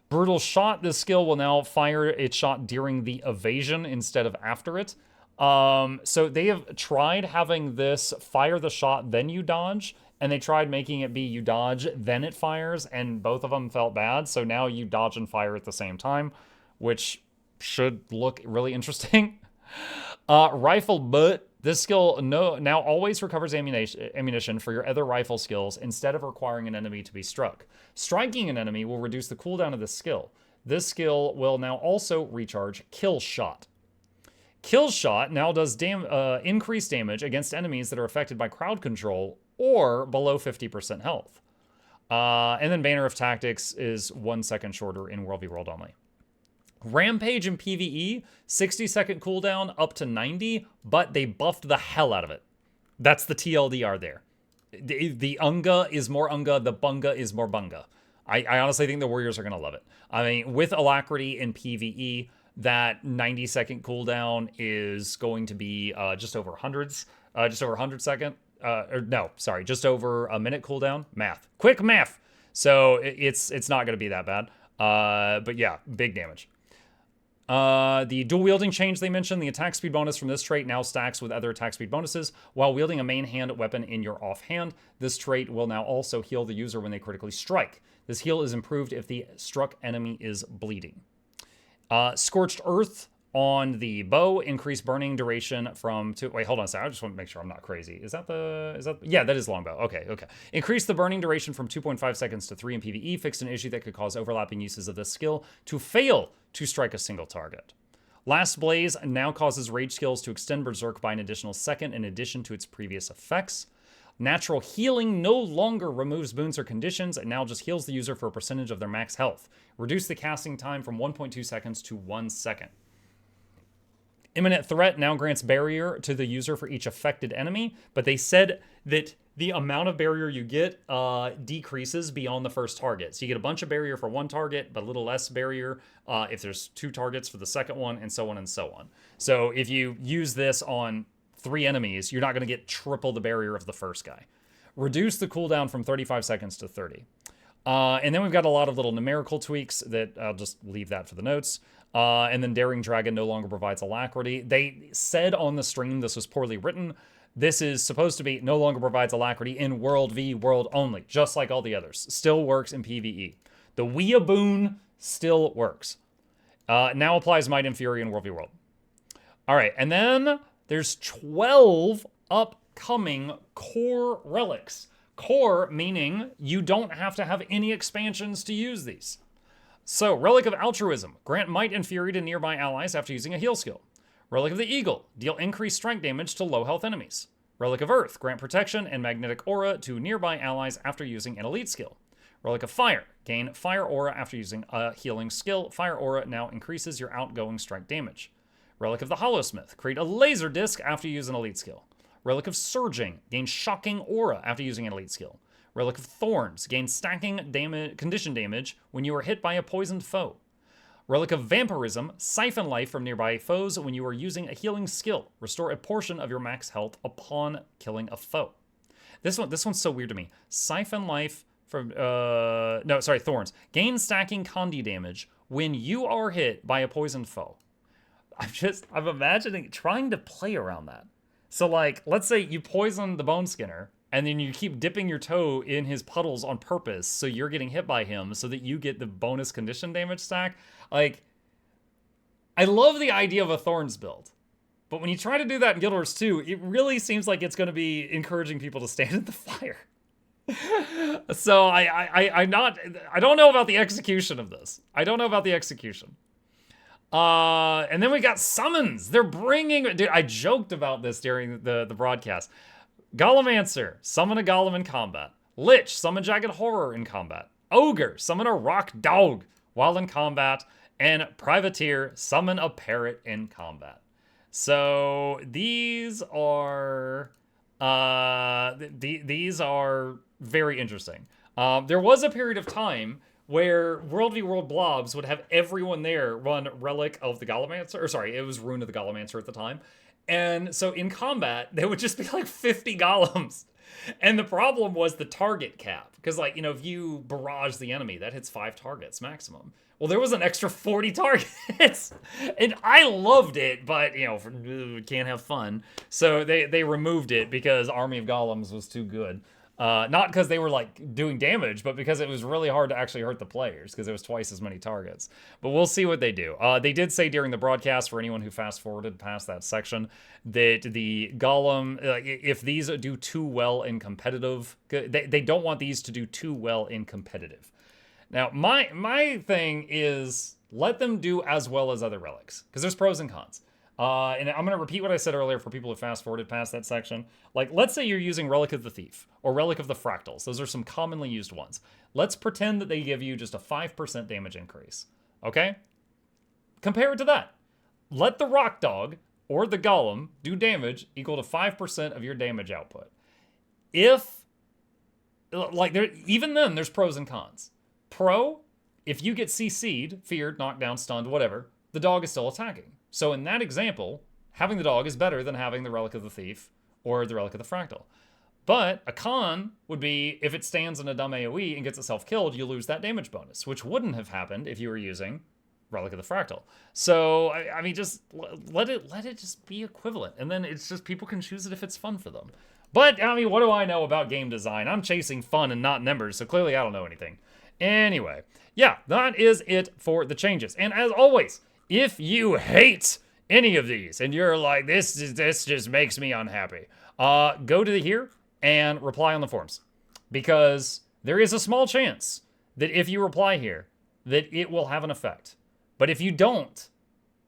Brutal Shot, this skill will now fire its shot during the evasion instead of after it. So they have tried having this fire the shot, then you dodge, and they tried making it be you dodge, then it fires, and both of them felt bad. So now you dodge and fire at the same time, which should look really interesting. Rifle Butt. This skill now always recovers ammunition for your other rifle skills instead of requiring an enemy to be struck. Striking an enemy will reduce the cooldown of this skill. This skill will now also recharge Kill Shot. Kill Shot now does increased damage against enemies that are affected by crowd control or below 50% health. And then Banner of Tactics is 1 second shorter in World v. World only. Rampage in PvE, 60-second cooldown up to 90, but they buffed the hell out of it. That's the TLDR there. The Unga is more Unga, the Bunga is more Bunga. I honestly think the Warriors are going to love it. I mean, with Alacrity in PvE, that 90-second cooldown is going to be just over 100 second. Just over a minute cooldown. Math. Quick math! So it's not going to be that bad. But yeah, big damage. The dual wielding change they mentioned, the attack speed bonus from this trait now stacks with other attack speed bonuses while wielding a main hand weapon in your offhand. This trait will now also heal the user when they critically strike. This heal is improved if the struck enemy is bleeding. Scorched Earth on the bow, increased burning duration from two. Wait, hold on a second. I just want to make sure I'm not crazy. Yeah, that is longbow. Okay. Increase the burning duration from 2.5 seconds to 3 in PvE, fixed an issue that could cause overlapping uses of this skill to fail to strike a single target. Last Blaze now causes rage skills to extend Berserk by an additional second in addition to its previous effects. Natural Healing no longer removes boons or conditions, it now just heals the user for a percentage of their max health. Reduce the casting time from 1.2 seconds to 1 second. Imminent Threat now grants barrier to the user for each affected enemy, but they said that the amount of barrier you get decreases beyond the first target. So you get a bunch of barrier for one target, but a little less barrier if there's 2 targets for the second one, and so on and so on. So if you use this on 3 enemies, you're not going to get triple the barrier of the first guy. Reduce the cooldown from 35 seconds to 30. And then we've got a lot of little numerical tweaks that I'll just leave that for the notes. And then Daring Dragon no longer provides Alacrity. They said on the stream this was poorly written. This is supposed to be no longer provides Alacrity in World v. World only, just like all the others. Still works in PvE. The Weeaboon still works. Now applies Might and Fury in World v. World. All right, and then there's 12 upcoming core relics. Core meaning you don't have to have any expansions to use these. So, Relic of Altruism. Grant might and fury to nearby allies after using a heal skill. Relic of the Eagle. Deal increased strength damage to low health enemies. Relic of Earth. Grant protection and magnetic aura to nearby allies after using an elite skill. Relic of Fire. Gain fire aura after using a healing skill. Fire aura now increases your outgoing strike damage. Relic of the Hollowsmith. Create a laser disc after using an elite skill. Relic of Surging. Gain shocking aura after using an elite skill. Relic of Thorns. Gain stacking condition damage when you are hit by a poisoned foe. Relic of Vampirism. Siphon life from nearby foes when you are using a healing skill. Restore a portion of your max health upon killing a foe. This one's so weird to me. Siphon life from Thorns. Gain stacking condi damage when you are hit by a poisoned foe. I'm imagining trying to play around that. So like, let's say you poison the Bone Skinner, and then you keep dipping your toe in his puddles on purpose, so you're getting hit by him, so that you get the bonus condition damage stack. Like, I love the idea of a Thorns build, but when you try to do that in Guild Wars 2, it really seems like it's going to be encouraging people to stand in the fire. So I don't know about the execution of this. I don't know about the execution. And then we got summons. They're bringing, dude, I joked about this during the broadcast. Golemancer, summon a golem in combat. Lich, summon Jagged Horror in combat. Ogre, summon a rock dog while in combat. And Privateer, summon a parrot in combat. So these are these are very interesting. There was a period of time where World v World Blobs would have everyone there run Relic of the Golemancer, or sorry, it was Rune of the Golemancer at the time. And so in combat, there would just be like 50 golems. And the problem was the target cap. Because, like, you know, if you barrage the enemy, that hits 5 targets maximum. Well, there was an extra 40 targets. And I loved it, but, you know, can't have fun. So they removed it because Army of Golems was too good. Not because they were, like, doing damage, but because it was really hard to actually hurt the players, because there was twice as many targets. But we'll see what they do. They did say during the broadcast, for anyone who fast-forwarded past that section, that the Golem, if these do too well in competitive, they don't want these to do too well in competitive. Now, my thing is, let them do as well as other relics, because there's pros and cons. And I'm going to repeat what I said earlier for people who fast-forwarded past that section. Like, let's say you're using Relic of the Thief, or Relic of the Fractals. Those are some commonly used ones. Let's pretend that they give you just a 5% damage increase. Okay? Compare it to that. Let the Rock Dog, or the Golem, do damage equal to 5% of your damage output. If, like, even then, there's pros and cons. Pro, if you get CC'd, feared, knocked down, stunned, whatever, the dog is still attacking. So in that example, having the dog is better than having the Relic of the Thief or the Relic of the Fractal. But a con would be if it stands in a dumb AoE and gets itself killed, you lose that damage bonus, which wouldn't have happened if you were using Relic of the Fractal. So, I mean, just let it just be equivalent. And then it's just people can choose it if it's fun for them. But, I mean, what do I know about game design? I'm chasing fun and not numbers, so clearly I don't know anything. Anyway, yeah, that is it for the changes. And as always, if you hate any of these and you're like, this just makes me unhappy, go to here and reply on the forums. Because there is a small chance that if you reply here, that it will have an effect. But if you don't,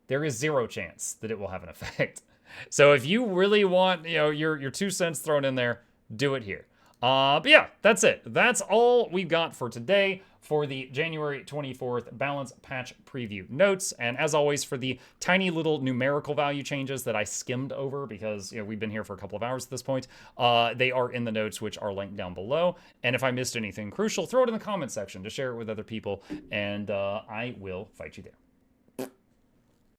there is 0 chance that it will have an effect. So if you really want, you know, your 2 cents thrown in there, do it here. But yeah, that's it. That's all we've got for today for the January 24th balance patch preview notes. And as always, for the tiny little numerical value changes that I skimmed over because, you know, we've been here for a couple of hours at this point, they are in the notes, which are linked down below. And if I missed anything crucial, throw it in the comment section to share it with other people, and I will fight you there.